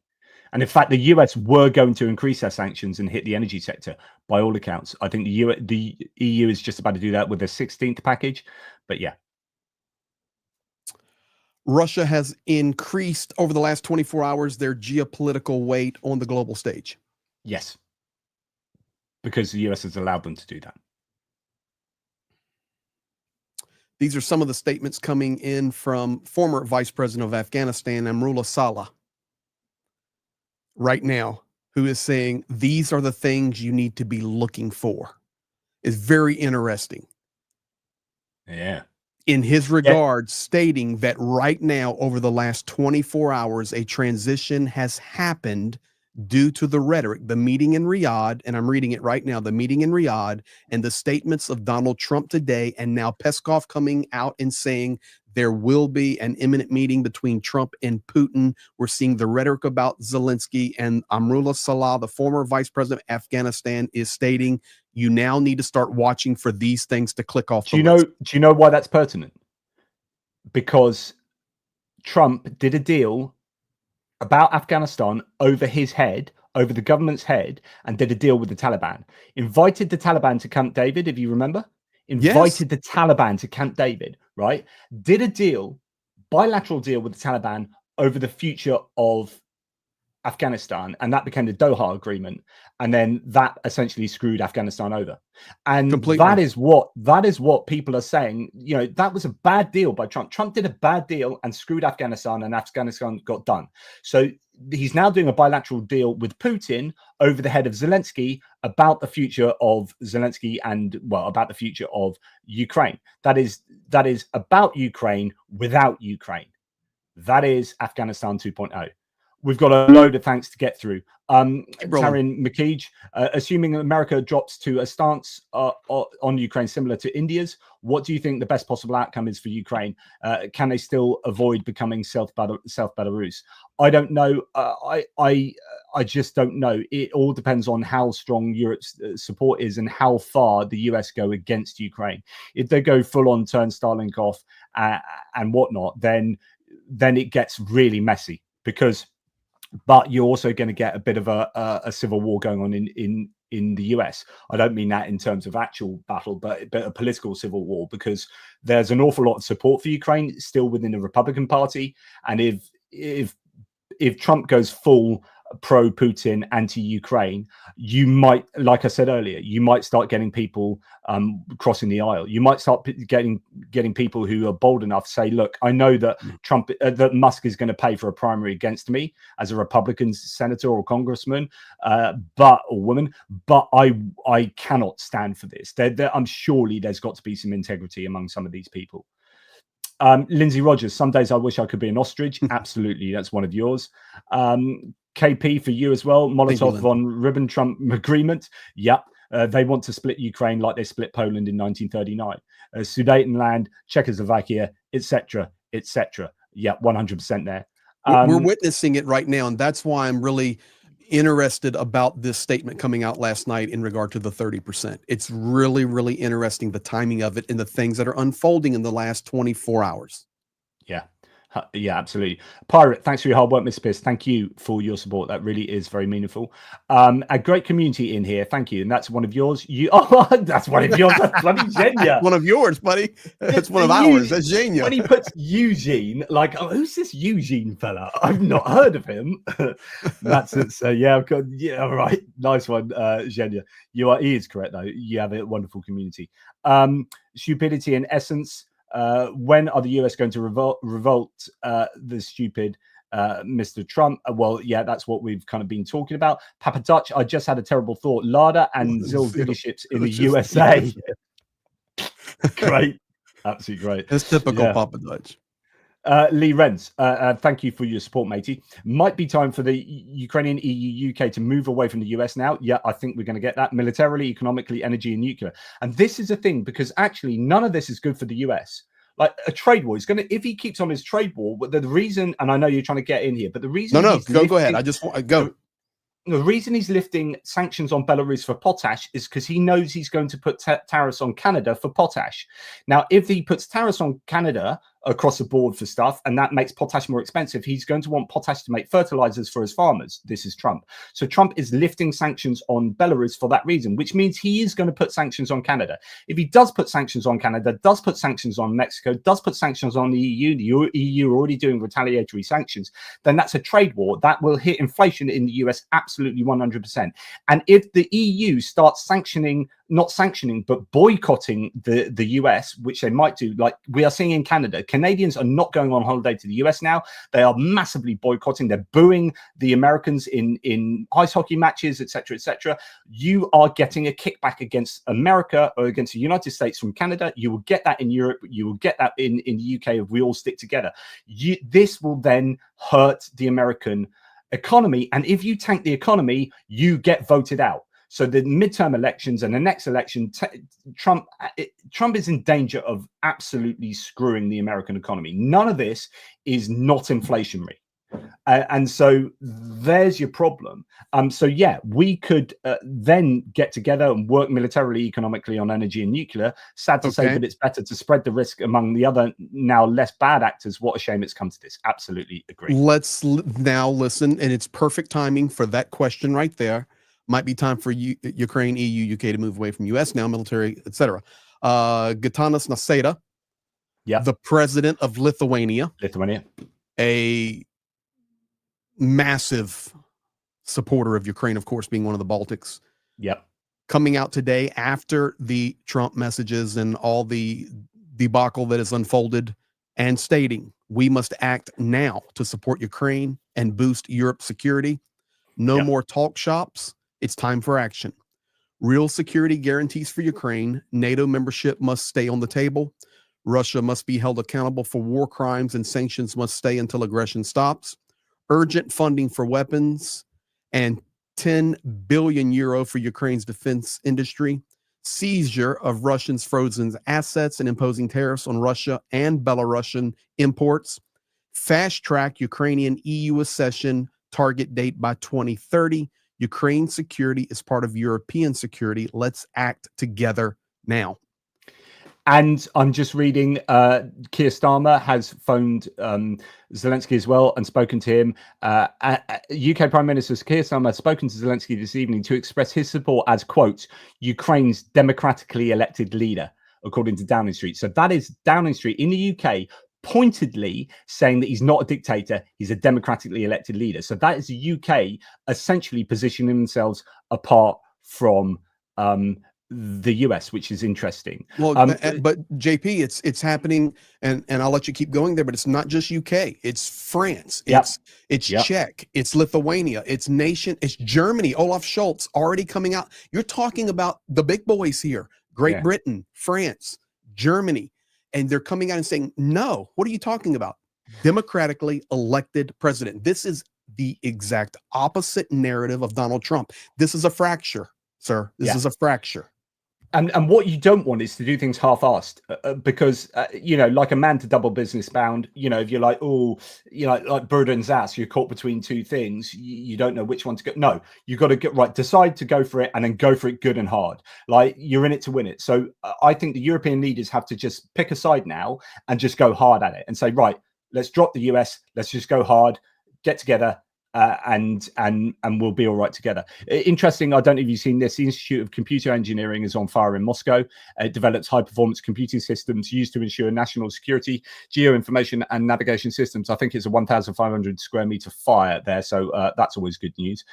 And in fact, the US were going to increase their sanctions and hit the energy sector by all accounts. I think the EU is just about to do that with the 16th package. But yeah. Russia has increased over the last 24 hours their geopolitical weight on the global stage. Yes. Because the US has allowed them to do that. These are some of the statements coming in from former Vice President of Afghanistan, Amrullah Saleh, right now, who is saying these are the things you need to be looking for. It's very interesting. Yeah. In his regard, stating that right now, over the last 24 hours, a transition has happened due to the rhetoric, the meeting in Riyadh, and I'm reading it right now, the meeting in Riyadh and the statements of Donald Trump today, and now Peskov coming out and saying there will be an imminent meeting between Trump and Putin. We're seeing the rhetoric about Zelensky, and Amrullah Saleh, the former vice president of Afghanistan, is stating you now need to start watching for these things to click off. Do you know why that's pertinent? Because Trump did a deal about Afghanistan over his head, over the government's head, and did a deal with the Taliban. Invited the Taliban to Camp David, if you remember. Invited the Taliban to Camp David, right? Did a deal, bilateral deal with the Taliban over the future of Afghanistan, and that became the Doha Agreement, and then that essentially screwed Afghanistan over. And that is what people are saying. You know, that was a bad deal by Trump. Trump did a bad deal and screwed Afghanistan, and Afghanistan got done. So he's now doing a bilateral deal with Putin over the head of Zelensky about the future of Zelensky and, well, about the future of Ukraine. That is about Ukraine without Ukraine. That is Afghanistan 2.0. We've got a load of thanks to get through. Taryn McKeej, assuming America drops to a stance on Ukraine similar to India's, what do you think the best possible outcome is for Ukraine? Can they still avoid becoming South Belarus? I don't know. I just don't know. It all depends on how strong Europe's support is and how far the US go against Ukraine. If they go full on, turn Starlink off and whatnot, then it gets really messy because. But you're also going to get a bit of a civil war going on in the US. I don't mean that in terms of actual battle, but a political civil war, because there's an awful lot of support for Ukraine still within the Republican Party. And if Trump goes full pro-Putin, anti-Ukraine, you might, like I said earlier, you might start getting people crossing the aisle. You might start getting people who are bold enough to say, look, I know that that Musk is going to pay for a primary against me as a Republican senator or congressman, or woman, but I cannot stand for this. I'm surely there's got to be some integrity among some of these people. Lindsay Rogers, some days I wish I could be an ostrich. Absolutely, that's one of yours. KP for you as well. Molotov von Ribbentrop agreement. Yep. They want to split Ukraine like they split Poland in 1939. Sudetenland, Czechoslovakia, etc., etc. Yeah, 100% there. We're witnessing it right now, and that's why I'm really interested about this statement coming out last night in regard to the 30%. It's really, really interesting, the timing of it and the things that are unfolding in the last 24 hours. Yeah, absolutely. Pirate, thanks for your hard work, Mr. Pierce. Thank you for your support. That really is very meaningful. A great community in here. Thank you. And that's one of yours. That's one of yours. That's bloody Zhenya. One of yours, buddy. That's one of ours. That's Zhenya. When he puts Eugene, like, oh, who's this Eugene fella? I've not heard of him. That's it. So yeah, I've got, yeah, all right. Nice one, Zhenya. He is correct though. You have a wonderful community. Stupidity in essence. When are the US going to revolt the stupid Mr. Trump? Well, yeah, that's what we've kind of been talking about. Papa Dutch, I just had a terrible thought. Lada and Zil dealerships in the USA. Great. Absolutely great. It's typical Papa Dutch. Lee Renz, thank you for your support, matey. Might be time for the Ukrainian, EU, UK to move away from the US now. Yeah, I think we're going to get that militarily, economically, energy, and nuclear. And this is a thing because actually none of this is good for the US. Like a trade war, he's going to, if he keeps on his trade war, but the reason, and I know you're trying to get in here, but the reason, go ahead. I just want to go. The reason he's lifting sanctions on Belarus for potash is because he knows he's going to put tariffs on Canada for potash. Now, if he puts tariffs on Canada across the board for stuff, and that makes potash more expensive, he's going to want potash to make fertilizers for his farmers. This is Trump. So Trump is lifting sanctions on Belarus for that reason, which means he is going to put sanctions on Canada. If he does put sanctions on Canada, does put sanctions on Mexico, does put sanctions on the EU are already doing retaliatory sanctions, then that's a trade war that will hit inflation in the US absolutely 100%. And if the EU starts not sanctioning, but boycotting the US, which they might do, like we are seeing in Canada. Canadians are not going on holiday to the US now. They are massively boycotting. They're booing the Americans in ice hockey matches, etc., etc. You are getting a kickback against America or against the United States from Canada. You will get that in Europe. You will get that in the UK if we all stick together. This will then hurt the American economy. And if you tank the economy, you get voted out. So the midterm elections and the next election, Trump is in danger of absolutely screwing the American economy. None of this is not inflationary. And so there's your problem. So yeah, we could then get together and work militarily, economically on energy and nuclear. Sad to say that it's better to spread the risk among the other now less bad actors. What a shame it's come to this. Absolutely agree. Let's now listen, and it's perfect timing for that question right there. Might be time for Ukraine, EU, UK to move away from US now, military, etc. Gitanas Nausėda, the president of Lithuania, a massive supporter of Ukraine, of course, being one of the Baltics. Coming out today after the Trump messages and all the debacle that has unfolded and stating, we must act now to support Ukraine and boost Europe's security. No more talk shops. It's time for action. Real security guarantees for Ukraine. NATO membership must stay on the table. Russia must be held accountable for war crimes and sanctions must stay until aggression stops. Urgent funding for weapons and 10 billion euro for Ukraine's defense industry. Seizure of Russians' frozen assets and imposing tariffs on Russia and Belarusian imports. Fast track Ukrainian EU accession, target date by 2030. Ukraine security is part of European security. Let's act together now. And I'm just reading, Keir Starmer has phoned Zelensky as well and spoken to him. UK Prime Minister Keir Starmer has spoken to Zelensky this evening to express his support as, quote, Ukraine's democratically elected leader, according to Downing Street. So that is Downing Street in the UK pointedly saying that he's not a dictator, he's a democratically elected leader. So that is the UK essentially positioning themselves apart from the US, which is interesting. Well, but JP, it's happening, and I'll let you keep going there, but it's not just UK, it's France, it's Czech, it's Lithuania, it's Germany. Olaf Scholz already coming out. You're talking about the big boys here, Great Britain, France, Germany, and they're coming out and saying, no, what are you talking about? Democratically elected president. This is the exact opposite narrative of Donald Trump. This is a fracture, sir. This is a fracture. And what you don't want is to do things half-assed, because you know, like a man to double business bound. You know, if you're like, oh, you know, like Burden's ass, you're caught between two things. You don't know which one to go. No, you got to get right. Decide to go for it, and then go for it good and hard. Like you're in it to win it. So I think the European leaders have to just pick a side now and just go hard at it and say, right, let's drop the US. Let's just go hard, get together. And we'll be all right together. Interesting. I don't know if you've seen this. The Institute of Computer Engineering is on fire in Moscow. It develops high-performance computing systems used to ensure national security, geoinformation, and navigation systems. I think it's a 1,500 square meter fire there, so that's always good news.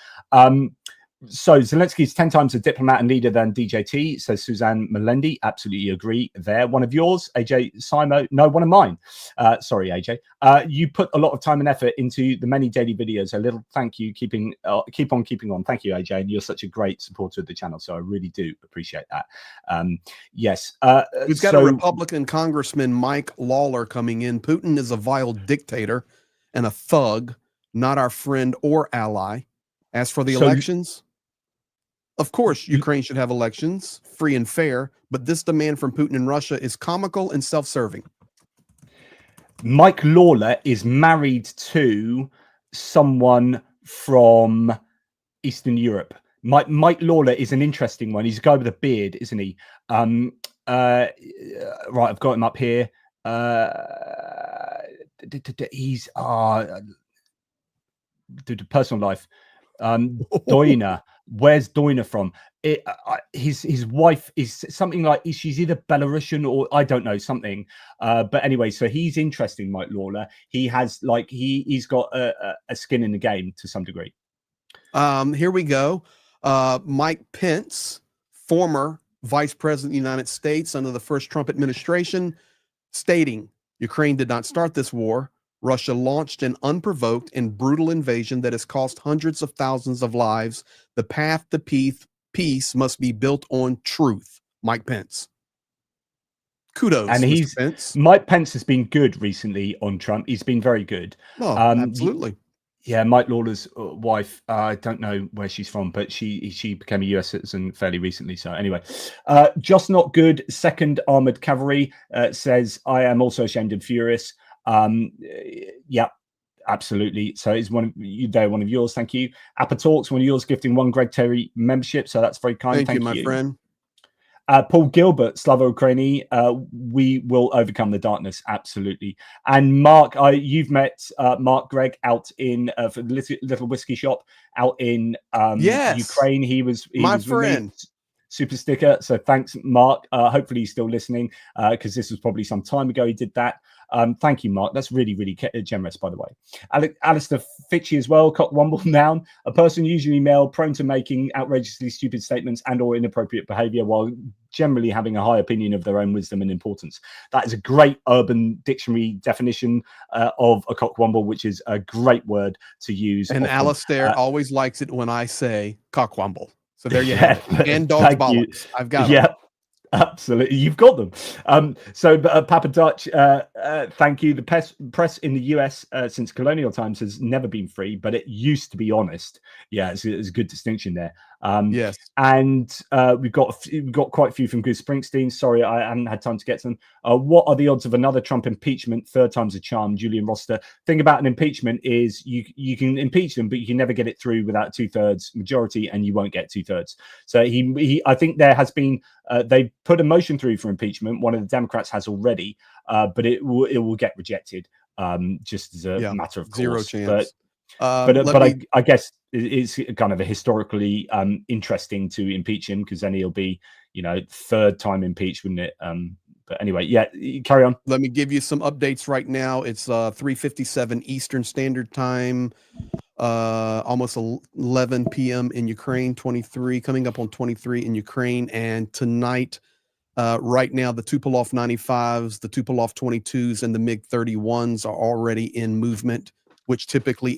So Zelensky is 10 times a diplomat and leader than DJT, says Suzanne Melendi. Absolutely agree there. One of yours, AJ Simo? No, one of mine. Sorry, AJ. You put a lot of time and effort into the many daily videos. A little thank you. Keep on keeping on. Thank you, AJ. And you're such a great supporter of the channel, so I really do appreciate that. Yes. We've got a Republican Congressman, Mike Lawler, coming in. Putin is a vile dictator and a thug, not our friend or ally. As for the elections, of course, Ukraine should have elections, free and fair, but this demand from Putin and Russia is comical and self-serving. Mike Lawler is married to someone from Eastern Europe. Mike Lawler is an interesting one. He's a guy with a beard, isn't he? Right, I've got him up here. He's personal life. Doina. Where's Doina from? His wife is something like, she's either Belarusian or I don't know, something. But anyway, so he's interesting, Mike Lawler. He has like he's got a skin in the game to some degree. Here we go. Mike Pence, former Vice President of the United States under the first Trump administration, stating Ukraine did not start this war. Russia launched an unprovoked and brutal invasion that has cost hundreds of thousands of lives. The path to peace must be built on truth. Mike Pence. Kudos, and Mr. Pence. Mike Pence has been good recently on Trump. He's been very good. Oh, absolutely. Yeah, Mike Lawler's wife, I don't know where she's from, but she became a US citizen fairly recently. So anyway, just not good. Second Armored Cavalry says, I am also ashamed and furious. Yeah, absolutely. So it's one of yours. Thank you. Appa Talks, one of yours, gifting one Greg Terry membership. So that's very kind. Thank you, my friend. Paul Gilbert, Slava Ukraini, we will overcome the darkness. Absolutely. And Mark, you've met Mark Gregg out in for the Little Whiskey Shop out in Ukraine. He was my friend. Super sticker. So thanks, Mark. Hopefully he's still listening, because this was probably some time ago he did that. Thank you, Mark. That's really, really generous, by the way. Alistair Fitchy as well. Cockwomble noun. A person, usually male, prone to making outrageously stupid statements and or inappropriate behavior while generally having a high opinion of their own wisdom and importance. That is a great Urban Dictionary definition of a cockwomble, which is a great word to use. And Alistair always likes it when I say cockwomble. So there you have it. And dog bollocks. I've got it. Absolutely, you've got them. So, Papa Dutch, thank you. The press in the US since colonial times has never been free, but it used to be honest. Yeah, it's a good distinction there. Yes. And we've got quite a few from Goose Springsteen. Sorry, I haven't had time to get to them. What are the odds of another Trump impeachment? Third time's a charm. Julian Roster. Thing about an impeachment is you can impeach them, but you can never get it through without 2/3 majority, and you won't get 2/3. So I think there has been they put a motion through for impeachment. One of the Democrats has already, but it will get rejected just as a matter of course. Zero chance. I guess it's kind of a historically interesting to impeach him, because then he'll be, third time impeached, wouldn't it? But anyway, yeah, carry on. Let me give you some updates right now. It's 3:57 Eastern Standard Time, almost 11 p.m. in Ukraine, 23, coming up on 23 in Ukraine. And tonight, right now, the Tupolev 95s, the Tupolev 22s, and the MiG-31s are already in movement, which typically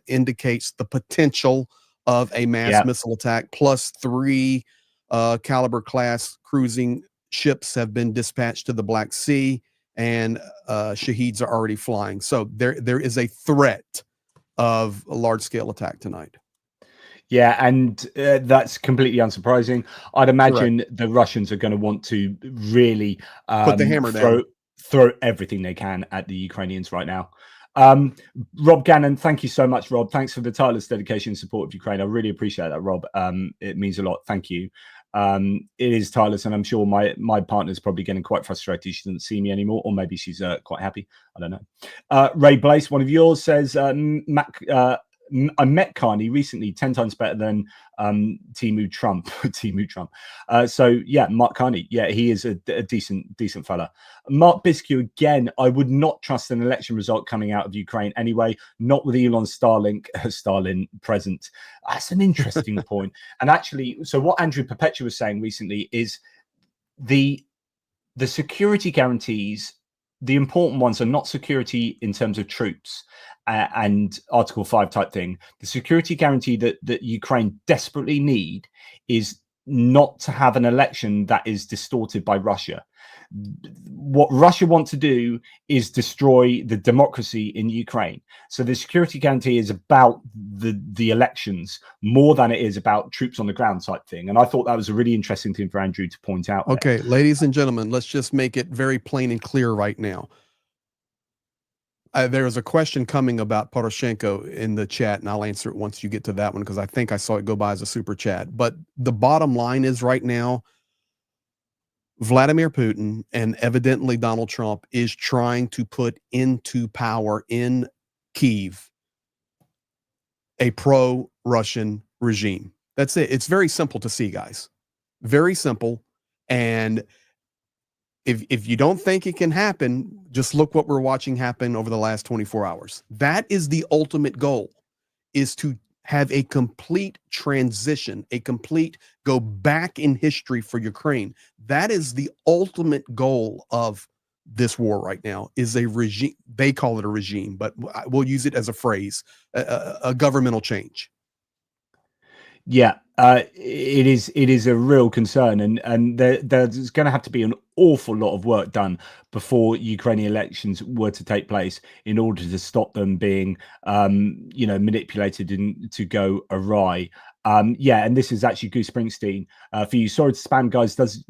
indicates the potential of a mass missile attack. Plus 3 caliber class cruising ships have been dispatched to the Black Sea, and Shaheeds are already flying. So there is a threat of a large-scale attack tonight. Yeah, and that's completely unsurprising. I'd imagine the Russians are going to want to really put the hammer down, throw everything they can at the Ukrainians right now. Rob Gannon, thank you so much, Rob. Thanks for the tireless dedication and support of Ukraine. I really appreciate that, Rob. It means a lot. Thank you. It is tireless, and I'm sure my partner's probably getting quite frustrated. She doesn't see me anymore, or maybe she's quite happy. I don't know. Ray Blaze, one of yours, says I met Carney recently, 10 times better than Timu Trump. Timu Trump. So yeah, Mark Carney. Yeah, he is a decent fella. Mark Biscu again. I would not trust an election result coming out of Ukraine anyway. Not with Elon Stalin present. That's an interesting point. And actually, so what Andrew Perpetua was saying recently is the security guarantees. The important ones are not security in terms of troops and Article 5 type thing. The security guarantee that Ukraine desperately need is not to have an election that is distorted by Russia. What Russia wants to do is destroy the democracy in Ukraine. So the security guarantee is about the elections more than it is about troops on the ground type thing. And I thought that was a really interesting thing for Andrew to point out. Okay, ladies and gentlemen, let's just make it very plain and clear right now. There is a question coming about Poroshenko in the chat, and I'll answer it once you get to that one, because I think I saw it go by as a super chat. But the bottom line is right now, Vladimir Putin and evidently Donald Trump is trying to put into power in Kyiv a pro-Russian regime. That's it. It's very simple to see, guys. Very simple. And if you don't think it can happen, just look what we're watching happen over the last 24 hours. That is the ultimate goal, is to have a complete transition, a complete go back in history for Ukraine. That is the ultimate goal of this war right now, is a regime. They call it a regime, but we'll use it as a phrase, a governmental change. Yeah, it is a real concern, and there's going to have to be an awful lot of work done before Ukrainian elections were to take place in order to stop them being, manipulated and to go awry. Yeah, and this is actually Goose Springsteen for you. Sorry to spam, guys. Does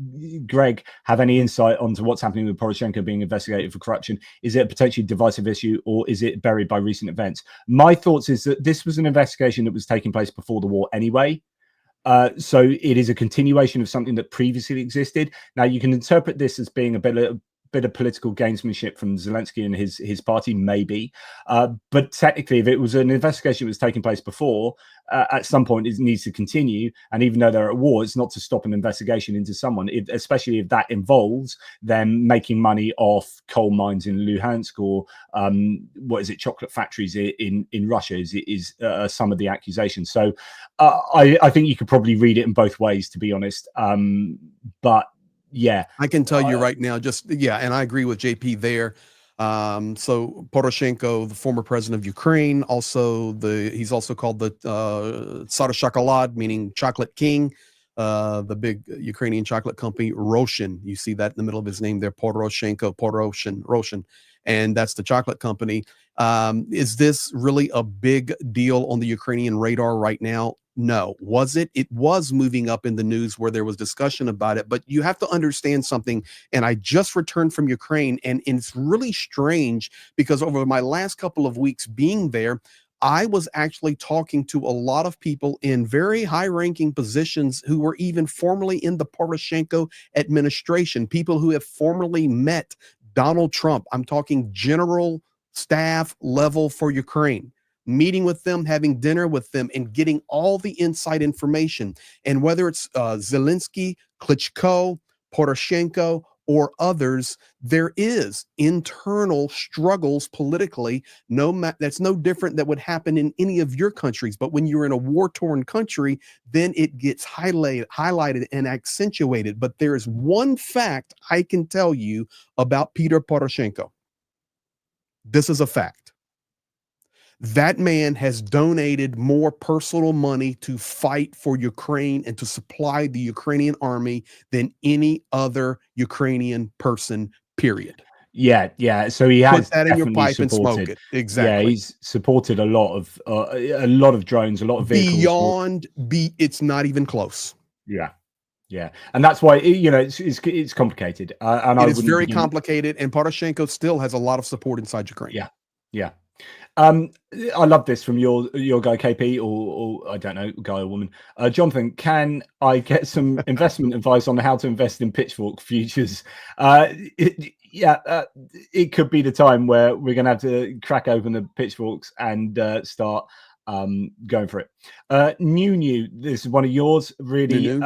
Greg have any insight onto what's happening with Poroshenko being investigated for corruption? Is it a potentially divisive issue, or is it buried by recent events? My thoughts is that this was an investigation that was taking place before the war anyway. So it is a continuation of something that previously existed. Now, you can interpret this as being a bit of political gamesmanship from Zelensky and his party, maybe. But technically, if it was an investigation that was taking place before, at some point it needs to continue. And even though they're at war, it's not to stop an investigation into someone, especially if that involves them making money off coal mines in Luhansk or chocolate factories in Russia is some of the accusations. So I think you could probably read it in both ways, to be honest. But yeah, I can tell you right now, and I agree with JP there. So Poroshenko, the former president of Ukraine, he's also called the Tsar Shokolad, meaning chocolate king. the big Ukrainian chocolate company, Roshin. You see that in the middle of his name there, Roshin, and that's the chocolate company. Is this really a big deal on the Ukrainian radar right now? No. Was it? It was moving up in the news where there was discussion about it, but you have to understand something. And I just returned from Ukraine, and it's really strange because over my last couple of weeks being there, I was actually talking to a lot of people in very high-ranking positions who were even formerly in the Poroshenko administration, people who have formerly met Donald Trump. I'm talking general staff level for Ukraine, meeting with them, having dinner with them, and getting all the inside information. And whether it's Zelensky, Klitschko, Poroshenko, or others, there is internal struggles politically. That's no different that would happen in any of your countries. But when you're in a war-torn country, then it gets highlighted and accentuated. But there is one fact I can tell you about Peter Poroshenko. This is a fact. That man has donated more personal money to fight for Ukraine and to supply the Ukrainian army than any other Ukrainian person, period. Yeah. So he has Put that in your definitely pipe and smoke supported. it. Exactly. Yeah, he's supported a lot of drones, a lot of vehicles. It's not even close. Yeah, and that's why it's complicated. And it is very complicated, and Poroshenko still has a lot of support inside Ukraine. Yeah. I love this from your guy KP, or I don't know, guy or woman. Jonathan, can I get some investment advice on how to invest in Pitchfork futures? It could be the time where we're going to have to crack open the pitchforks and start going for it. New, this is one of yours, really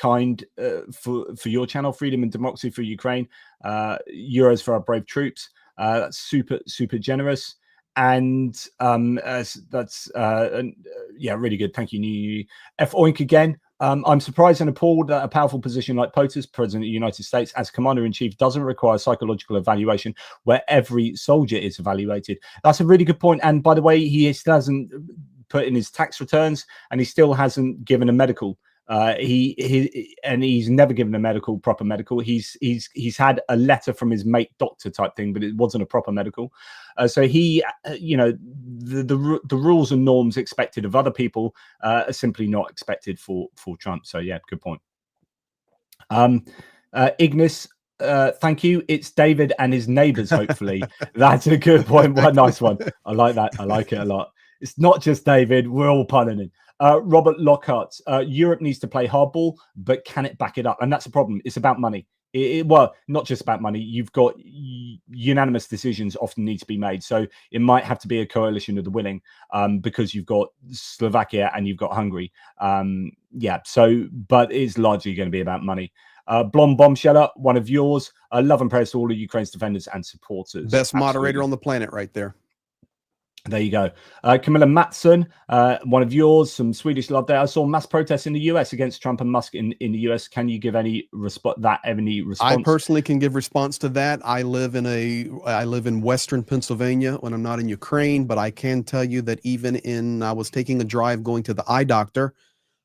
kind for your channel, Freedom and Democracy for Ukraine, euros for our brave troops. That's super generous. And that's really good. Thank you, New. F Oink again. I'm surprised and appalled that a powerful position like POTUS, President of the United States, as Commander-in-Chief, doesn't require psychological evaluation where every soldier is evaluated. That's a really good point. And by the way, he still hasn't put in his tax returns, and he still hasn't given a medical. He's never given a proper medical. He's had a letter from his mate doctor type thing, but it wasn't a proper medical. So he, the rules and norms expected of other people are simply not expected for Trump. So yeah, good point. Ignis, thank you. It's David and his neighbors. Hopefully, that's a good point. What a nice one. I like that. I like it a lot. It's not just David. We're all punning it. Robert Lockhart, Europe needs to play hardball, but can it back it up? And that's a problem. It's about money. Well, not just about money. You've got unanimous decisions often need to be made. So it might have to be a coalition of the willing, because you've got Slovakia and you've got Hungary. But it's largely going to be about money. Blonde Bombsheller, one of yours. Love and prayers to all of Ukraine's defenders and supporters. Best moderator on the planet right there. There you go. Camilla Matson, one of yours, some Swedish love there. I saw mass protests in the US against Trump and Musk in the US. Can you give any response? I personally can give response to that. I live in Western Pennsylvania when I'm not in Ukraine, but I can tell you that I was taking a drive going to the eye doctor.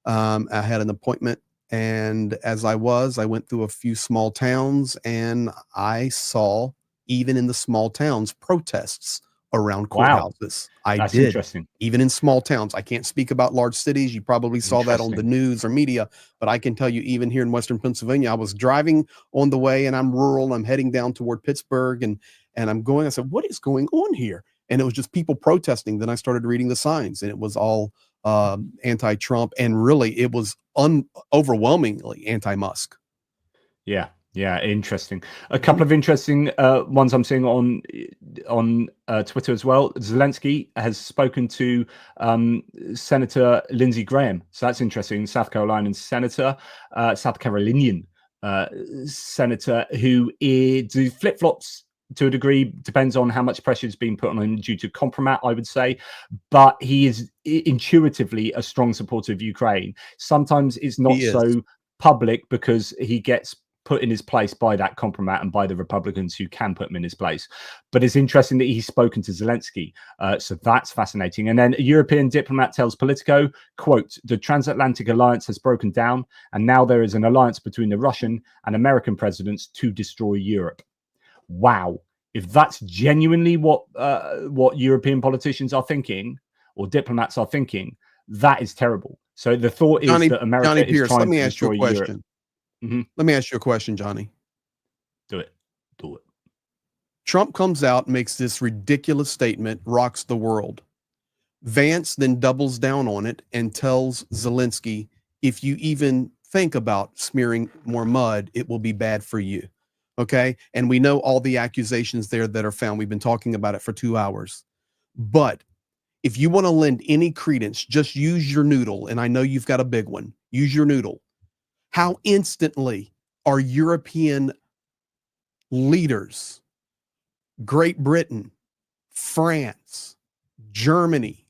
I had an appointment, and as I went through a few small towns, and I saw, even in the small towns, protests around courthouses. That's interesting. Even in small towns. I can't speak about large cities. You probably saw that on the news or media, but I can tell you, even here in Western Pennsylvania, I was driving on the way, and I'm rural. I'm heading down toward Pittsburgh, and I'm going. I said, "What is going on here?" And it was just people protesting. Then I started reading the signs, and it was all anti-Trump, and really, it was overwhelmingly anti-Musk. Yeah, interesting. A couple of interesting ones I'm seeing on Twitter as well. Zelensky has spoken to Senator Lindsey Graham, so that's interesting. South Carolinian senator, who is flip-flops to a degree. Depends on how much pressure is being put on him due to compromat, I would say. But he is intuitively a strong supporter of Ukraine. Sometimes it's not so public because he gets put in his place by that compromat and by the Republicans who can put him in his place. But it's interesting that he's spoken to Zelensky. So that's fascinating. And then a European diplomat tells Politico, quote, the transatlantic alliance has broken down, and now there is an alliance between the Russian and American presidents to destroy Europe. Wow. If that's genuinely what European politicians are thinking or diplomats are thinking, that is terrible. So the thought is that America is trying to destroy Europe. Let me ask you a question, Johnny. Do it. Do it. Trump comes out, makes this ridiculous statement, rocks the world. Vance then doubles down on it and tells Zelensky, if you even think about smearing more mud, it will be bad for you. Okay. And we know all the accusations there that are found. We've been talking about it for 2 hours. But if you want to lend any credence, just use your noodle. And I know you've got a big one. Use your noodle. How instantly are European leaders, Great Britain, France, Germany,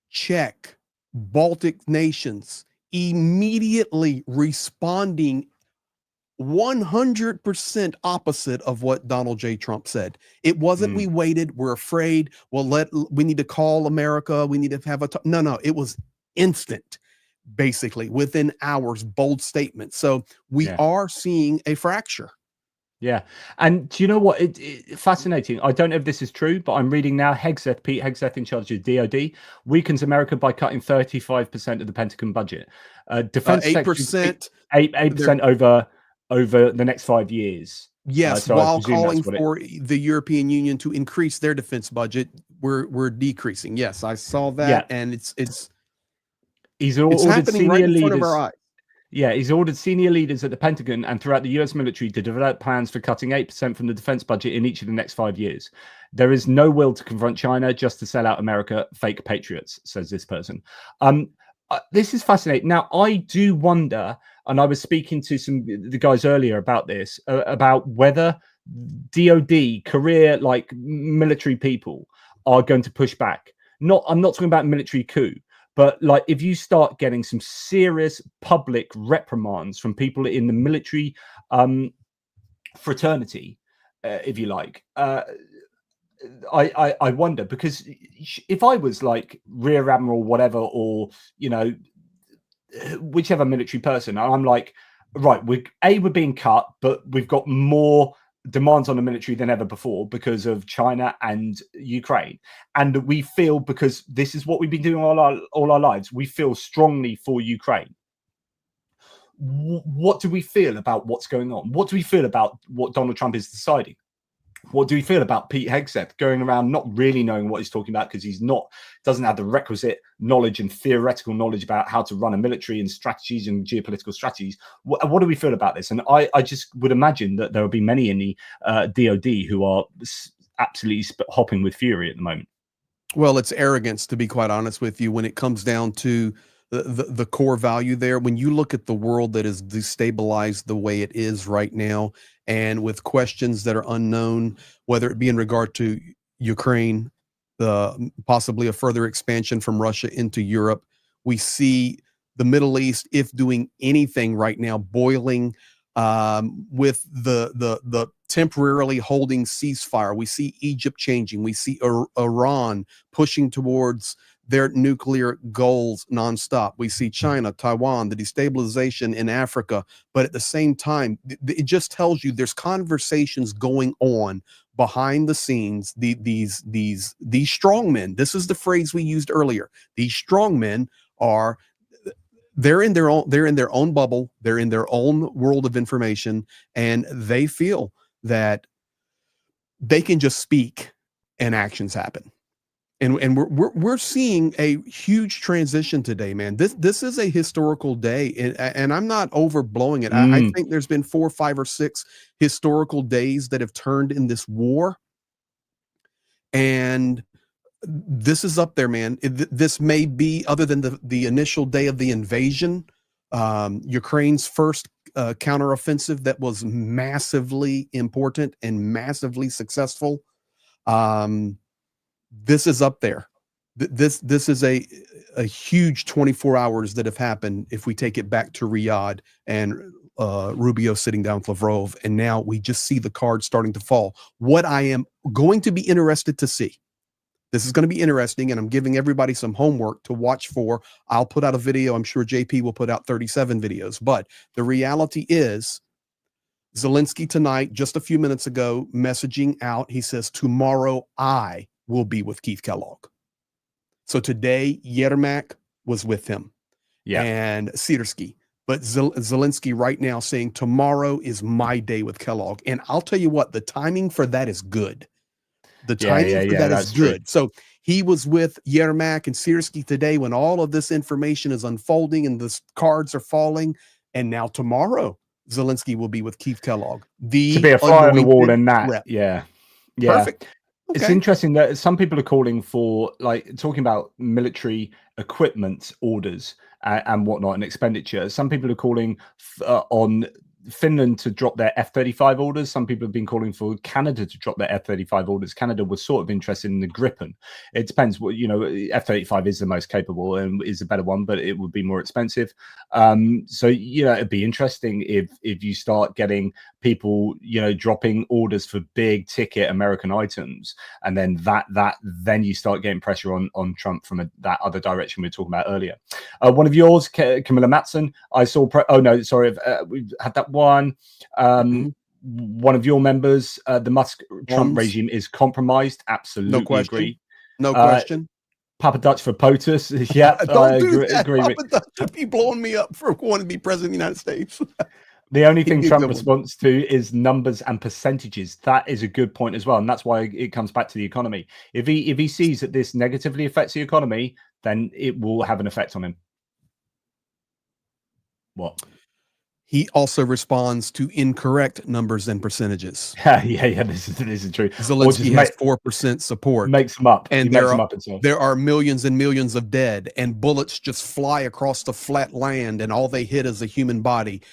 Czech, Baltic nations, immediately responding 100% opposite of what Donald J. Trump said. It wasn't we waited, we're afraid, we need to call America, we need to have no, it was instant, basically within hours, bold statements. So we are seeing a fracture. Yeah. And do you know what? Fascinating. I don't know if this is true, but I'm reading now Hegseth, Pete Hegseth in charge of DOD, weakens America by cutting 35% of the Pentagon budget. Defense 8%. 8% over the next 5 years. Yes, so while calling for the European Union to increase their defense budget, we're decreasing. Yes, I saw that, and it's happening right in front of our eyes. Yeah, he's ordered senior leaders at the Pentagon and throughout the US military to develop plans for cutting 8% from the defense budget in each of the next 5 years. There is no will to confront China, just to sell out America, fake patriots, says this person. This is fascinating. Now, I do wonder, and I was speaking to the guys earlier about this, about whether DOD, career like military people, are going to push back. I'm not talking about military coup, but like if you start getting some serious public reprimands from people in the military fraternity, if you like, I wonder, because if I was like Rear Admiral, whatever, or, you know, whichever military person, I'm like, right, we're being cut, but we've got more demands on the military than ever before because of China and Ukraine. And we feel, because this is what we've been doing all our lives, we feel strongly for Ukraine. What do we feel about what's going on? What do we feel about what Donald Trump is deciding? What do we feel about Pete Hegseth going around not really knowing what he's talking about, because doesn't have the requisite knowledge and theoretical knowledge about how to run a military and strategies and geopolitical strategies? What do we feel about this? And I just would imagine that there will be many in the DOD who are absolutely hopping with fury at the moment. Well, it's arrogance, to be quite honest with you, when it comes down to the core value there. When you look at the world that is destabilized the way it is right now, and with questions that are unknown, whether it be in regard to Ukraine, possibly a further expansion from Russia into Europe, we see the Middle East, if doing anything right now, boiling with the temporarily holding ceasefire. We see Egypt changing. We see Iran pushing towards their nuclear goals nonstop. We see China, Taiwan, the destabilization in Africa. But at the same time, it just tells you there's conversations going on behind the scenes. These strongmen, this is the phrase we used earlier. These strongmen they're in their own bubble, they're in their own world of information, and they feel that they can just speak and actions happen. And we're seeing a huge transition today, man. This is a historical day, and I'm not overblowing it. I think there's been 4, 5, or 6 historical days that have turned in this war, and this is up there, man. This may be, other than the initial day of the invasion, Ukraine's first counteroffensive that was massively important and massively successful. This is up there. This is a huge 24 hours that have happened if we take it back to Riyadh. And Rubio sitting down with Lavrov, and now we just see the cards starting to fall. What I am going to be interested to see, this is going to be interesting, and I'm giving everybody some homework to watch for. I'll put out a video. I'm sure JP will put out 37 videos, but the reality is Zelensky tonight, just a few minutes ago, messaging out, he says, tomorrow I will be with Keith Kellogg. So today, Yermak was with him and Sirsky. But Zelensky right now saying tomorrow is my day with Kellogg. And I'll tell you what, the timing for that is good. The timing for that is good. So he was with Yermak and Sirsky today when all of this information is unfolding and the cards are falling. And now tomorrow, Zelensky will be with Keith Kellogg. To be a fly on the wall in that. Rep. Yeah. Perfect. Okay. It's interesting that some people are calling for, like, talking about military equipment orders and whatnot and expenditure. Some people are calling on Finland to drop their F-35 orders. Some people have been calling for Canada to drop their F-35 orders. Canada was sort of interested in the Gripen. It depends. What, you know, F-35 is the most capable and is a better one, but it would be more expensive. So, you know, it'd be interesting if you start getting people, you know, dropping orders for big ticket American items, and then then you start getting pressure on Trump from that other direction we were talking about earlier. One of yours, Camilla Matson, I saw. We've had that one. One of your members, the Musk-Trump regime is compromised. Absolutely no question. Agree. No question. Papa Dutch for POTUS. Yeah, don't do that. Papa Dutch would be blowing me up for wanting to be president of the United States. The only thing Trump responds to is numbers and percentages. That is a good point as well, and that's why it comes back to the economy. If he sees that this negatively affects the economy, then it will have an effect on him. What? He also responds to incorrect numbers and percentages. Yeah, this is true. Zelensky has 4% support. Makes them up. And there are millions and millions of dead, and bullets just fly across the flat land, and all they hit is a human body.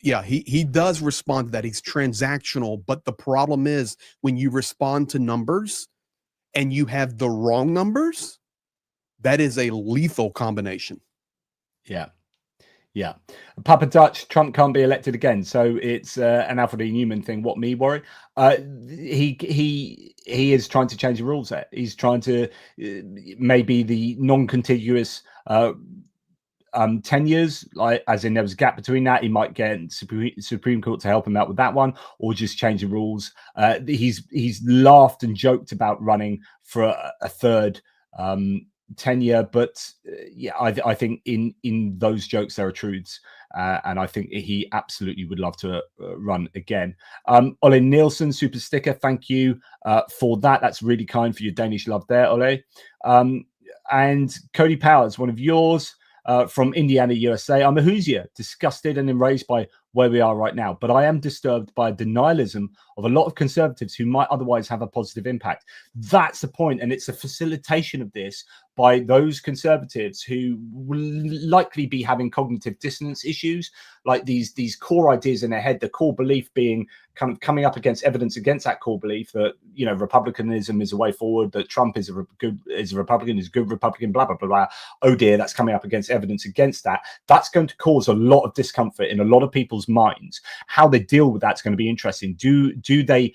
Yeah, he does respond to that. He's transactional, but the problem is when you respond to numbers and you have the wrong numbers, that is a lethal combination. Yeah. Papa Dutch, Trump can't be elected again. So it's an Alfred E. Newman thing. What me worry? He is trying to change the rules there. He's trying to maybe the non-contiguous 10 years, like as in there was a gap between that. He might get Supreme Court to help him out with that one, or just change the rules. He's laughed and joked about running for a third tenure, but I think in those jokes there are truths, and I think he absolutely would love to run again. Ole Nielsen, super sticker, thank you for that. That's really kind for your Danish love there, Ole. And Cody Powers, one of yours, from Indiana, USA. I'm a Hoosier, disgusted and enraged by where we are right now, but I am disturbed by denialism of a lot of conservatives who might otherwise have a positive impact. That's the point, and it's a facilitation of this by those conservatives who will likely be having cognitive dissonance issues, like these core ideas in their head, the core belief being kind of coming up against evidence against that core belief that, you know, republicanism is a way forward, that Trump is a Republican, is a good Republican, blah, blah, blah, blah. Oh dear, that's coming up against evidence against that. That's going to cause a lot of discomfort in a lot of people's minds. How they deal with that's going to be interesting. Do they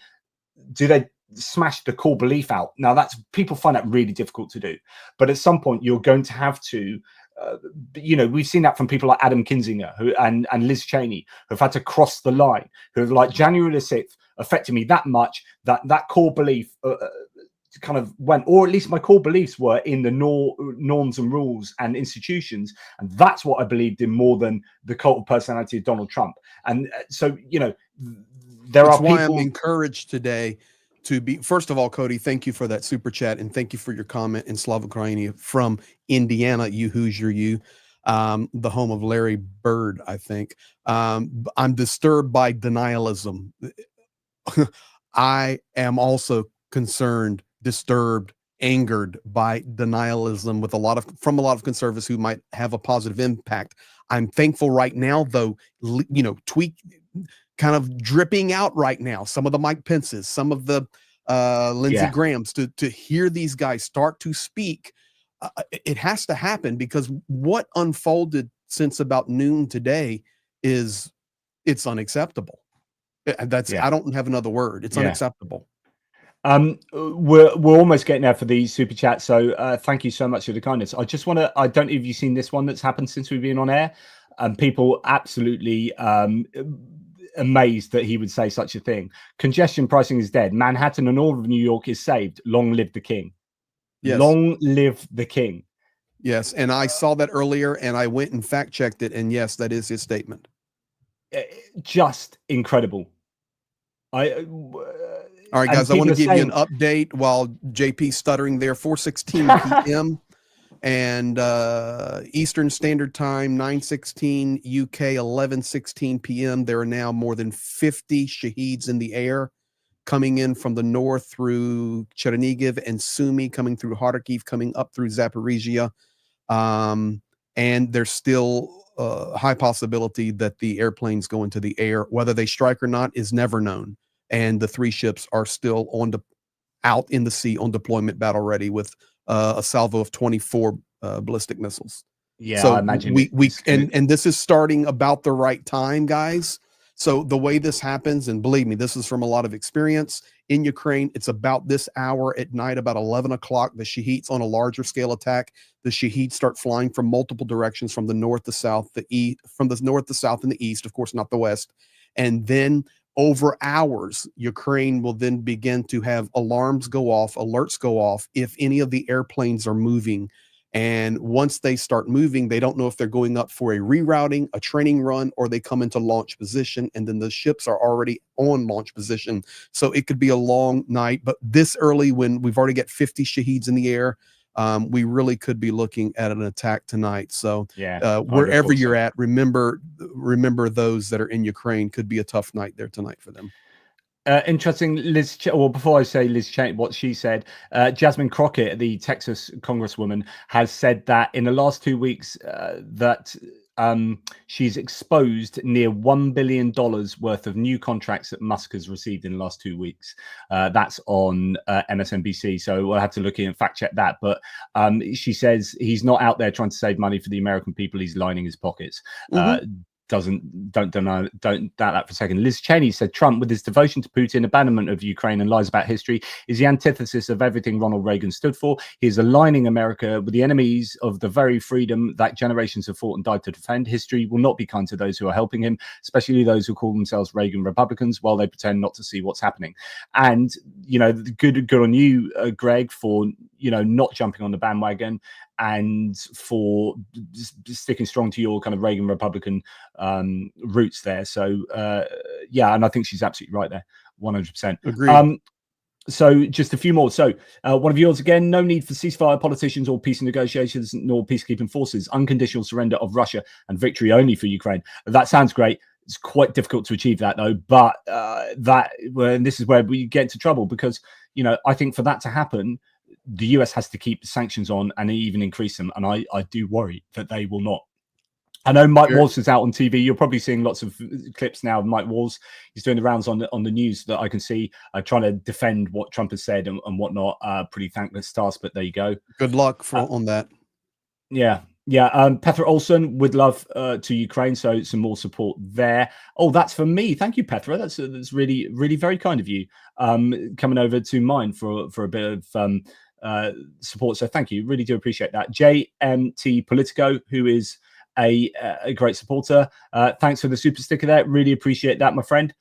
smash the core belief out? Now, that's, people find that really difficult to do, but at some point you're going to have to you know, we've seen that from people like Adam Kinzinger and Liz Cheney, who've had to cross the line, who have, like, January the 6th affected me that much that core belief kind of went, or at least my core beliefs were in the norms and rules and institutions, and that's what I believed in more than the cult of personality of Donald Trump. And so, you know, that's why I'm encouraged today to be, first of all, Cody, thank you for that super chat, and thank you for your comment in Slava Ukraini from Indiana. You Hoosier, you, the home of Larry Bird, I think. I'm disturbed by denialism. I am also concerned, disturbed, angered by denialism from a lot of conservatives who might have a positive impact. I'm thankful right now, though, you know, kind of dripping out right now, some of the Mike Pences, some of the Lindsey Grahams, to hear these guys start to speak. It has to happen, because what unfolded since about noon today is It's unacceptable. That's Yeah. I don't have another word. It's Yeah. unacceptable. We're almost getting there for the super chat, so thank you so much for the kindness. I just want to, I don't know if you've seen this one that's happened since we've been on air, and people absolutely amazed that he would say such a thing. Congestion pricing is dead. Manhattan and all of New York is saved. Long live the king. Yes. Long live the king. Yes, and I saw that earlier, and I went and fact checked it, and yes, that is his statement. Just incredible. All right, guys, I want to give you an update while JP's stuttering there. 4:16 p.m. and Eastern Standard Time, 9:16 UK, 11:16 p.m. There are now more than 50 shaheeds in the air coming in from the north through Chernihiv and Sumy, coming through Kharkiv, coming up through Zaporizhia. And there's still a high possibility that the airplanes go into the air. Whether they strike or not is never known. And the 3 ships are still out in the sea on deployment, battle ready, with a salvo of 24 ballistic missiles. Yeah, so I imagine and this is starting about the right time, guys. So the way this happens, and believe me, this is from a lot of experience in Ukraine. It's about this hour at night, about 11 o'clock. The Shaheeds on a larger scale attack. The Shaheeds start flying from multiple directions, from the north, the south, the east, from the north, the south, and the east. Of course, not the west. And then over hours, Ukraine will then begin to have alarms go off, alerts go off if any of the airplanes are moving. And once they start moving, they don't know if they're going up for a rerouting, a training run, or they come into launch position, and then the ships are already on launch position. So it could be a long night, but this early, when we've already got 50 Shaheeds in the air, we really could be looking at an attack tonight. So wherever you're at, remember those that are in Ukraine. Could be a tough night there tonight for them. Interesting, Liz. Well, before I say Liz Cheney, what she said, Jasmine Crockett, the Texas congresswoman, has said that in the last 2 weeks that she's exposed near $1 billion worth of new contracts that Musk has received in the last 2 weeks. That's on MSNBC, so we'll have to look in and fact check that. But she says he's not out there trying to save money for the American people; he's lining his pockets. Don't doubt that for a second. Liz Cheney said Trump, with his devotion to Putin, abandonment of Ukraine, and lies about history, is the antithesis of everything Ronald Reagan stood for. He is aligning America with the enemies of the very freedom that generations have fought and died to defend. History will not be kind to those who are helping him, especially those who call themselves Reagan Republicans, while they pretend not to see what's happening. And good on you, Greg, for not jumping on the bandwagon and for sticking strong to your kind of Reagan Republican roots there. So and I think she's absolutely right there, 100%. Agreed. So just a few more. So one of yours again: no need for ceasefire, politicians, or peace negotiations, nor peacekeeping forces. Unconditional surrender of Russia and victory only for Ukraine. That sounds great. It's quite difficult to achieve that, though. But this is where we get into trouble, because I think for that to happen, the US has to keep the sanctions on and even increase them. And I do worry that they will not. I know Mike Walls is out on TV. You're probably seeing lots of clips now of Mike Walls. He's doing the rounds on the news that I can see, trying to defend what Trump has said and whatnot. Pretty thankless task, but there you go. Good luck on that. Yeah. Petra Olson with love to Ukraine, so some more support there. Oh, that's for me. Thank you, Petra. That's really, really very kind of you. Coming over to mine for a bit of support. So thank you. Really do appreciate that. JMT Politico, who is a great supporter. Thanks for the super sticker there. Really appreciate that, my friend.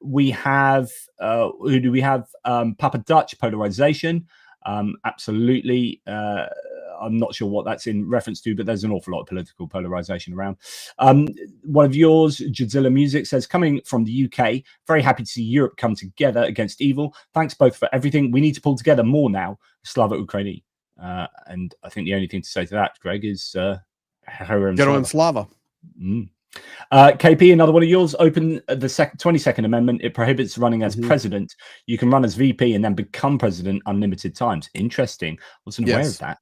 We have who do we have? Papa Dutch Polarization. Absolutely. I'm not sure what that's in reference to, but there's an awful lot of political polarization around. One of yours, Jadzilla Music, says, coming from the UK, very happy to see Europe come together against evil. Thanks both for everything. We need to pull together more now. Slava Ukraini. And I think the only thing to say to that, Greg, is Geroim Slava. KP, another one of yours, open the 22nd Amendment. It prohibits running as president. You can run as VP and then become president unlimited times. Interesting. Wasn't aware of that.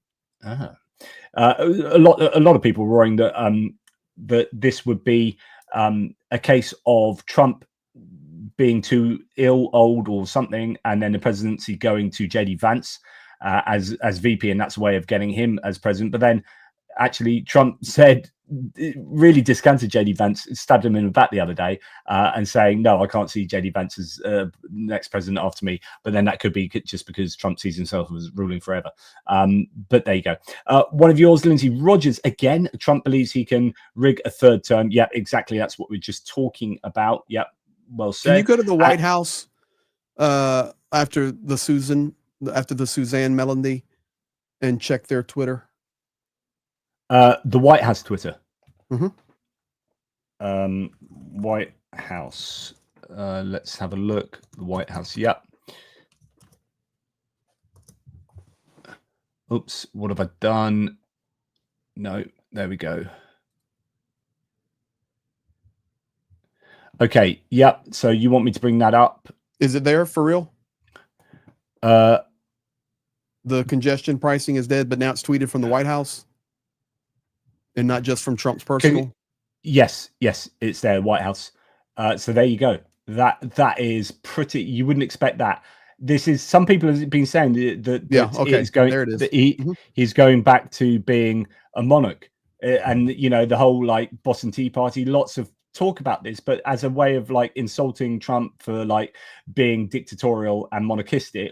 A lot of people were worrying that this would be a case of Trump being too ill, old, or something, and then the presidency going to JD Vance as VP, and that's a way of getting him as president. But then actually Trump said really discounted JD Vance, stabbed him in the back the other day, and saying, no, I can't see JD Vance as next president after me. But then that could be just because Trump sees himself as ruling forever. But there you go. One of yours, Lindsay Rogers, again, Trump believes he can rig a third term. Yeah, exactly. That's what we're just talking about. Yep. Well said. Can you go to the White House after the Suzanne Melody and check their Twitter? The White House Twitter. Mm-hmm. White House. Let's have a look. The White House. Yep. Oops. What have I done? No. There we go. Okay. Yep. So you want me to bring that up? Is it there for real? The congestion pricing is dead, but now it's tweeted from the White House and not just from Trump's personal. Yes, it's there, White House. So there you go. That is pretty. You wouldn't expect that. This is, some people have been saying that okay, there it is. That he's going back to being a monarch, and you know, the whole like Boston Tea Party. Lots of talk about this, but as a way of like insulting Trump for like being dictatorial and monarchistic.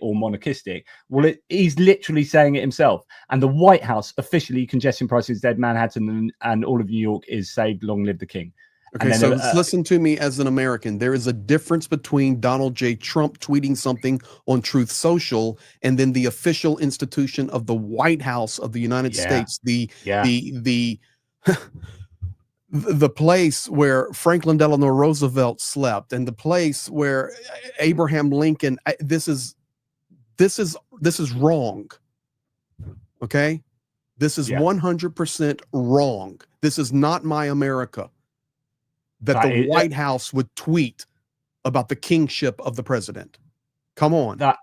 Well, he's literally saying it himself. And the White House officially, congestion prices dead, Manhattan and all of New York is saved. Long live the king. Okay, so listen to me as an American. There is a difference between Donald J. Trump tweeting something on Truth Social and then the official institution of the White House of the United States, the place where Franklin Delano Roosevelt slept, and the place where Abraham Lincoln. This is wrong. Okay, this is 100% wrong. This is not my America. That the White House would tweet about the kingship of the president. Come on. That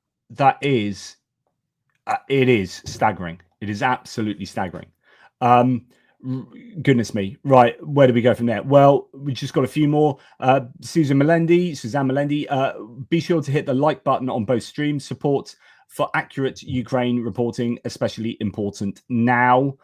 is it is staggering. It is absolutely staggering. Goodness me. Right, where do we go from there? Well, we just got a few more. Suzanne Melendi, be sure to hit the like button on both streams. Support for accurate Ukraine reporting, especially important now.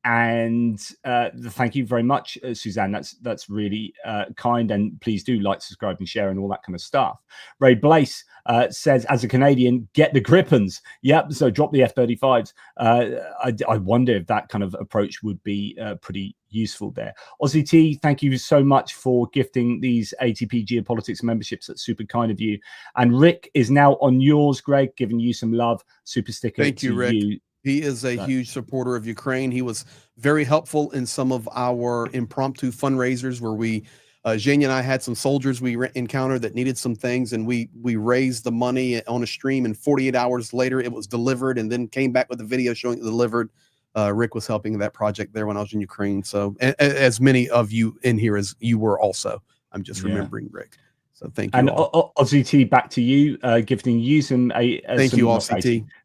And thank you very much, Suzanne. That's really kind, and please do like, subscribe, and share, and all that kind of stuff. Ray Blaise says, as a Canadian, get the Gripens. Yep. So drop the F-35s. I wonder if that kind of approach would be pretty useful there. Aussie T, thank you so much for gifting these ATP Geopolitics memberships. That's super kind of you. And Rick is now on yours, Greg, giving you some love. Super sticker. Thank you, Rick. He is a huge supporter of Ukraine. He was very helpful in some of our impromptu fundraisers where we, Zhenya and I had some soldiers we encountered that needed some things, and we raised the money on a stream, and 48 hours later it was delivered, and then came back with a video showing it delivered. Rick was helping that project there when I was in Ukraine. So as many of you in here as you were also. I'm just remembering Rick. So thank you. And Aussie T, back to you, gifting you some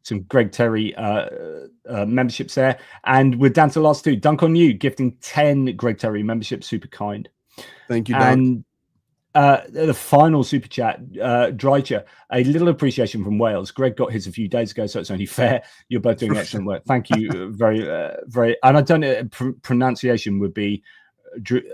some Greg Terry memberships there. And we're down to the last two. Dunk on you, gifting 10 Greg Terry memberships, super kind. Thank you, Dunk. And the final super chat, Drycher, a little appreciation from Wales. Greg got his a few days ago, so it's only fair. You're both doing excellent work. Thank you very. And I don't know, pronunciation would be,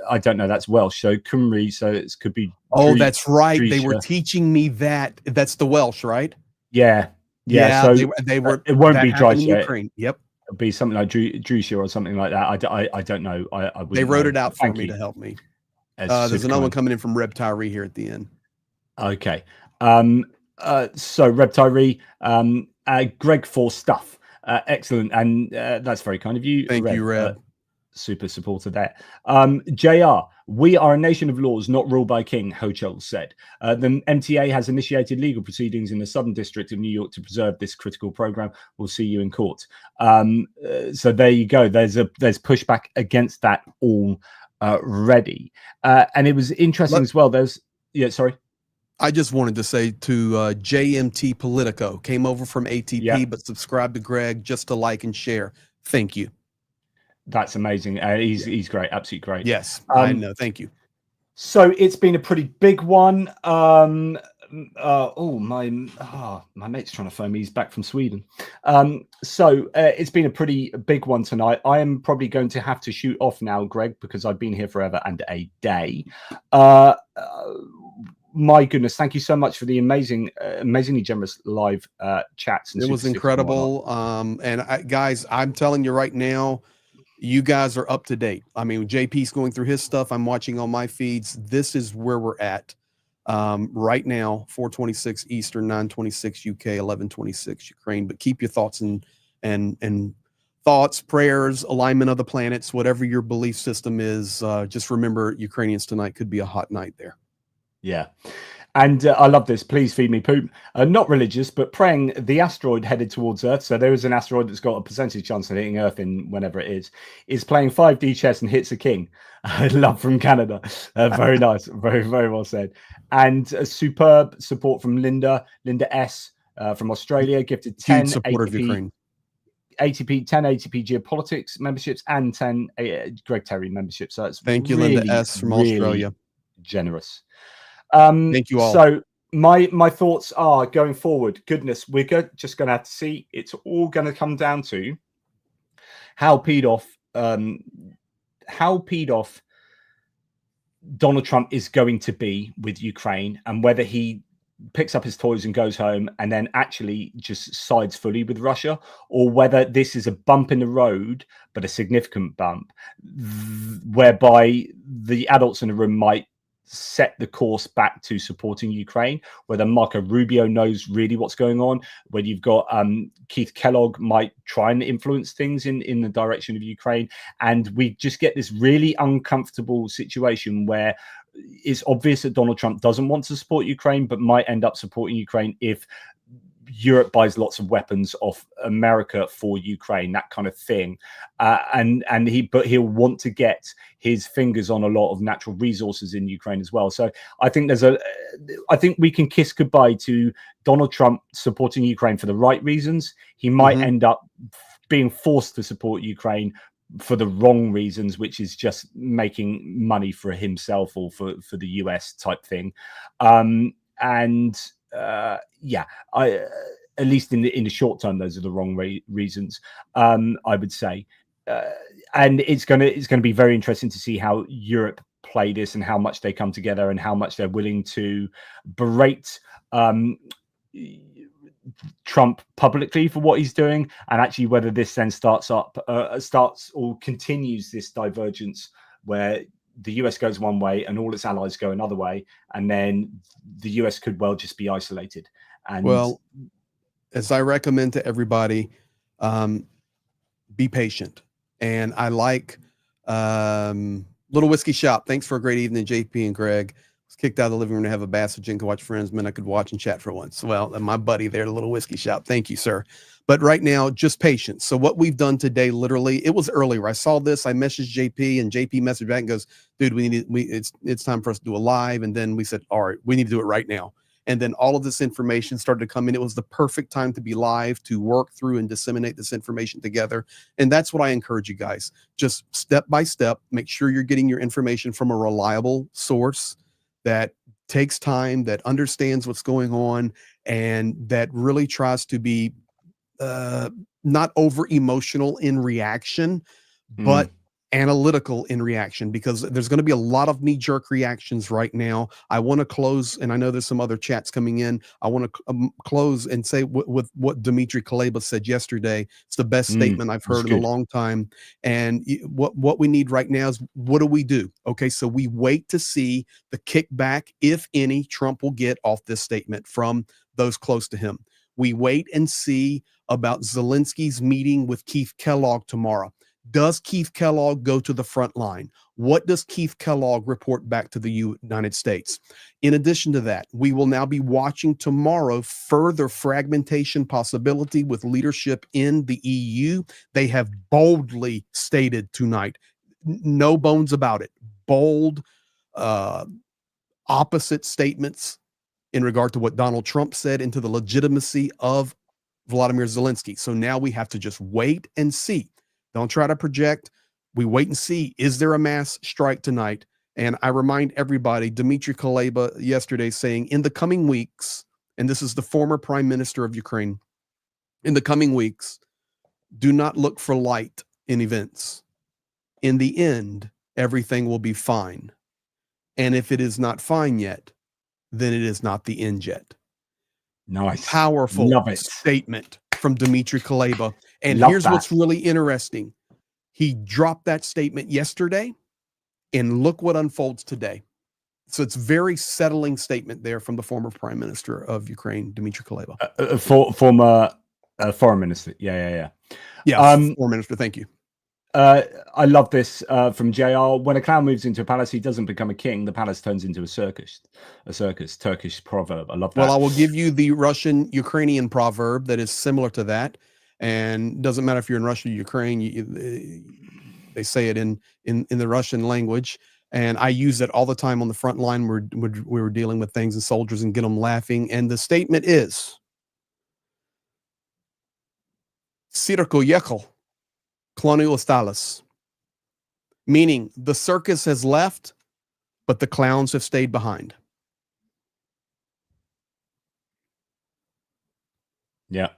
I don't know, that's Welsh, so Cymru, so it could be. Oh, that's right. They were teaching me that. That's the Welsh, right? Yeah. So they were. It won't be Drycher. Yep. It'll be something like Drusha or something like that. I don't know. They wrote it out for me to help me. There's another one coming in from Reb Tyree here at the end. Okay. So Reb Tyree, Greg for stuff. Excellent. And that's very kind of you. Thank you, Reb. Super supporter there. JR, we are a nation of laws, not ruled by king, Hochul said. The MTA has initiated legal proceedings in the Southern District of New York to preserve this critical program. We'll see you in court. So there you go. There's pushback against that already. And it was interesting as well. Sorry. I just wanted to say to JMT Politico, came over from ATP, but subscribe to Greg just to like and share. Thank you. That's amazing. He's great, absolutely great. Yes, I know. Thank you. So it's been a pretty big one. my mate's trying to phone me. He's back from Sweden. So it's been a pretty big one tonight. I am probably going to have to shoot off now, Greg, because I've been here forever and a day. My goodness, thank you so much for the amazingly generous live chats. And it was incredible. Guys, I'm telling you right now, you guys are up to date. I mean, JP's going through his stuff. I'm watching on my feeds. This is where we're at right now, 4:26 Eastern, 9:26 UK, 11:26 Ukraine. But keep your thoughts and thoughts, prayers, alignment of the planets, whatever your belief system is. Just remember, Ukrainians tonight could be a hot night there. Yeah. And I love this. Please feed me poop. Not religious, but praying the asteroid headed towards Earth. So there is an asteroid that's got a percentage chance of hitting Earth in whenever it is playing 5D chess and hits a king. Love from Canada. Very nice. Very, very well said. And superb support from Linda S. From Australia, gifted 10 support of Ukraine. 10 ATP Geopolitics memberships and 10 Greg Terry memberships. So it's thank you, really, Linda S. from Australia. Generous. Thank you all. So my thoughts are going forward. Goodness, we're just going to have to see. It's all going to come down to how peed off Donald Trump is going to be with Ukraine, and whether he picks up his toys and goes home and then actually just sides fully with Russia, or whether this is a bump in the road, but a significant bump, whereby the adults in the room might set the course back to supporting Ukraine, whether Marco Rubio knows really what's going on, whether you've got Keith Kellogg might try and influence things in the direction of Ukraine. And we just get this really uncomfortable situation where it's obvious that Donald Trump doesn't want to support Ukraine, but might end up supporting Ukraine if Europe buys lots of weapons off America for Ukraine, that kind of thing. But he'll want to get his fingers on a lot of natural resources in Ukraine as well. So I think I think we can kiss goodbye to Donald Trump supporting Ukraine for the right reasons. He might end up being forced to support Ukraine for the wrong reasons, which is just making money for himself or for the US type thing. At least in the short term, those are the wrong reasons, I would say. And it's going to be very interesting to see how Europe play this and how much they come together and how much they're willing to berate Trump publicly for what he's doing, and actually whether this then starts or continues this divergence where the US goes one way and all its allies go another way, and then the US could well just be isolated. And well, as I recommend to everybody, be patient. And I like Little Whiskey Shop. Thanks for a great evening, JP and Greg. Was kicked out of the living room to have a bass with Jinka Watch Friends. Man, I could watch and chat for once. Well, my buddy there, Little Whiskey Shop. Thank you, sir. But right now, just patience. So what we've done today, literally, it was earlier. I saw this. I messaged JP, and JP messaged back and goes, "Dude, it's time for us to do a live." And then we said, "All right, we need to do it right now." And then all of this information started to come in. It was the perfect time to be live, to work through and disseminate this information together. And that's what I encourage you guys. Just step by step, make sure you're getting your information from a reliable source that takes time, that understands what's going on, and that really tries to be not over emotional in reaction, but analytical in reaction, because there's going to be a lot of knee-jerk reactions right now. I want to close, and I know there's some other chats coming in. I want to close and say with what Dmitry Kuleba said yesterday. It's the best statement I've heard in a long time. And what we need right now is, what do we do? Okay, so we wait to see the kickback, if any, Trump will get off this statement from those close to him. We wait and see about Zelensky's meeting with Keith Kellogg tomorrow. Does Keith Kellogg go to the front line? What does Keith Kellogg report back to the United States? In addition to that, we will now be watching tomorrow further fragmentation possibility with leadership in the EU. They have boldly stated tonight, no bones about it, bold opposite statements in regard to what Donald Trump said into the legitimacy of Vladimir Zelensky. So now we have to just wait and see. Don't try to project. We wait and see. Is there a mass strike tonight? And I remind everybody, Dmitry Kuleba yesterday saying, in the coming weeks, and this is the former prime minister of Ukraine, in the coming weeks, do not look for light in events. In the end, everything will be fine. And if it is not fine yet, then it is not the end yet. Nice. Powerful Love it. statement from Dmitry Kuleba. And Love here's that. what's really interesting. He dropped that statement yesterday, and look what unfolds today. So it's very settling statement there from the former prime minister of Ukraine, Dmitry Kuleba. Former foreign minister. Yeah. Yes, former minister. Thank you. I love this from JR. When a clown moves into a palace, he doesn't become a king. The palace turns into a circus. Turkish proverb. I love that. Well, I will give you the Russian-Ukrainian proverb that is similar to that. And doesn't matter if you're in Russia or Ukraine, they say it in the Russian language. And I use it all the time on the front line. We were dealing with things and soldiers and get them laughing. And the statement is, Circo ехал, клоны остались. Meaning the circus has left, but the clowns have stayed behind. Yeah.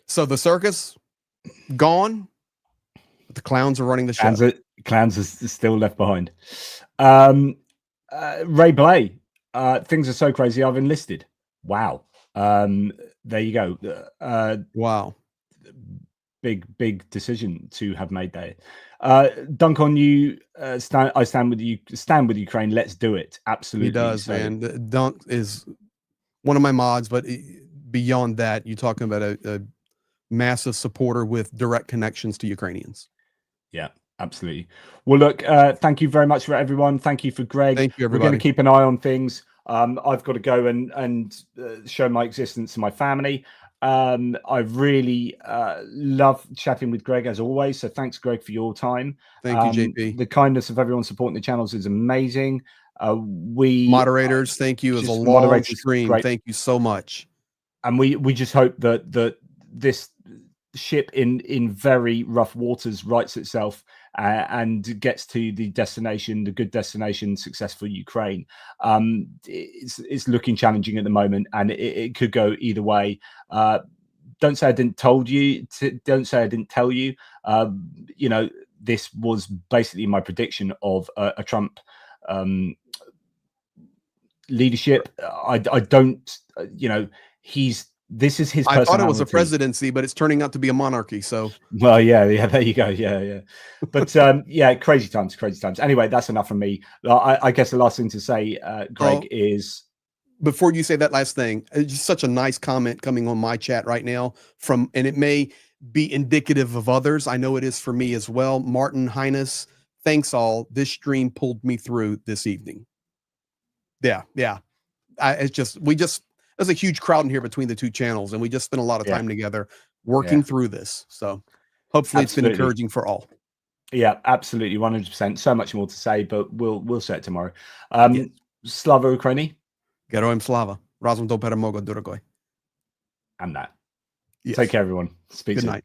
So the circus gone, but the clowns are running the show. Clowns are still left behind. Ray Blay, things are so crazy, I've enlisted. Wow. There you go. Wow. Big decision to have made there. Dunk on you. I stand with you. Stand with Ukraine. Let's do it. Absolutely. He does, man. Dunk is one of my mods, but beyond that, you're talking about a massive supporter with direct connections to Ukrainians. Yeah, absolutely. Well, look, thank you very much for everyone. Thank you for Greg. Thank you, everybody. We're going to keep an eye on things. I've got to go and show my existence to my family. I really love chatting with Greg as always. So thanks, Greg, for your time. Thank you, JP. The kindness of everyone supporting the channels is amazing. We moderators, thank you. It was a long stream. Great. Thank you so much. And we just hope that this ship in very rough waters rights itself and gets to the destination, the good destination, successful Ukraine. It's looking challenging at the moment, and it could go either way. Don't say I didn't told you. Don't say I didn't tell you. You know, this was basically my prediction of a Trump leadership. I don't. You know, this is his. I thought it was a presidency, but it's turning out to be a monarchy. So, well, yeah, there you go. Yeah. But yeah, crazy times. Anyway, that's enough from me. I guess the last thing to say, Greg, is before you say that last thing, it's just such a nice comment coming on my chat right now and it may be indicative of others. I know it is for me as well. Martin Highness, thanks all. This stream pulled me through this evening. Yeah. There's a huge crowd in here between the two channels, and we just spent a lot of time together working through this. So hopefully it's been encouraging for all. Yeah, absolutely. 100%. So much more to say, but we'll say it tomorrow. Slava Ukraini. Geroim slava. Razum do peremога, dorogoy. And that. Yes. Take care, everyone. Speak soon. Good night.